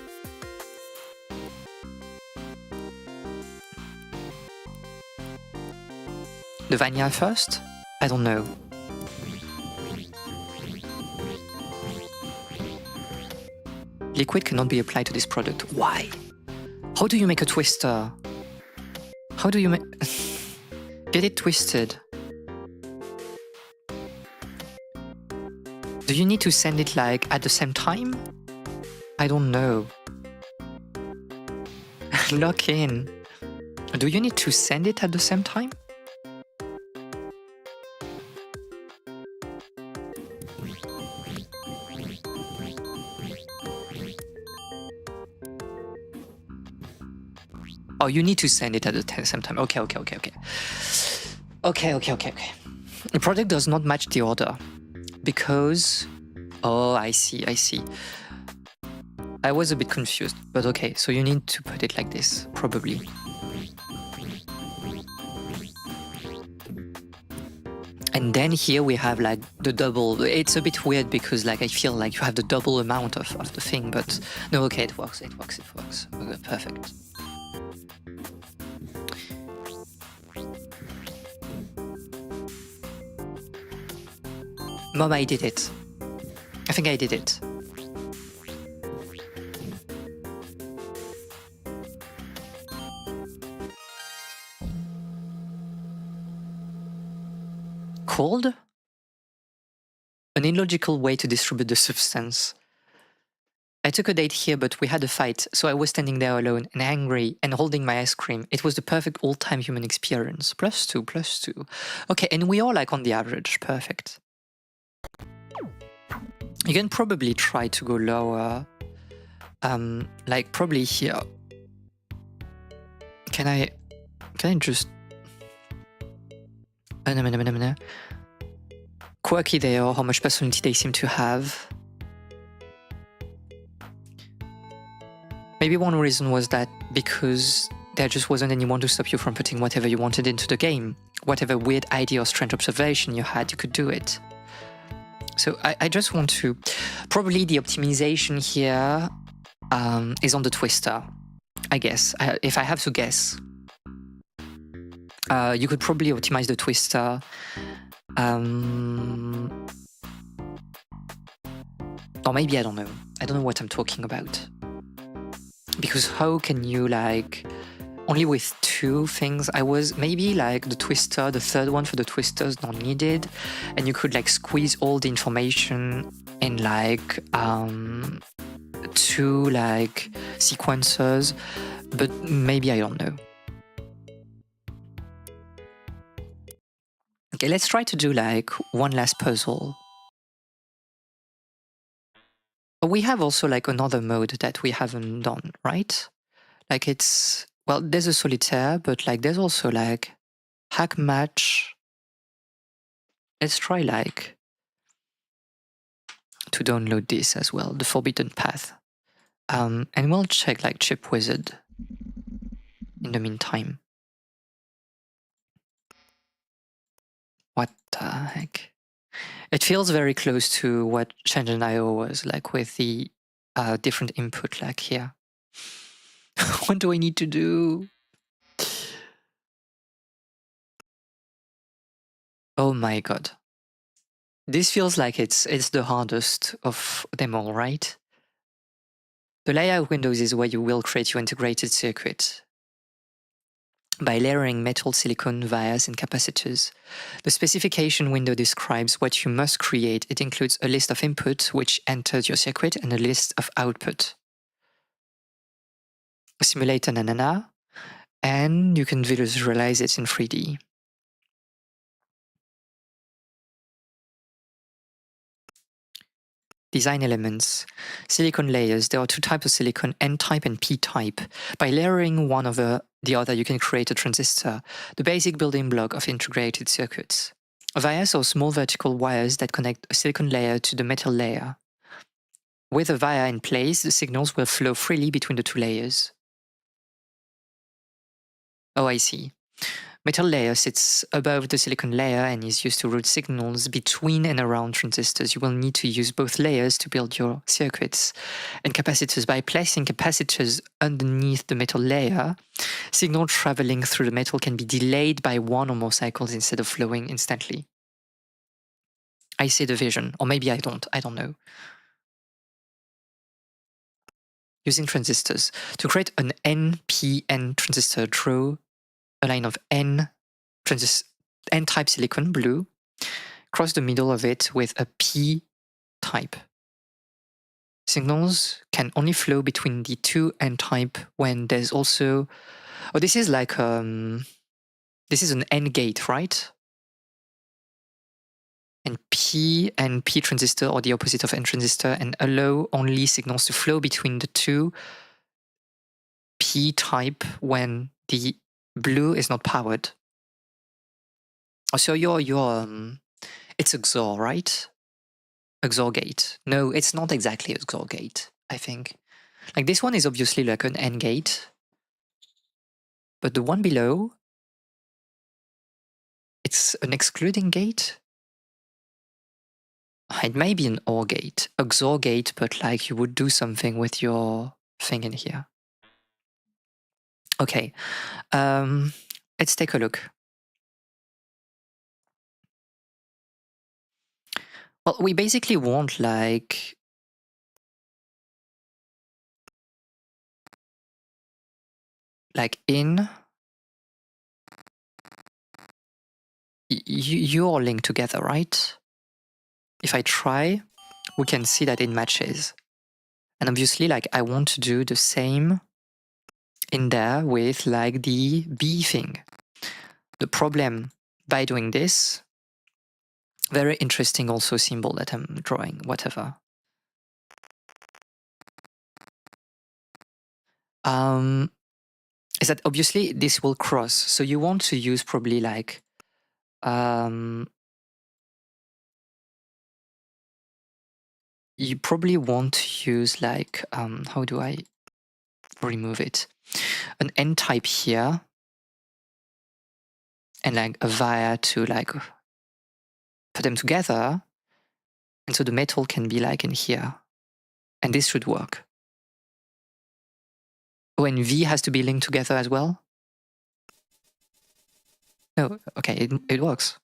the vanilla first? I don't know. Liquid cannot be applied to this product. Why? How do you make a twister? How do you make... Get it twisted. Do you need to send it like at the same time? I don't know. Lock in. Do you need to send it at the same time? Oh, you need to send it at the same time. Okay. Okay. The product does not match the order because... Oh, I see. I was a bit confused, but okay, so you need to put it like this, probably. And then here we have like the double. It's a bit weird because like I feel like you have the double amount of the thing, but no, okay, it works. Okay, perfect. Mom, I did it. I think I did it. Cold? An illogical way to distribute the substance. I took a date here, but we had a fight, so I was standing there alone and angry and holding my ice cream. It was the perfect all-time human experience. +2. Okay, and we are like on the average. Perfect. You can probably try to go lower. Like probably here. Can I just... Quirky they are, how much personality they seem to have. Maybe one reason was that because there just wasn't anyone to stop you from putting whatever you wanted into the game. Whatever weird idea or strange observation you had, you could do it. So I just want to... Probably the optimization here is on the twister, I guess. If I have to guess. You could probably optimize the twister. Or maybe I don't know. I don't know what I'm talking about. Because how can you like... Only with two things, maybe like the twister, the third one for the twister is not needed, and you could like squeeze all the information in like two like sequencers, but maybe I don't know. Okay, let's try to do like one last puzzle. We have also like another mode that we haven't done, right? Like it's... Well, there's a solitaire, but like there's also like hack match. Let's try like to download this as well, the forbidden path. And we'll check like chip wizard in the meantime. What the heck? It feels very close to what Shenzhen.io was like with the different input like here. What do I need to do? Oh my god. This feels like it's the hardest of them all, right? The layout windows is where you will create your integrated circuit by layering metal, silicon, vias, and capacitors. The specification window describes what you must create. It includes a list of input, which enters your circuit, and a list of output. Simulate an anana, and you can visualize it in 3D. Design elements. Silicon layers. There are two types of silicon, N-type and P-type. By layering one over the other, you can create a transistor, the basic building block of integrated circuits. Vias are small vertical wires that connect a silicon layer to the metal layer. With a via in place, the signals will flow freely between the two layers. Oh, I see. Metal layer sits above the silicon layer and is used to route signals between and around transistors. You will need to use both layers to build your circuits. And capacitors, by placing capacitors underneath the metal layer, signal traveling through the metal can be delayed by one or more cycles instead of flowing instantly. I see the vision, or maybe I don't know. Using transistors. To create an NPN transistor, draw a line of N-type silicon, blue, cross the middle of it with a P-type. Signals can only flow between the two N-type when there's also... Oh, this is like... this is an N gate, right? And P transistor are the opposite of N transistor and allow only signals to flow between the two P-type when the blue is not powered. So it's a XOR, right? A XOR gate. No, it's not exactly a XOR gate, I think. Like this one is obviously like an AND gate. But the one below, it's an excluding gate? It may be an OR gate. A XOR gate, but like you would do something with your thing in here. Okay, let's take a look. Well, we basically want like in you all linked together, right? If I try, we can see that it matches. And obviously, like I want to do the same in there with like the B thing. The problem by doing this, very interesting also symbol that I'm drawing, whatever. Is that obviously this will cross. So you want to use probably like you probably want to use like how do I remove it? An N-type here and like a via to like put them together. And so the metal can be like in here. And this should work. Oh, and V has to be linked together as well? No, okay, it works.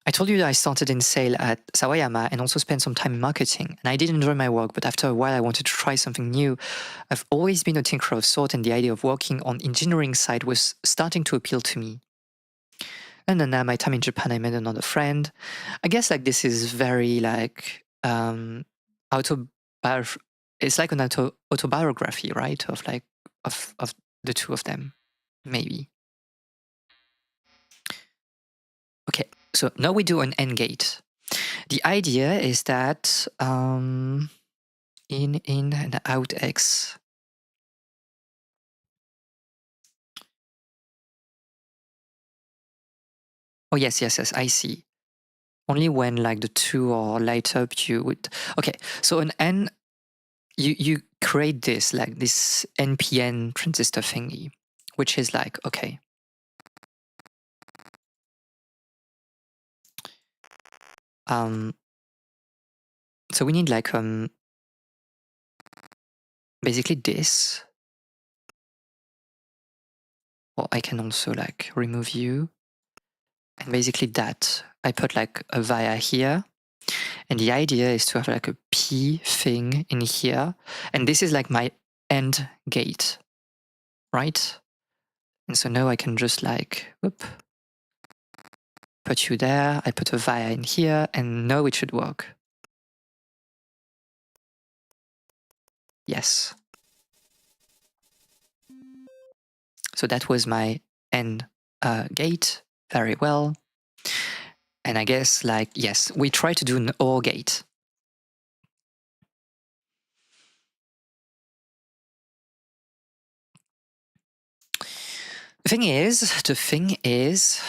I told you that I started in sale at Sawayama and also spent some time in marketing. And I did enjoy my work, but after a while I wanted to try something new. I've always been a tinkerer of sort, and the idea of working on engineering side was starting to appeal to me. And then my time in Japan, I met another friend. I guess like this is very like it's like an autobiography, right? Of like of the two of them, maybe. Okay, so now we do an AND gate. The idea is that in and out X. Oh yes, I see. Only when like the two are light up, you would. Okay, so an N, you create this like this NPN transistor thingy, which is like okay. So we need like basically this. Or I can also like remove you. And basically that. I put like a via here. And the idea is to have like a P thing in here. And this is like my AND gate, right? And so now I can just like, whoop, put you there. I put a via in here, and now it should work. Yes. So that was my AND gate. Very well. And I guess like, yes, we try to do an OR gate. The thing is,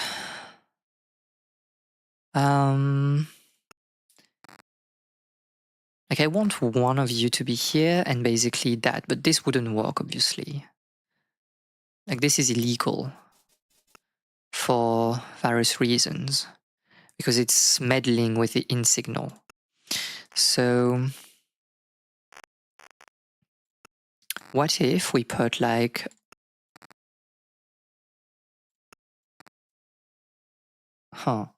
like I want one of you to be here and basically that, but this wouldn't work, obviously. Like this is illegal for various reasons because it's meddling with the in signal. So what if we put like, for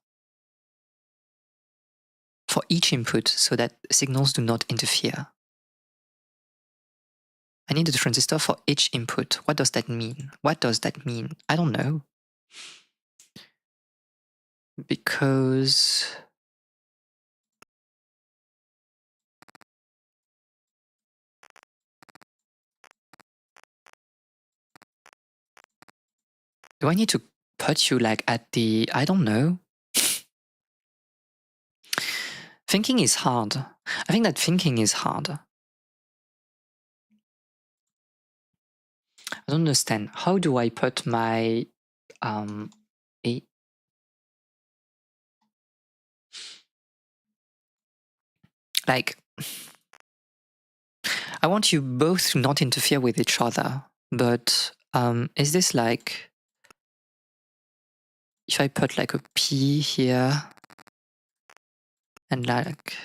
each input so that signals do not interfere. I need a transistor for each input. What does that mean? What does that mean? I don't know. Because do I need to put you like at the, I don't know. Thinking is hard. I think that thinking is hard. I don't understand. How do I put my like I want you both to not interfere with each other, but is this like if I put like a P here and like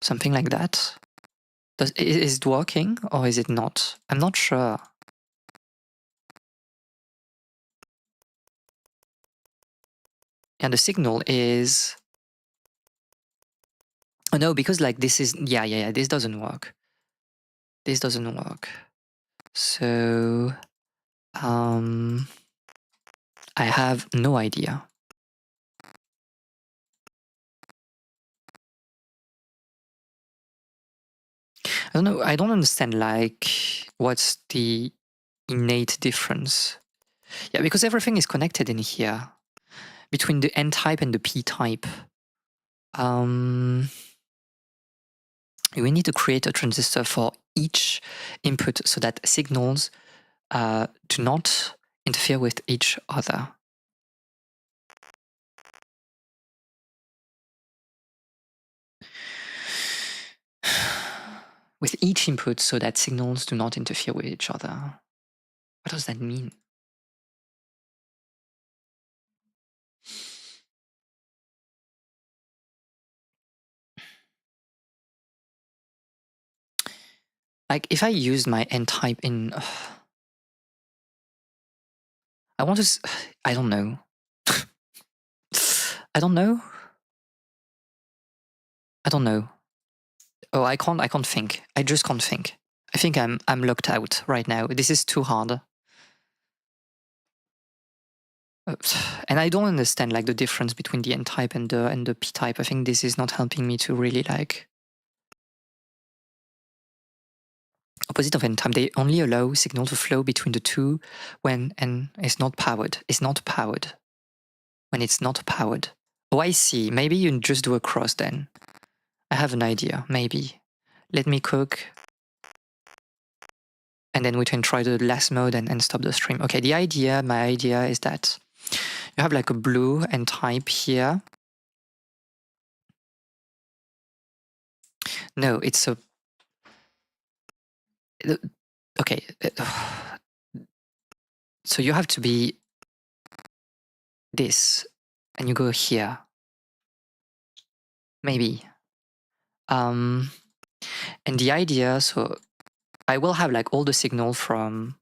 something like that? Is it working or is it not? I'm not sure. Yeah, the signal is... Oh no, because like this is... Yeah, this doesn't work. This doesn't work. So... I have no idea. I don't know, I don't understand like what's the innate difference. Yeah, because everything is connected in here between the N type and the P type. We need to create a transistor for each input so that signals do not interfere with each other. With each input so that signals do not interfere with each other. What does that mean? Like if I use my N type in... I want to... I don't know. I don't know. I don't know. Oh, I can't think. I just can't think. I think I'm locked out right now. This is too hard. And I don't understand like the difference between the N type and the P type. I think this is not helping me to really like... Opposite of N type, they only allow signal to flow between the two when N is not powered. It's not powered. When it's not powered. Oh, I see. Maybe you just do a cross then. I have an idea. Maybe. Let me cook. And then we can try the last mode and stop the stream. Okay, my idea is that you have like a blue N type here. No, it's a... Okay. So you have to be this, and you go here. Maybe. And the idea, so I will have like all the signal from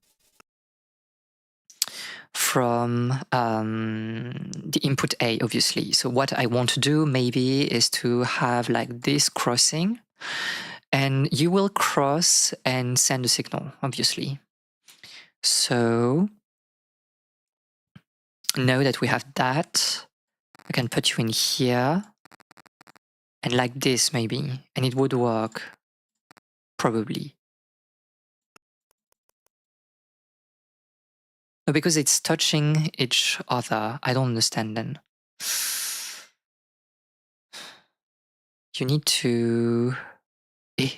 the input A, obviously. So what I want to do maybe is to have like this crossing, and you will cross and send a signal, obviously. So now that we have that, I can put you in here and like this maybe, and it would work, probably. No, because it's touching each other. I don't understand then. You need to... Eh.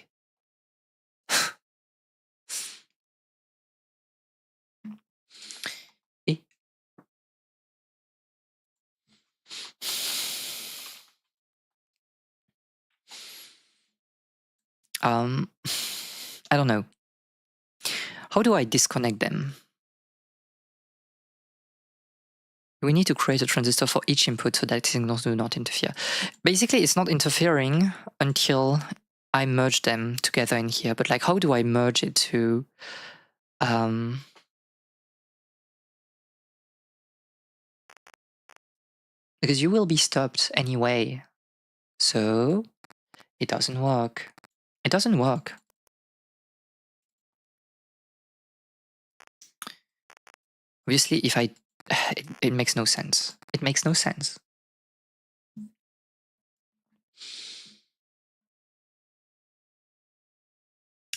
Eh. I don't know. How do I disconnect them? We need to create a transistor for each input so that signals do not interfere. Basically, it's not interfering until I merge them together in here. But like, how do I merge it to... because you will be stopped anyway. So it doesn't work. It doesn't work. Obviously, if I... it makes no sense. It makes no sense.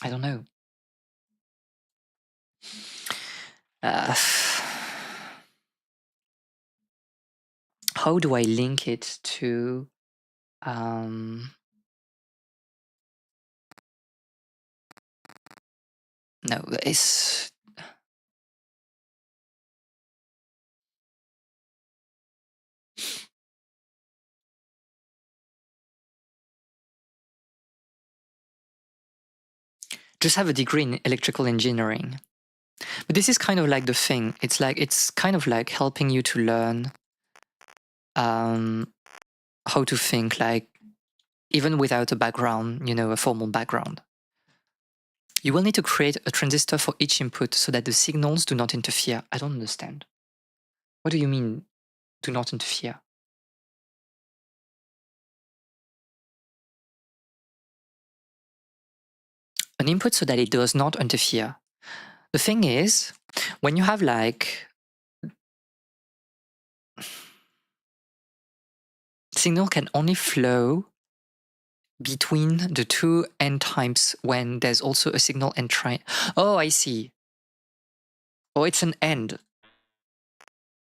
I don't know. How do I link it to... no, it's... just have a degree in electrical engineering. But this is kind of like the thing. It's like, it's kind of like helping you to learn how to think, like, even without a background, you know, a formal background. You will need to create a transistor for each input so that the signals do not interfere. I don't understand. What do you mean, do not interfere? An input so that it does not interfere. The thing is, when you have like... signal can only flow between the two end times when there's also a signal entry. Oh, I see. Oh, it's an end.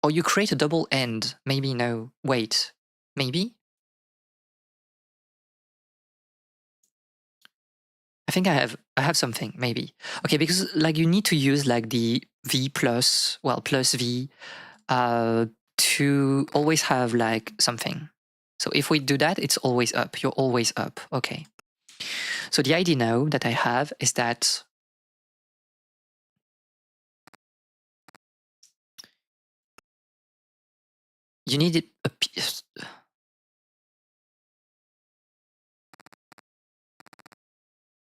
Or you create a double end. Maybe no. Wait. Maybe? I think I have something, maybe. Okay, because like you need to use like the V plus, well, plus V to always have like something. So if we do that, it's always up. You're always up. Okay. So the idea now that I have is that you need it a piece.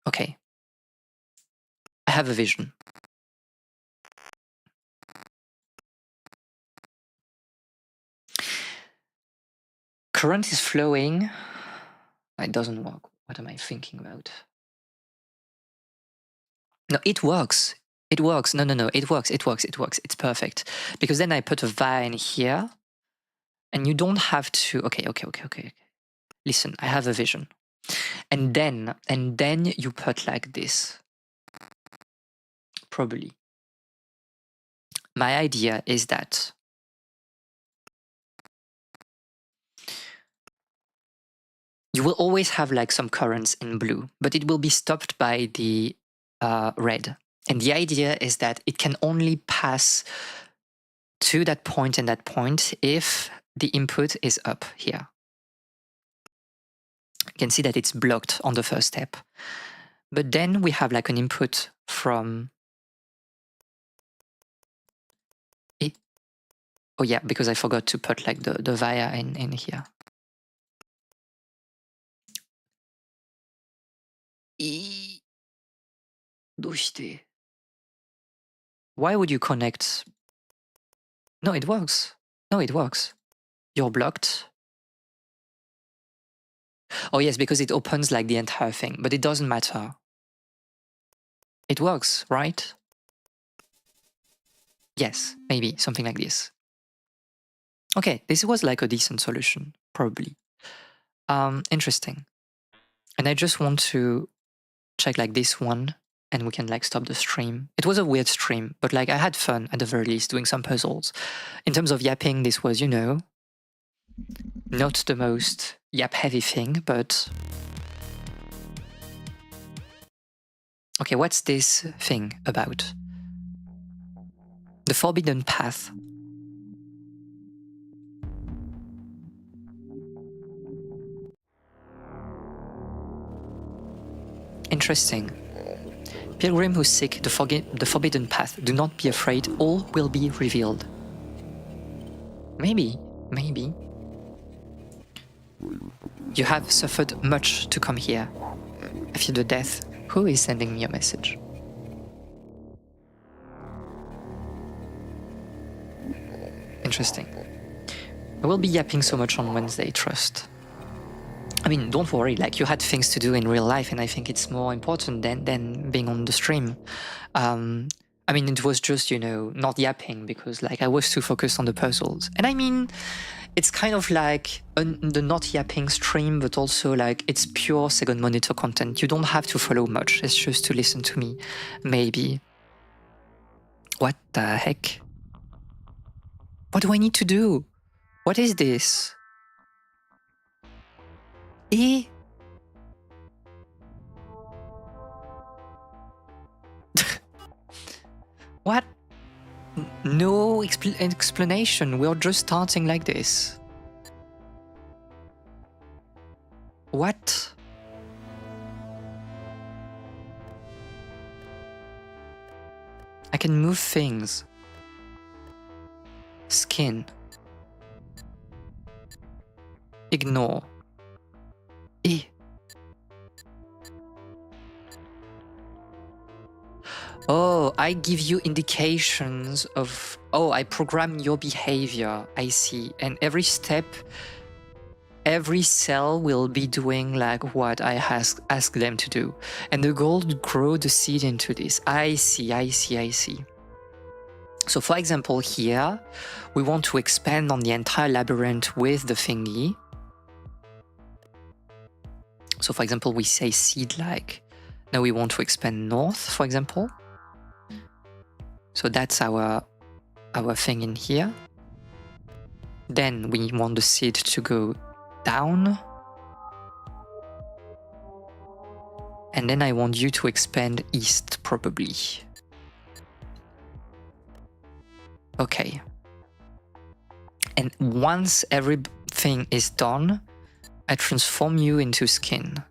Okay. I have a vision. Current is flowing. It doesn't work. What am I thinking about? No, it works. It works. No, it works. It works. It works. It's perfect. Because then I put a VAR in here and you don't have to... Okay. Listen, I have a vision. And then you put like this. Probably. My idea is that you will always have like some currents in blue, but it will be stopped by the red. And the idea is that it can only pass to that point and that point if the input is up here. You can see that it's blocked on the first step. But then we have like an input from Oh yeah, because I forgot to put like the via in here. Why would you connect? No, it works. No, it works. You're blocked. Oh yes, because it opens like the entire thing, but it doesn't matter. It works, right? Yes, maybe something like this. Okay, this was like a decent solution, probably. Interesting. And I just want to check like this one, and we can like stop the stream. It was a weird stream, but like I had fun at the very least doing some puzzles. In terms of yapping, this was, you know, not the most yap heavy thing, but... Okay, what's this thing about? The Forbidden Path. Interesting. Pilgrim who seek the Forbidden Path, do not be afraid, all will be revealed. Maybe. You have suffered much to come here. I fear the death. Who is sending me a message? Interesting. I will be yapping so much on Wednesday, trust. I mean, don't worry, like you had things to do in real life, and I think it's more important than being on the stream. I mean, it was just, you know, not yapping because like I was too focused on the puzzles. And I mean, it's kind of like the not yapping stream, but also like it's pure second monitor content. You don't have to follow much. It's just to listen to me, maybe. What the heck? What do I need to do? What is this? What? No explanation. We're just starting like this. What? I can move things. Skin. Ignore. Oh, I give you indications of... Oh, I program your behavior. I see. And every step, every cell will be doing like what I ask them to do. And the goal to grow the seed into this. I see. So for example, here, we want to expand on the entire labyrinth with the thingy. So for example, we say seed like. Now we want to expand north, for example. So that's our thing in here. Then we want the seed to go down. And then I want you to expand east, probably. Okay. And once everything is done, I transform you into skin.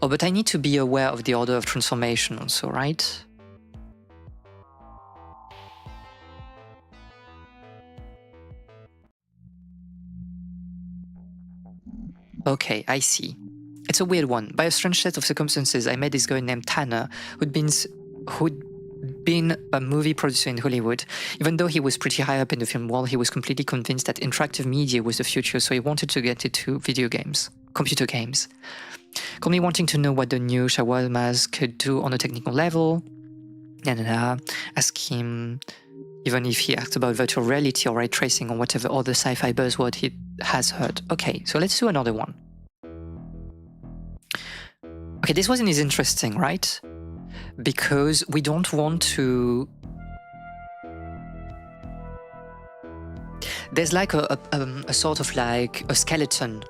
Oh, but I need to be aware of the order of transformation also, right? Okay, I see. It's a weird one. By a strange set of circumstances, I met this guy named Tanner, who'd been a movie producer in Hollywood. Even though he was pretty high up in the film world, he was completely convinced that interactive media was the future, so he wanted to get into video games, computer games. Called me wanting to know what the new shawarmas could do on a technical level. Ask him even if he asked about virtual reality or ray tracing or whatever other sci-fi buzzword he has heard. Okay, so let's do another one. Okay, this one is interesting, right? Because we don't want to... There's like a sort of like a skeleton,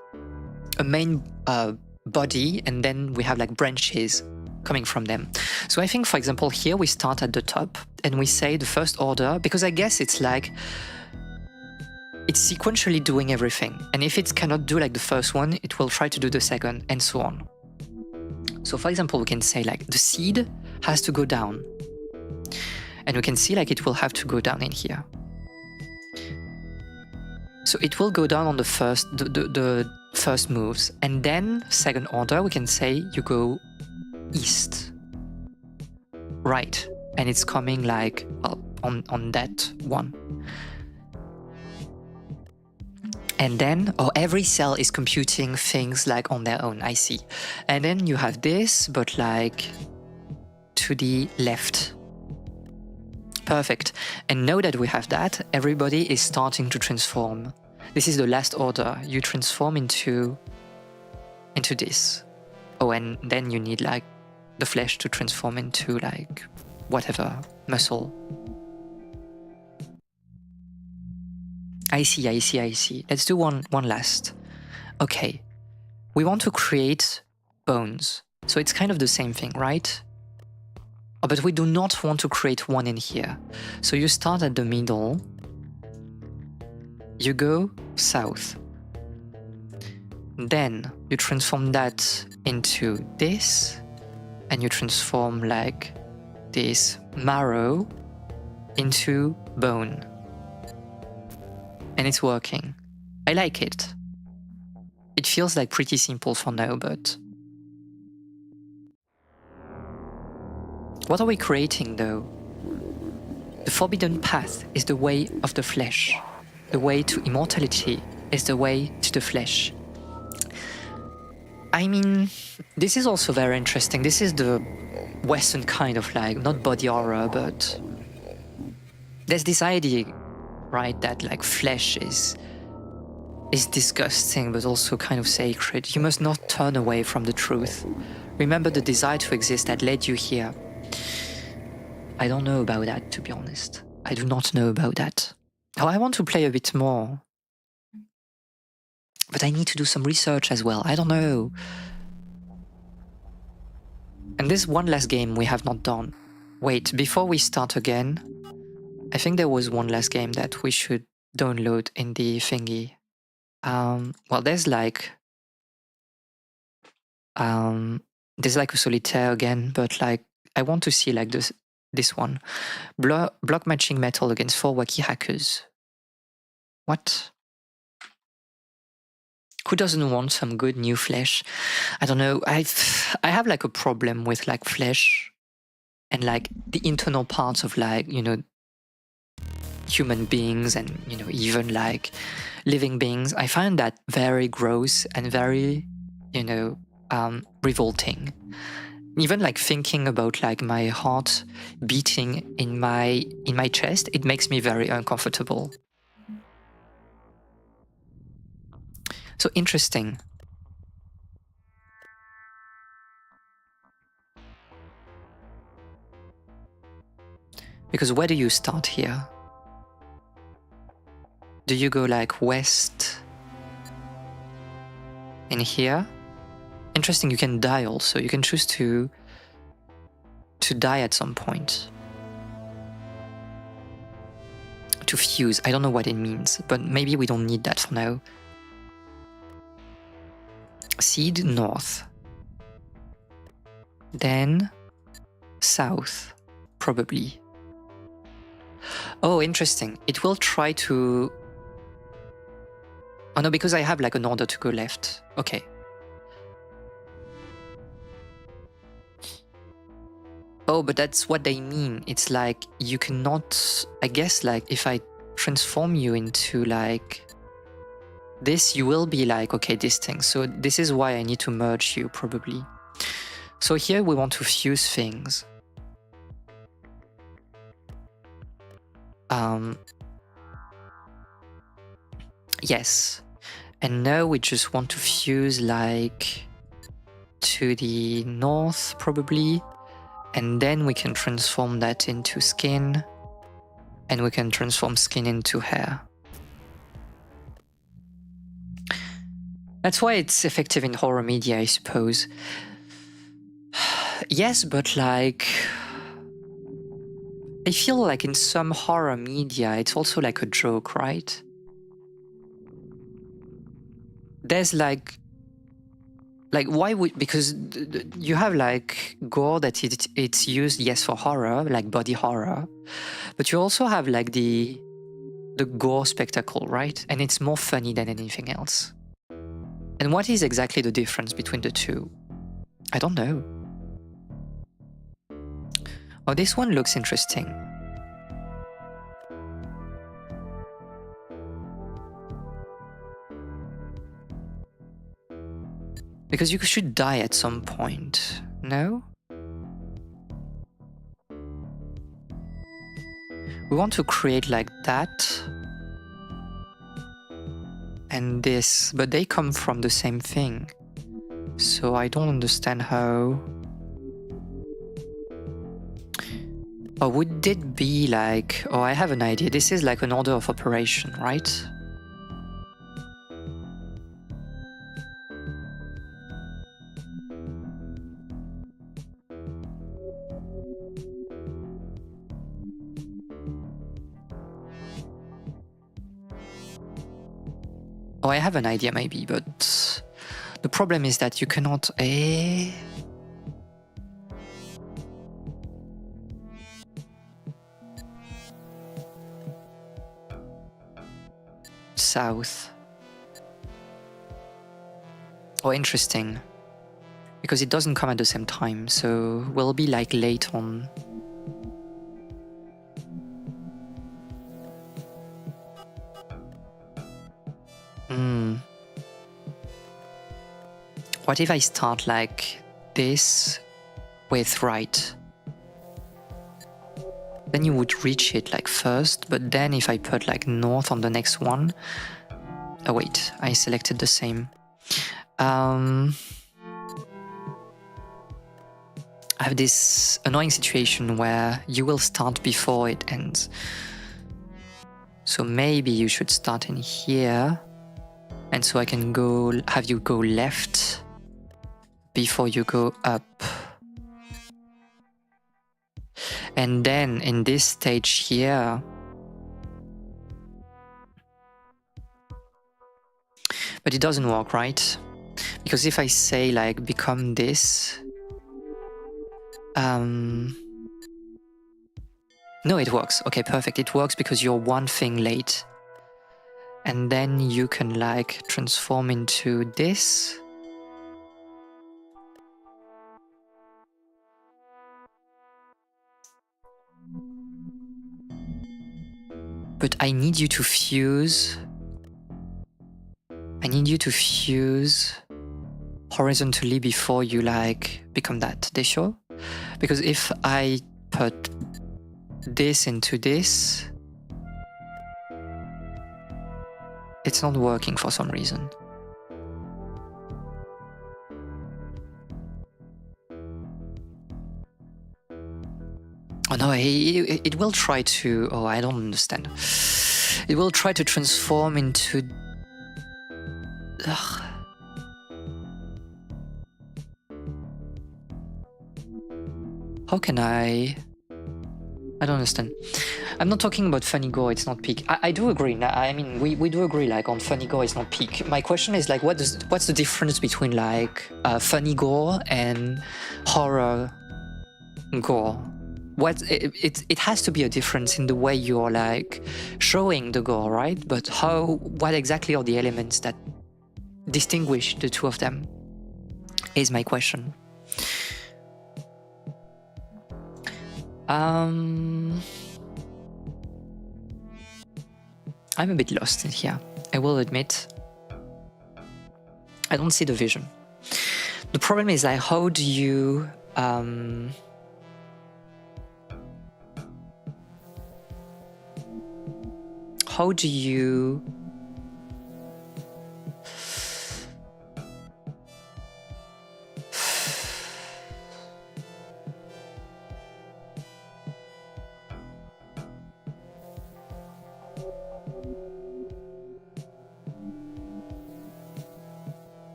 a main body, and then we have like branches coming from them. So I think, for example, here we start at the top and we say the first order, because I guess it's like, it's sequentially doing everything. And if it cannot do like the first one, it will try to do the second, and so on. So for example, we can say like the seed has to go down. And we can see like it will have to go down in here. So it will go down on the first moves, and then second order we can say you go east, right, and it's coming like, well, on that one. And then, oh, every cell is computing things like on their own, I see. And then you have this, but like to the left. Perfect. And now that we have that, everybody is starting to transform. This is the last order. You transform into this. Oh, and then you need like the flesh to transform into like whatever, muscle. I see. Let's do one last. Okay. We want to create bones. So it's kind of the same thing, right? Oh, but we do not want to create one in here. So you start at the middle. You go south. Then you transform that into this. And you transform like this marrow into bone. And it's working. I like it. It feels like pretty simple for now, but... What are we creating though? The forbidden path is the way of the flesh. The way to immortality is the way to the flesh. I mean, this is also very interesting. This is the Western kind of like, not body horror, but there's this idea, right, that like flesh is disgusting, but also kind of sacred. You must not turn away from the truth. Remember the desire to exist that led you here. I don't know about that, to be honest. I do not know about that. Oh, I want to play a bit more. But I need to do some research as well. I don't know. And there's one last game we have not done. Wait, before we start again, I think there was one last game that we should download in the thingy. Well, there's like a solitaire again, but like I want to see like this one. Block matching metal against 4 wacky hackers. What? Who doesn't want some good new flesh? I don't know. I have like a problem with like flesh and like the internal parts of like, you know, human beings and, you know, even like living beings. I find that very gross and very, you know, revolting. Even like thinking about like my heart beating in my chest, it makes me very uncomfortable. So interesting. Because where do you start here? Do you go like west in here? Interesting, you can die also. You can choose to die at some point. To fuse. I don't know what it means, but maybe we don't need that for now. Seed north. Then south, probably. Oh, interesting. It will try to... Oh no, because I have like an order to go left. Okay. Oh, but that's what they mean. It's like you cannot... I guess like if I transform you into like this, you will be like, okay, this thing. So this is why I need to merge you, probably. So here we want to fuse things. Yes. And now we just want to fuse like to the north, probably. And then we can transform that into skin. And we can transform skin into hair. That's why it's effective in horror media, I suppose. Yes, but like... I feel like in some horror media, it's also like a joke, right? There's like like, why would, because you have like gore that it's used, yes, for horror, like body horror, but you also have like the gore spectacle, right? And it's more funny than anything else. And what is exactly the difference between the two? I don't know. Oh, this one looks interesting. Because you should die at some point, no? We want to create like that and this, but they come from the same thing. So I don't understand how... Or would it be like... Oh, I have an idea. This is like an order of operation, right? Oh, I have an idea maybe, but the problem is that you cannot... South. Oh, interesting. Because it doesn't come at the same time, so we'll be like late on. What if I start like this with right? Then you would reach it like first, but then if I put like north on the next one... Oh wait, I selected the same. I have this annoying situation where you will start before it ends. So maybe you should start in here, and so I can have you go left before you go up. And then in this stage here, but it doesn't work, right? Because if I say like become this, no, it works. Okay, perfect. It works because you're one thing late. And then you can like transform into this. But I need you to fuse. I need you to fuse horizontally before you like become that. They sure? Because if I put this into this, it's not working for some reason. Oh no, it will try to... Oh, I don't understand. It will try to transform into... Ugh. How can I don't understand. I'm not talking about funny gore, it's not peak. I do agree. I mean, we do agree, like, on funny gore, it's not peak. My question is, like, what's the difference between, like, funny gore and horror gore? It has to be a difference in the way you're, like, showing the gore, right? But what exactly are the elements that distinguish the two of them, is my question. I'm a bit lost in here, I will admit. I don't see the vision. The problem is, like, how do you... how do you...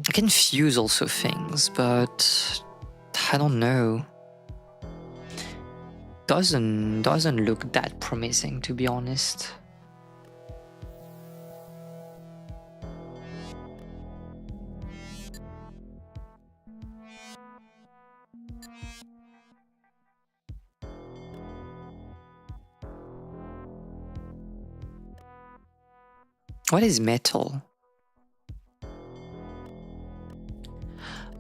I can fuse also things, but I don't know. Doesn't look that promising, to be honest. What is metal?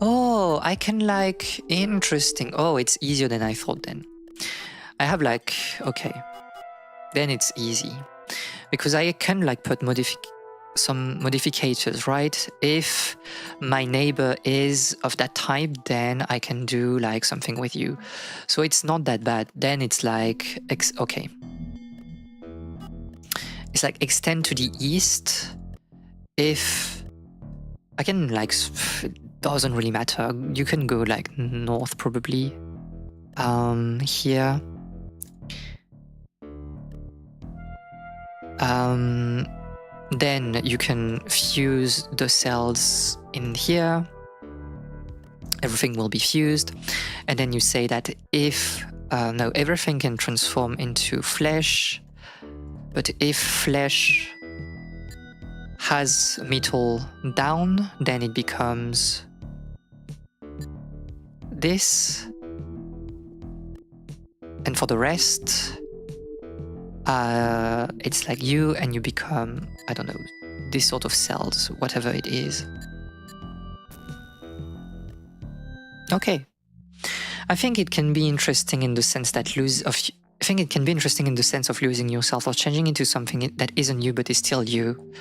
Oh, I can like, interesting. Oh, it's easier than I thought then. I have like, okay, then it's easy. Because I can like put some modificators, right? If my neighbor is of that type, then I can do like something with you. So it's not that bad. Then it's like, okay. It's like extend to the east. If I can like, it doesn't really matter. You can go like north probably. Here. Then you can fuse the cells in here. Everything will be fused. And then you say that if, no, everything can transform into flesh. But if flesh has metal down, then it becomes this. And for the rest, it's like you and you become, I don't know, this sort of cells, whatever it is. Okay. I think it can be interesting in the sense that I think it can be interesting in the sense of losing yourself or changing into something that isn't you but is still you.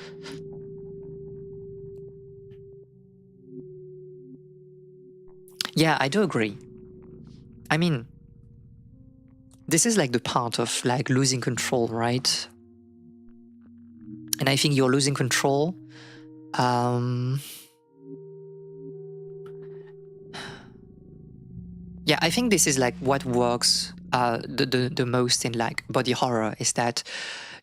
Yeah, I do agree. I mean, this is like the part of like losing control, right? And I think you're losing control. Yeah, I think this is like what works the most in like body horror, is that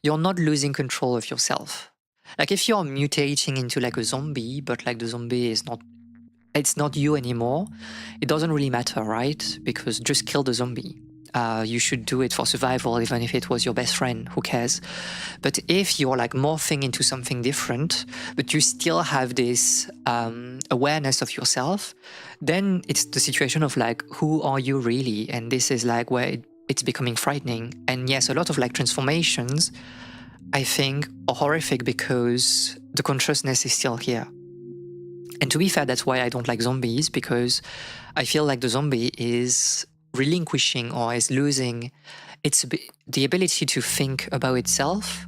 you're not losing control of yourself. Like if you're mutating into like a zombie, but like the zombie is not, it's not you anymore, it doesn't really matter, right? Because just kill the zombie. You should do it for survival, even if it was your best friend, who cares? But if you're like morphing into something different, but you still have this awareness of yourself, then it's the situation of like, who are you really? And this is like where it's becoming frightening. And yes, a lot of like transformations, I think, are horrific because the consciousness is still here. And to be fair, that's why I don't like zombies, because I feel like the zombie is relinquishing or is losing the ability to think about itself.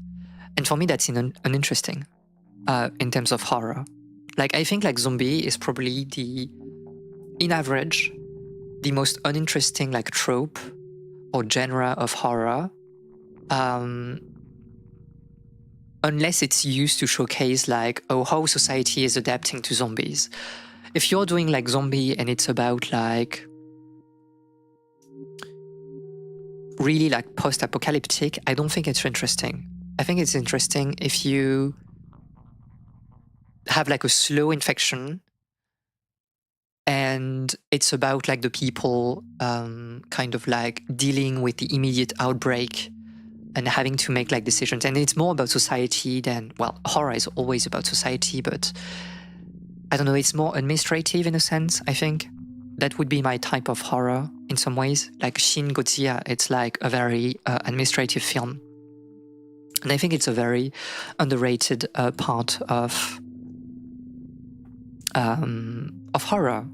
And for me, that's uninteresting in terms of horror. Like, I think like zombie is probably in average, the most uninteresting like trope or genre of horror. Unless it's used to showcase like, oh, how society is adapting to zombies. If you're doing like zombie and it's about like really like post-apocalyptic, I don't think it's interesting. I think it's interesting if you have like a slow infection and it's about like the people kind of like dealing with the immediate outbreak and having to make like decisions. And it's more about society than, well, horror is always about society, but I don't know, it's more administrative in a sense, I think. That would be my type of horror in some ways. Like Shin Godzilla, it's like a very administrative film. And I think it's a very underrated part of horror.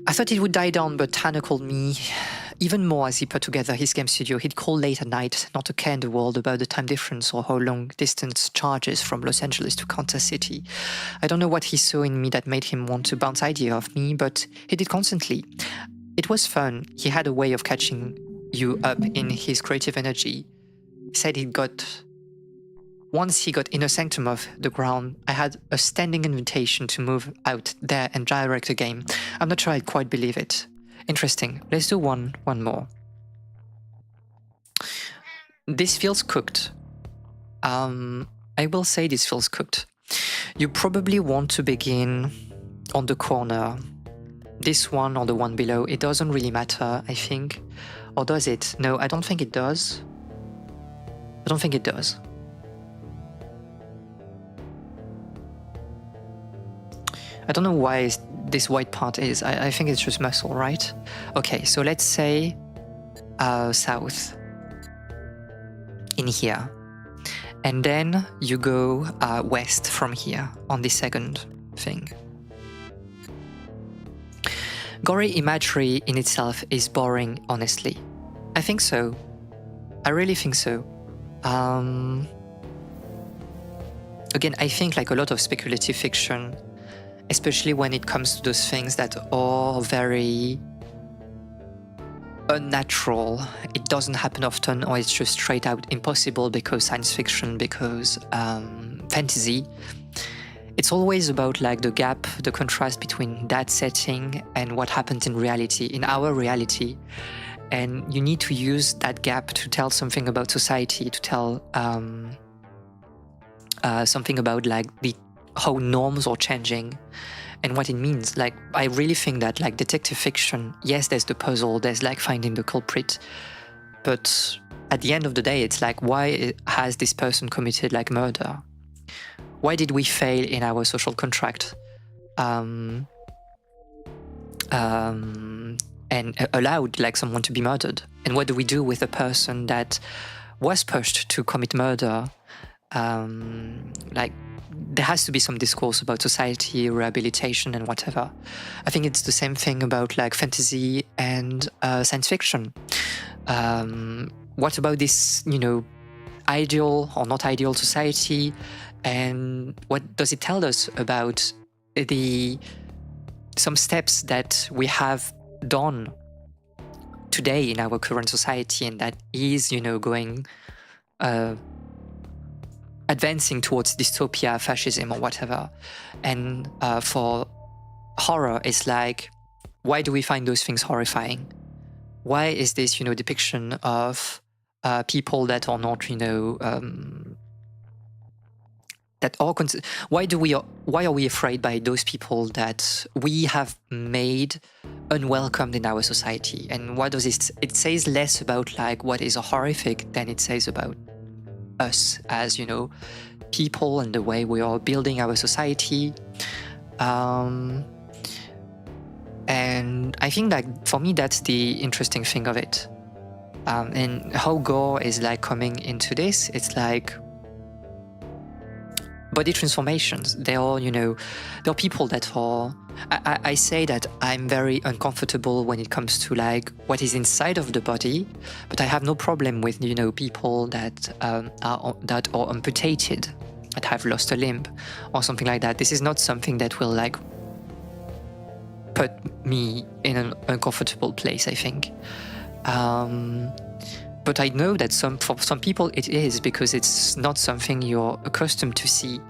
I thought it would die down, but Tanner called me even more as he put together his game studio. He'd call late at night, not to care in the world about the time difference or how long distance charges from Los Angeles to Kansas City. I don't know what he saw in me that made him want to bounce idea off me, but he did constantly. It was fun. He had a way of catching you up in his creative energy. He said once he got Inner Sanctum off the ground, I had a standing invitation to move out there and direct a game. I'm not sure I'd quite believe it. Interesting. Let's do one more. This feels cooked. I will say this feels cooked. You probably want to begin on the corner. This one or the one below. It doesn't really matter, I think. Or does it? No, I don't think it does. I don't think it does. I don't know why this white part is. I think it's just muscle, right? Okay, so let's say south in here. And then you go west from here on the second thing. Gory imagery in itself is boring, honestly. I think so. I really think so. Again, I think like a lot of speculative fiction, especially when it comes to those things that are very unnatural, it doesn't happen often, or it's just straight out impossible because science fiction, because fantasy. It's always about like the gap, the contrast between that setting and what happens in reality, in our reality. And you need to use that gap to tell something about society, to tell something about like how norms are changing and what it means. Like, I really think that like detective fiction, yes, there's the puzzle, there's like finding the culprit, but at the end of the day, it's like, why has this person committed like murder? Why did we fail in our social contract? And allowed like someone to be murdered? And what do we do with a person that was pushed to commit murder? Like, there has to be some discourse about society, rehabilitation, and whatever. I think it's the same thing about like fantasy and science fiction. What about this, you know, ideal or not ideal society? And what does it tell us about some steps that we have done today in our current society, and that is, you know, going advancing towards dystopia, fascism, or whatever. And for horror, it's like, why do we find those things horrifying? Why is this, you know, depiction of people that are not, you know, that are why are we afraid by those people that we have made unwelcomed in our society? And what does it says less about like what is horrific than it says about us as, you know, people and the way we are building our society. And I think like for me that's the interesting thing of it. And how gore is like coming into this, it's like body transformations. They are, you know, there are people that are, I say that I'm very uncomfortable when it comes to like what is inside of the body, but I have no problem with, you know, people that are amputated, that have lost a limb or something like that. This is not something that will like put me in an uncomfortable place, I think. But I know that for some people it is, because it's not something you're accustomed to see.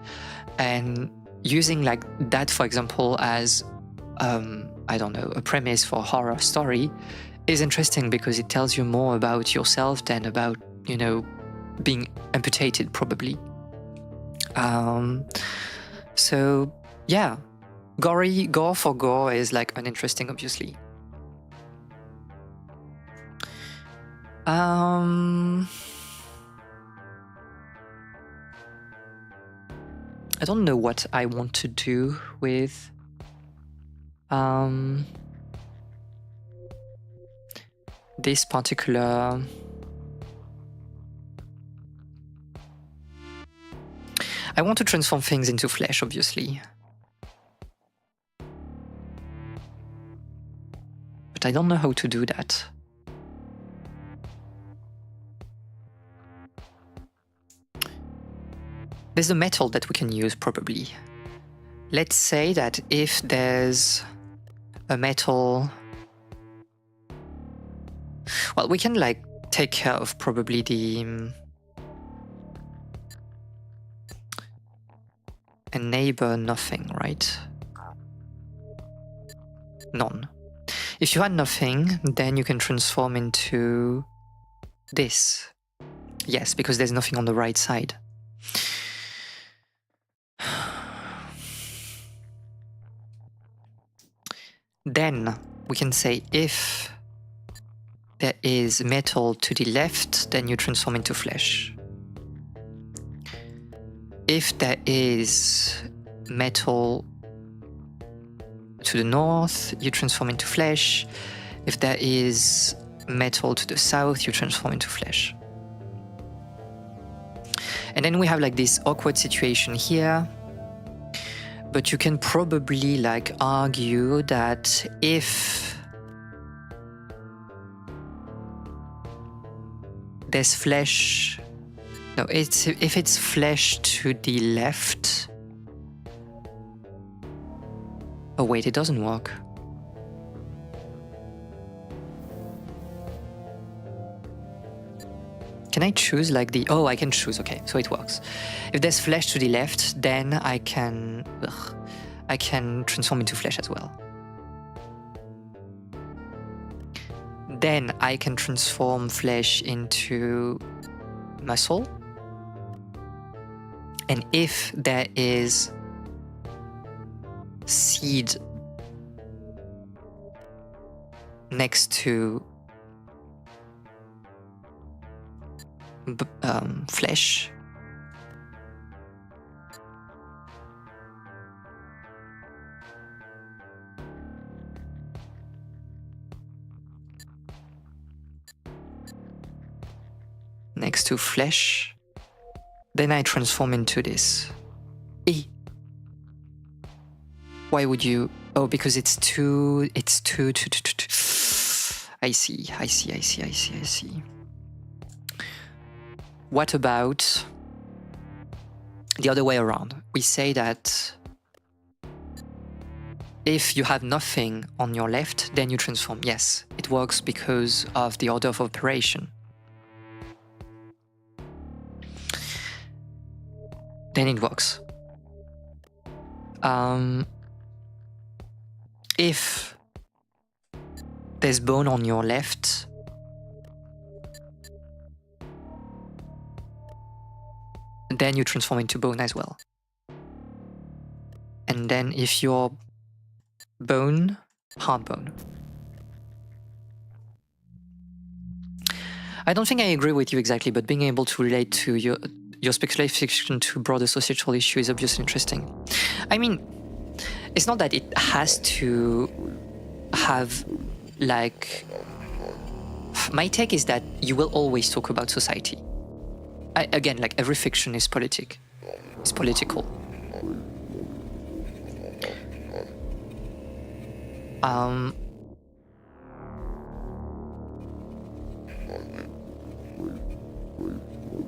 And using like that, for example, as, I don't know, a premise for a horror story is interesting, because it tells you more about yourself than about, you know, being amputated, probably. So yeah, gore for gore is like uninteresting, obviously. I don't know what I want to do with this particular. I want to transform things into flesh, obviously. But I don't know how to do that. There's a metal that we can use, probably. Let's say that if there's a metal... Well, we can like take care of probably the... enable nothing, right? None. If you had nothing, then you can transform into this. Yes, because there's nothing on the right side. Then we can say if there is metal to the left, then you transform into flesh. If there is metal to the north, you transform into flesh. If there is metal to the south, you transform into flesh. And then we have like this awkward situation here. But you can probably like argue that if there's flesh, no, if it's flesh to the left. Oh wait, it doesn't work. Can I choose like the, oh, I can choose, okay, so it works. If there's flesh to the left, then I can transform into flesh as well. Then I can transform flesh into muscle. And if there is seed next to flesh, next to flesh, then I transform into this. Why would you? Oh, because it's too. I see. What about the other way around? We say that if you have nothing on your left, then you transform. Yes, it works because of the order of operation. Then it works. If there's bone on your left, then you transform into bone as well. And then if you're bone, hard bone. I don't think I agree with you exactly, but being able to relate to your speculative fiction to broader societal issue is obviously interesting. I mean, it's not that it has to have, like... My take is that you will always talk about society. Again, like every fiction is political.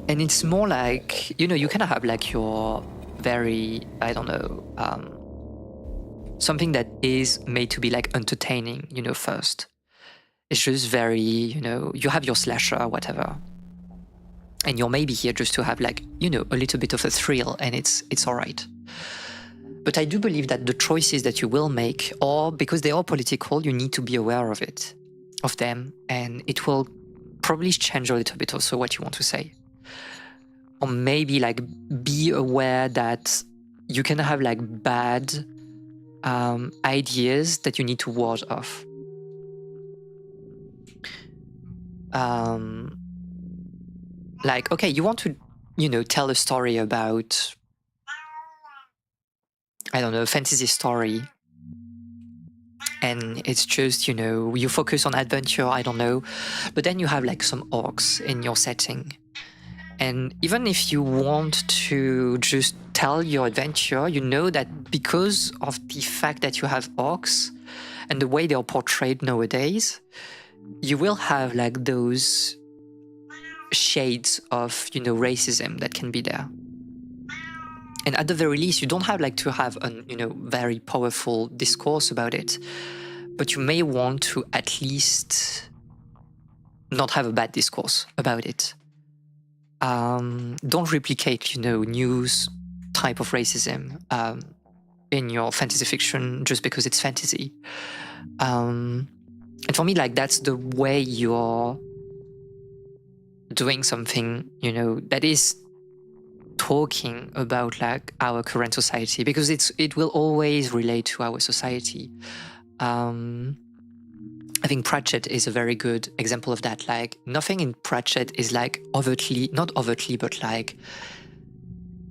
And it's more like, you know, you kind of have like your very, I don't know, something that is made to be like entertaining, you know, first. It's just very, you know, you have your slasher or whatever. And you're maybe here just to have like, you know, a little bit of a thrill, and it's all right. But I do believe that the choices that you will make, or because they are political, you need to be aware of them, and it will probably change a little bit also what you want to say. Or maybe like be aware that you can have like bad ideas that you need to ward off. Like, okay, you want to, you know, tell a story about, I don't know, a fantasy story. And it's just, you know, you focus on adventure, I don't know. But then you have like some orcs in your setting. And even if you want to just tell your adventure, you know that because of the fact that you have orcs and the way they are portrayed nowadays, you will have like those shades of, you know, racism that can be there. And at the very least, you don't have like to have a, you know, very powerful discourse about it, but you may want to at least not have a bad discourse about it. Don't replicate, you know, news type of racism in your fantasy fiction just because it's fantasy. And for me, like, that's the way you're doing something, you know, that is talking about like our current society, because it will always relate to our society. I think Pratchett is a very good example of that. Like, nothing in Pratchett is like overtly, not overtly, but like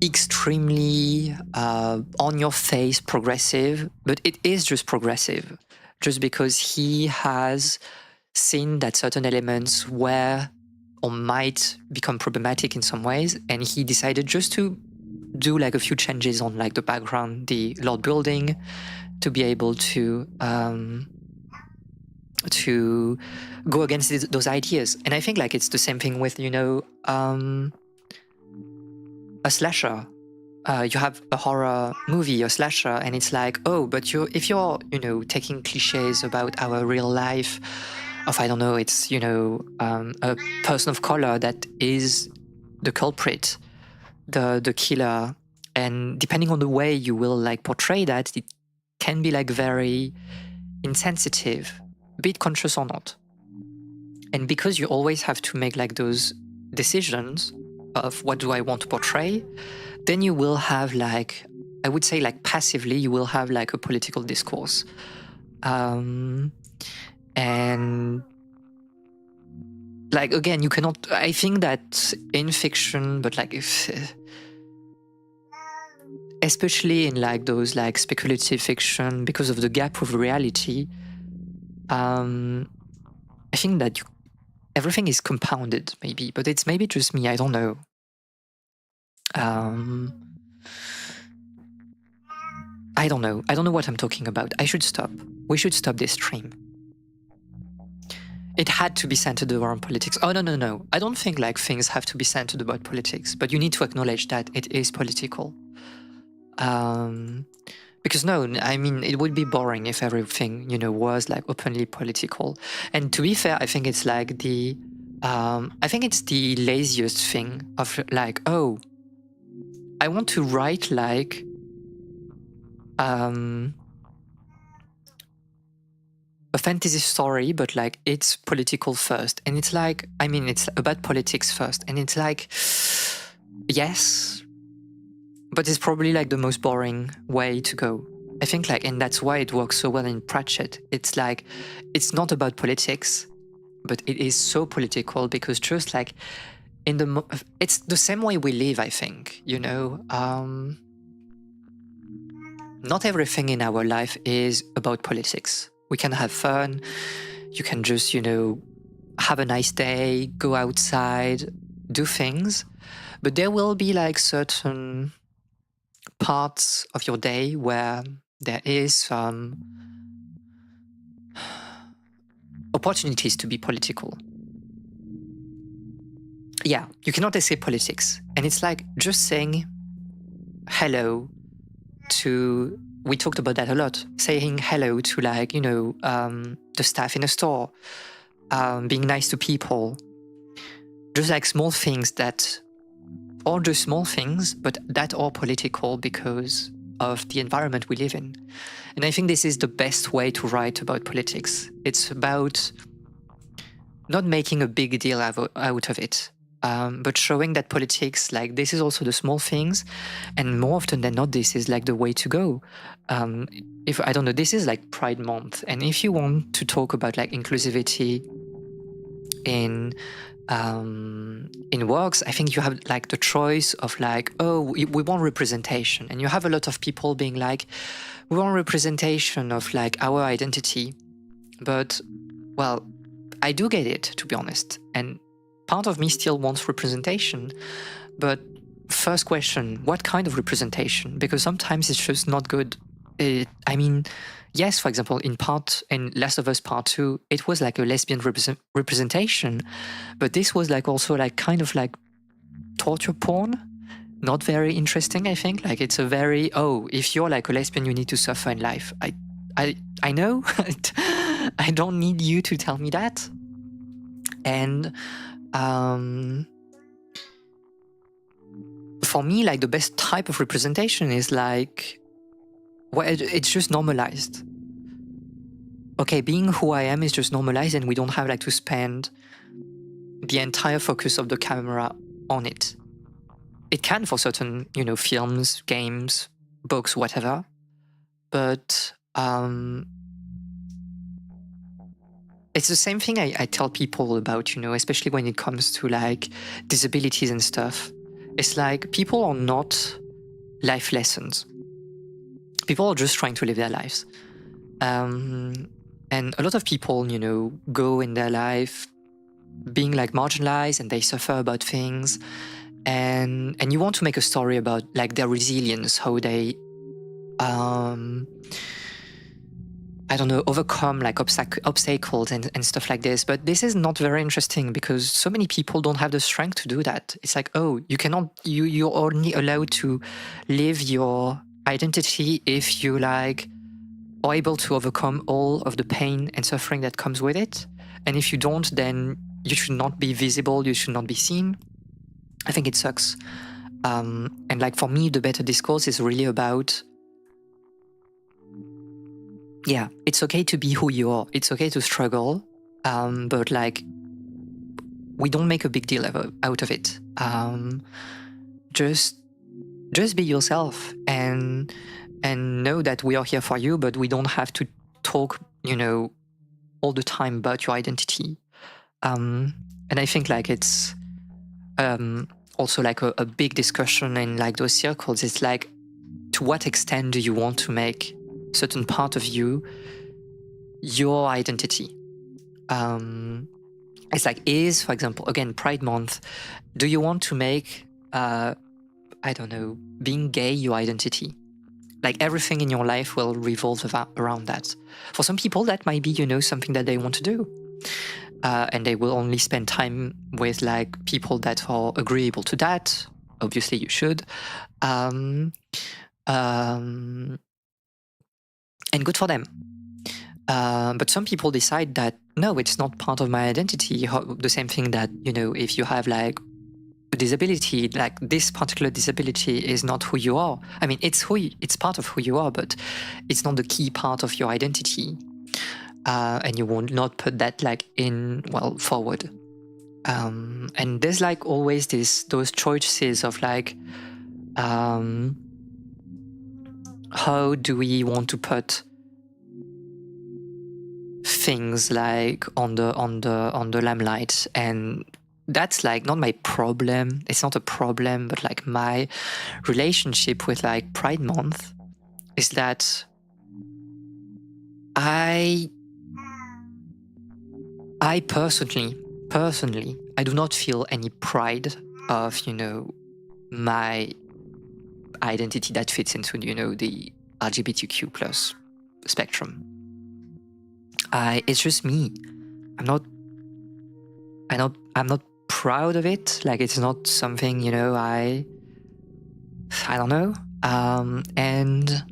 extremely on your face progressive, but it is just progressive, just because he has seen that certain elements were or might become problematic in some ways, and he decided just to do like a few changes on like the background, the Lord building, to be able to go against those ideas. And I think like it's the same thing with, you know, a slasher. You have a horror movie, a slasher, and it's like, oh, but if you're, you know, taking cliches about our real life of, I don't know, it's, you know, a person of color that is the culprit, the killer, and depending on the way you will like portray that, it can be like very insensitive, be it conscious or not. And because you always have to make like those decisions of what do I want to portray, then you will have like, I would say like passively, you will have like a political discourse. And like, again, you cannot, I think that in fiction, but like if, especially in like those like speculative fiction, because of the gap with reality, I think that everything is compounded maybe, but it's maybe just me, I don't know. I don't know what I'm talking about. I should stop. We should stop this stream. It had to be centered around politics. Oh, no. I don't think like things have to be centered about politics, but you need to acknowledge that it is political. Because no, I mean, it would be boring if everything, you know, was like openly political. And to be fair, I think it's like I think it's the laziest thing of like, oh, I want to write like, a fantasy story, but like it's political first. And it's like, I mean, it's about politics first. And it's like, yes, but it's probably like the most boring way to go. I think like, and that's why it works so well in Pratchett. It's like, it's not about politics, but it is so political because just like it's the same way we live, I think, you know, not everything in our life is about politics. We can have fun. You can just, you know, have a nice day, go outside, do things. But there will be like certain parts of your day where there is opportunities to be political. Yeah, you cannot escape politics. And it's like just saying hello to, we talked about that a lot, saying hello to like, you know, the staff in a store, being nice to people, just like small things that, or just small things, but that are political because of the environment we live in. And I think this is the best way to write about politics. It's about not making a big deal out of it, but showing that politics, like this is also the small things, and more often than not, this is like the way to go. If I don't know, this is like Pride Month, and if you want to talk about like inclusivity in works, I think you have like the choice of like, oh, we want representation, and you have a lot of people being like, we want representation of like our identity, but well, I do get it, to be honest, and part of me still wants representation, but first question, what kind of representation? Because sometimes it's just not good. I mean, yes, for example, in Last of Us Part 2, it was like a lesbian representation, but this was like also like kind of like torture porn. Not very interesting, I think. Like it's a very, oh, if you're like a lesbian, you need to suffer in life. I know. I don't need you to tell me that. And for me, like the best type of representation is like, well, it's just normalized. Okay, being who I am is just normalized, and we don't have like to spend the entire focus of the camera on it. It can for certain, you know, films, games, books, whatever. But it's the same thing I tell people about, you know, especially when it comes to like disabilities and stuff. It's like people are not life lessons. People are just trying to live their lives. And a lot of people, you know, go in their life being like marginalized, and they suffer about things. And you want to make a story about like their resilience, how they I don't know, overcome like obstacles and stuff like this. But this is not very interesting because so many people don't have the strength to do that. It's like, oh, you cannot, you're only allowed to live your identity if you like are able to overcome all of the pain and suffering that comes with it. And if you don't, then you should not be visible, you should not be seen. I think it sucks. And like for me, the better discourse is really about, yeah, it's okay to be who you are. It's okay to struggle, but like we don't make a big deal out of it. Just be yourself and know that we are here for you, but we don't have to talk, you know, all the time about your identity. And I think like it's also like a big discussion in like those circles. It's like, to what extent do you want to make certain part of you your identity? It's like, is, for example, again, Pride Month, do you want to make, I don't know, being gay your identity? Like everything in your life will revolve around that. For some people, that might be, you know, something that they want to do. And they will only spend time with like people that are agreeable to that. Obviously, you should. And good for them. But some people decide that, no, it's not part of my identity. The same thing that, you know, if you have like a disability, like this particular disability is not who you are. I mean, it's part of who you are, but it's not the key part of your identity. And you will not put that like forward. And there's like always those choices of like, how do we want to put things like on the limelight? And that's like not my problem. It's not a problem, but like my relationship with like Pride Month is that I personally, I do not feel any pride of, you know, my identity that fits into, you know, the LGBTQ plus spectrum. It's just me. I'm not proud of it. Like, it's not something, you know, I don't know. And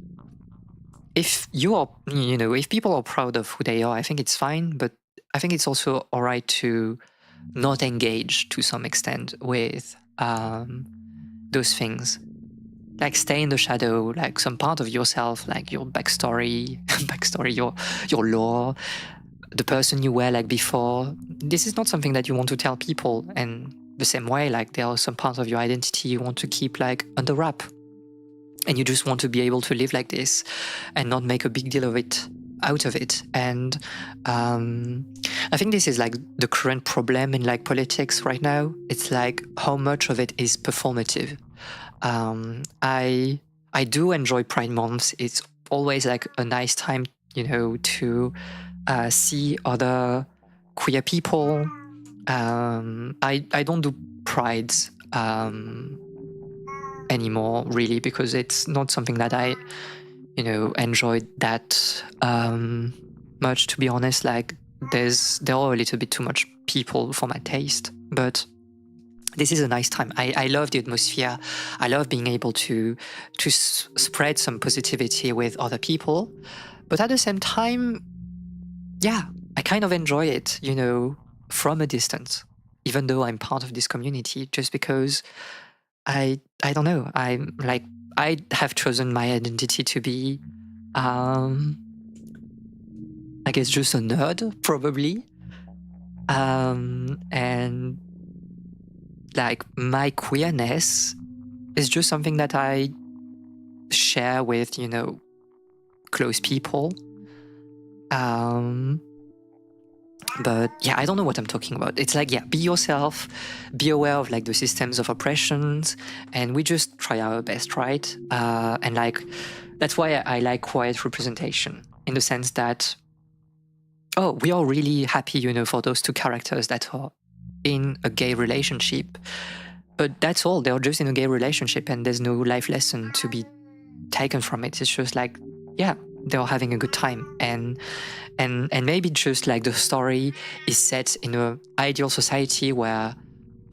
if you are, you know, if people are proud of who they are, I think it's fine. But I think it's also all right to not engage to some extent with those things. Like, stay in the shadow, like some part of yourself, like your backstory, your lore, the person you were like before. This is not something that you want to tell people. And the same way, like there are some parts of your identity you want to keep like under wrap. And you just want to be able to live like this and not make a big deal of it, out of it. And I think this is like the current problem in like politics right now. It's like how much of it is performative. I do enjoy Pride Month. It's always like a nice time, you know, to see other queer people. I don't do prides anymore, really, because it's not something that I, you know, enjoyed that much, to be honest. Like there are a little bit too much people for my taste, but this is a nice time. I love the atmosphere. I love being able to spread some positivity with other people, but at the same time, yeah, I kind of enjoy it, you know, from a distance, even though I'm part of this community, just because I don't know. I'm like, I have chosen my identity to be, I guess, just a nerd, probably. And like my queerness is just something that I share with, you know, close people. But yeah, I don't know what I'm talking about. It's like, yeah, be yourself, be aware of like the systems of oppressions, and we just try our best, right? And like, that's why I like quiet representation, in the sense that, oh, we are really happy, you know, for those two characters that are in a gay relationship. But that's all. They're just in a gay relationship, and there's no life lesson to be taken from it. It's just like, yeah, they're having a good time, and maybe just like the story is set in an ideal society where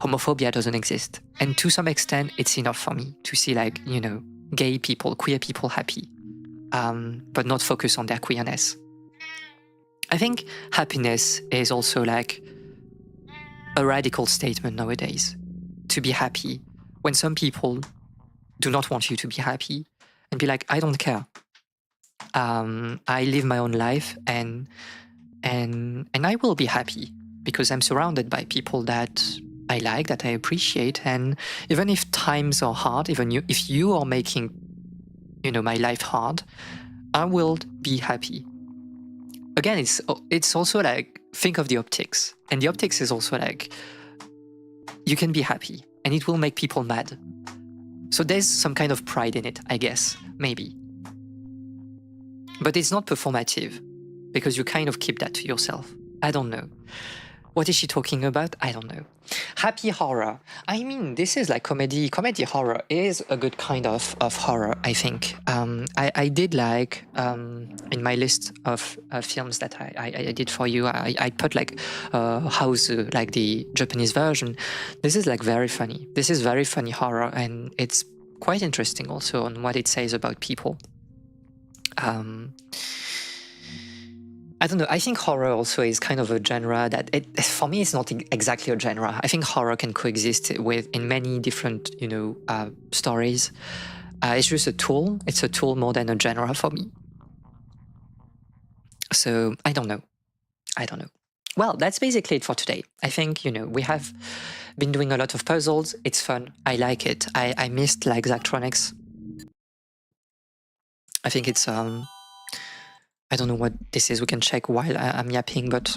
homophobia doesn't exist, and to some extent, it's enough for me to see like, you know, gay people, queer people happy, but not focus on their queerness. I think happiness is also like a radical statement nowadays. To be happy when some people do not want you to be happy, and be like, I don't care. I live my own life, and I will be happy because I'm surrounded by people that I like, that I appreciate, and even if times are hard, even if you are making, you know, my life hard, I will be happy. Again, it's also like, think of the optics, and the optics is also like, you can be happy and it will make people mad. So there's some kind of pride in it, I guess, maybe. But it's not performative, because you kind of keep that to yourself. I don't know. What is she talking about? I don't know. Happy horror. I mean, this is like comedy. Comedy horror is a good kind of horror, I think. I did like, in my list of films that I did for you, I put like House, like the Japanese version. This is like very funny. This is very funny horror, and it's quite interesting also on what it says about people. I don't know. I think horror also is kind of a genre that, for me, it's not exactly a genre. I think horror can coexist in many different, you know, stories. It's just a tool. It's a tool more than a genre for me. So I don't know. Well, that's basically it for today. I think, you know, we have been doing a lot of puzzles. It's fun. I like it. I missed like Zachtronics. I think it's I don't know what this is. We can check while I'm yapping, but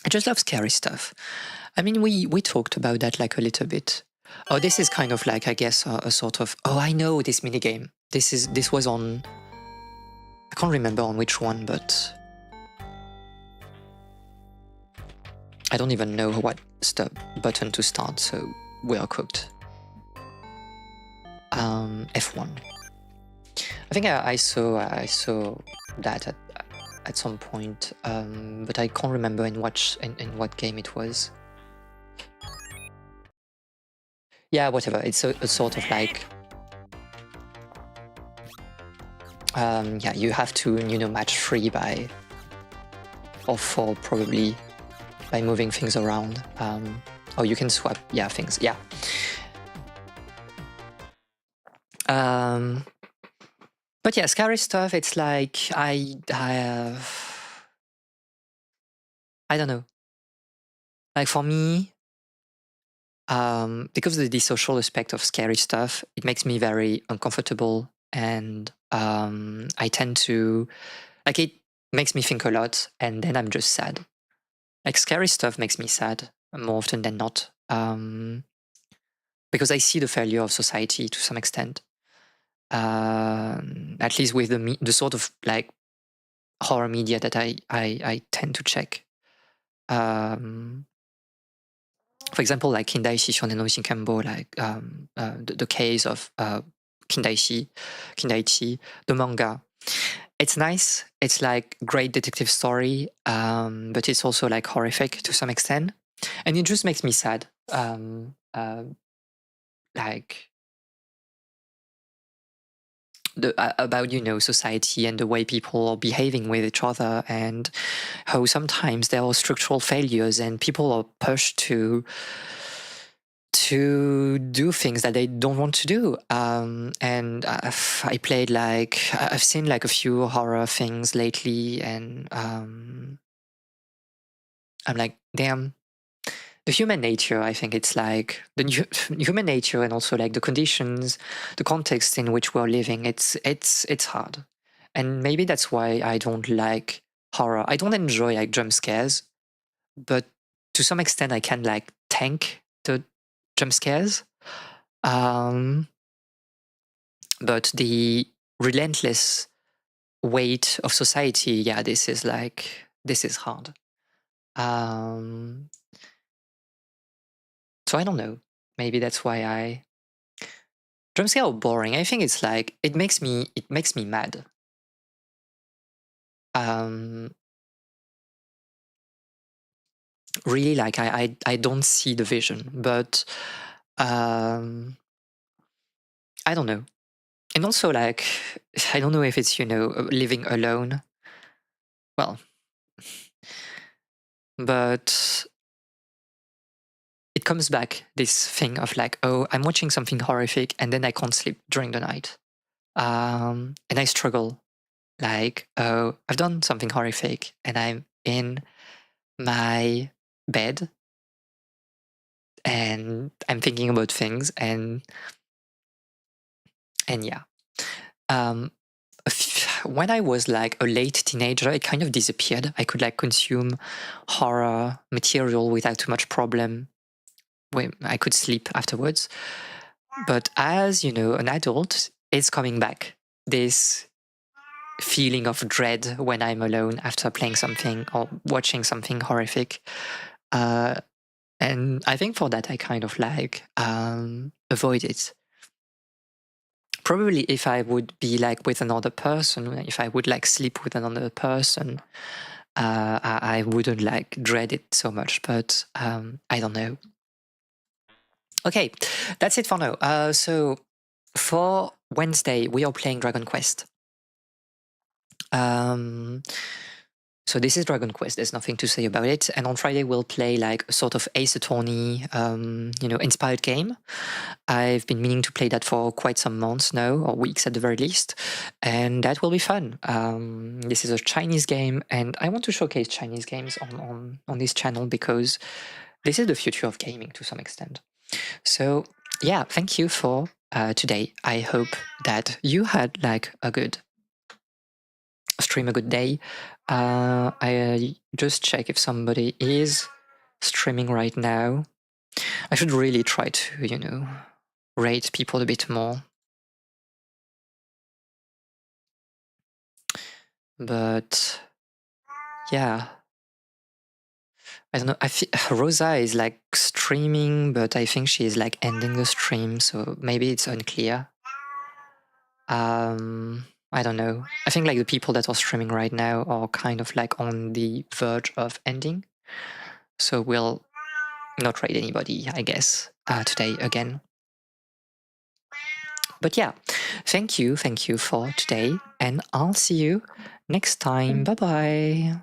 I just love scary stuff. I mean, we talked about that like a little bit. Oh, this is kind of like, I guess, a sort of, oh, I know this minigame. This was on, I can't remember on which one, but I don't even know what button to start, so we are cooked. F1. I think I saw that at some point, but I can't remember in what game it was. Yeah, whatever. It's a sort of like, yeah, you have to, you know, match 3 or 4 probably, by moving things around. Or you can swap, yeah, things, yeah. But yeah, scary stuff, it's like, I don't know. Like for me, because of the social aspect of scary stuff, it makes me very uncomfortable, and I tend to, like, it makes me think a lot, and then I'm just sad. Like scary stuff makes me sad more often than not, because I see the failure of society to some extent. At least with the sort of like horror media that I tend to check. For example, like Kindaishi Shonen no Shinkenbo, like the case of Kindaichi, the manga. It's nice. It's like great detective story, but it's also like horrific to some extent, and it just makes me sad. Like about, you know, society and the way people are behaving with each other, and how sometimes there are structural failures and people are pushed to do things that they don't want to do. And I played like, I've seen like a few horror things lately, and I'm like, damn. The human nature, I think it's like the human nature, and also like the conditions, the context in which we're living. It's hard, and maybe that's why I don't like horror. I don't enjoy like jump scares, but to some extent I can like tank the jump scares. But the relentless weight of society, yeah, this is hard. So I don't know. Maybe that's why jump scare are boring. I think it's like it makes me mad. Really, like I don't see the vision, but I don't know. And also, like, I don't know if it's, living alone. Well, but it comes back, this thing of like, oh, I'm watching something horrific and then I can't sleep during the night. And I struggle. Like, oh, I've done something horrific and I'm in my bed and I'm thinking about things and yeah. When I was like a late teenager, it kind of disappeared. I could like consume horror material without too much problem. I could sleep afterwards. But as an adult, it's coming back. This feeling of dread when I'm alone after playing something or watching something horrific. And I think for that, I kind of like avoid it. Probably if I would be like with another person, if I would like sleep with another person, I wouldn't like dread it so much, but I don't know. Okay, that's it for now. So for Wednesday, we are playing Dragon Quest. So this is Dragon Quest. There's nothing to say about it. And on Friday, we'll play like a sort of Ace Attorney, inspired game. I've been meaning to play that for quite some months now, or weeks at the very least. And that will be fun. This is a Chinese game, and I want to showcase Chinese games on this channel because this is the future of gaming to some extent. So yeah, thank you for today. I hope that you had like a good stream, a good day. I just check if somebody is streaming right now. I should really try to, rate people a bit more. But yeah, I don't know. I feel Rosa is like streaming, but I think she is like ending the stream, so maybe it's unclear. I don't know. I think like the people that are streaming right now are kind of like on the verge of ending. So we'll not rate anybody, I guess, today again. But yeah, thank you for today, and I'll see you next time. Bye bye.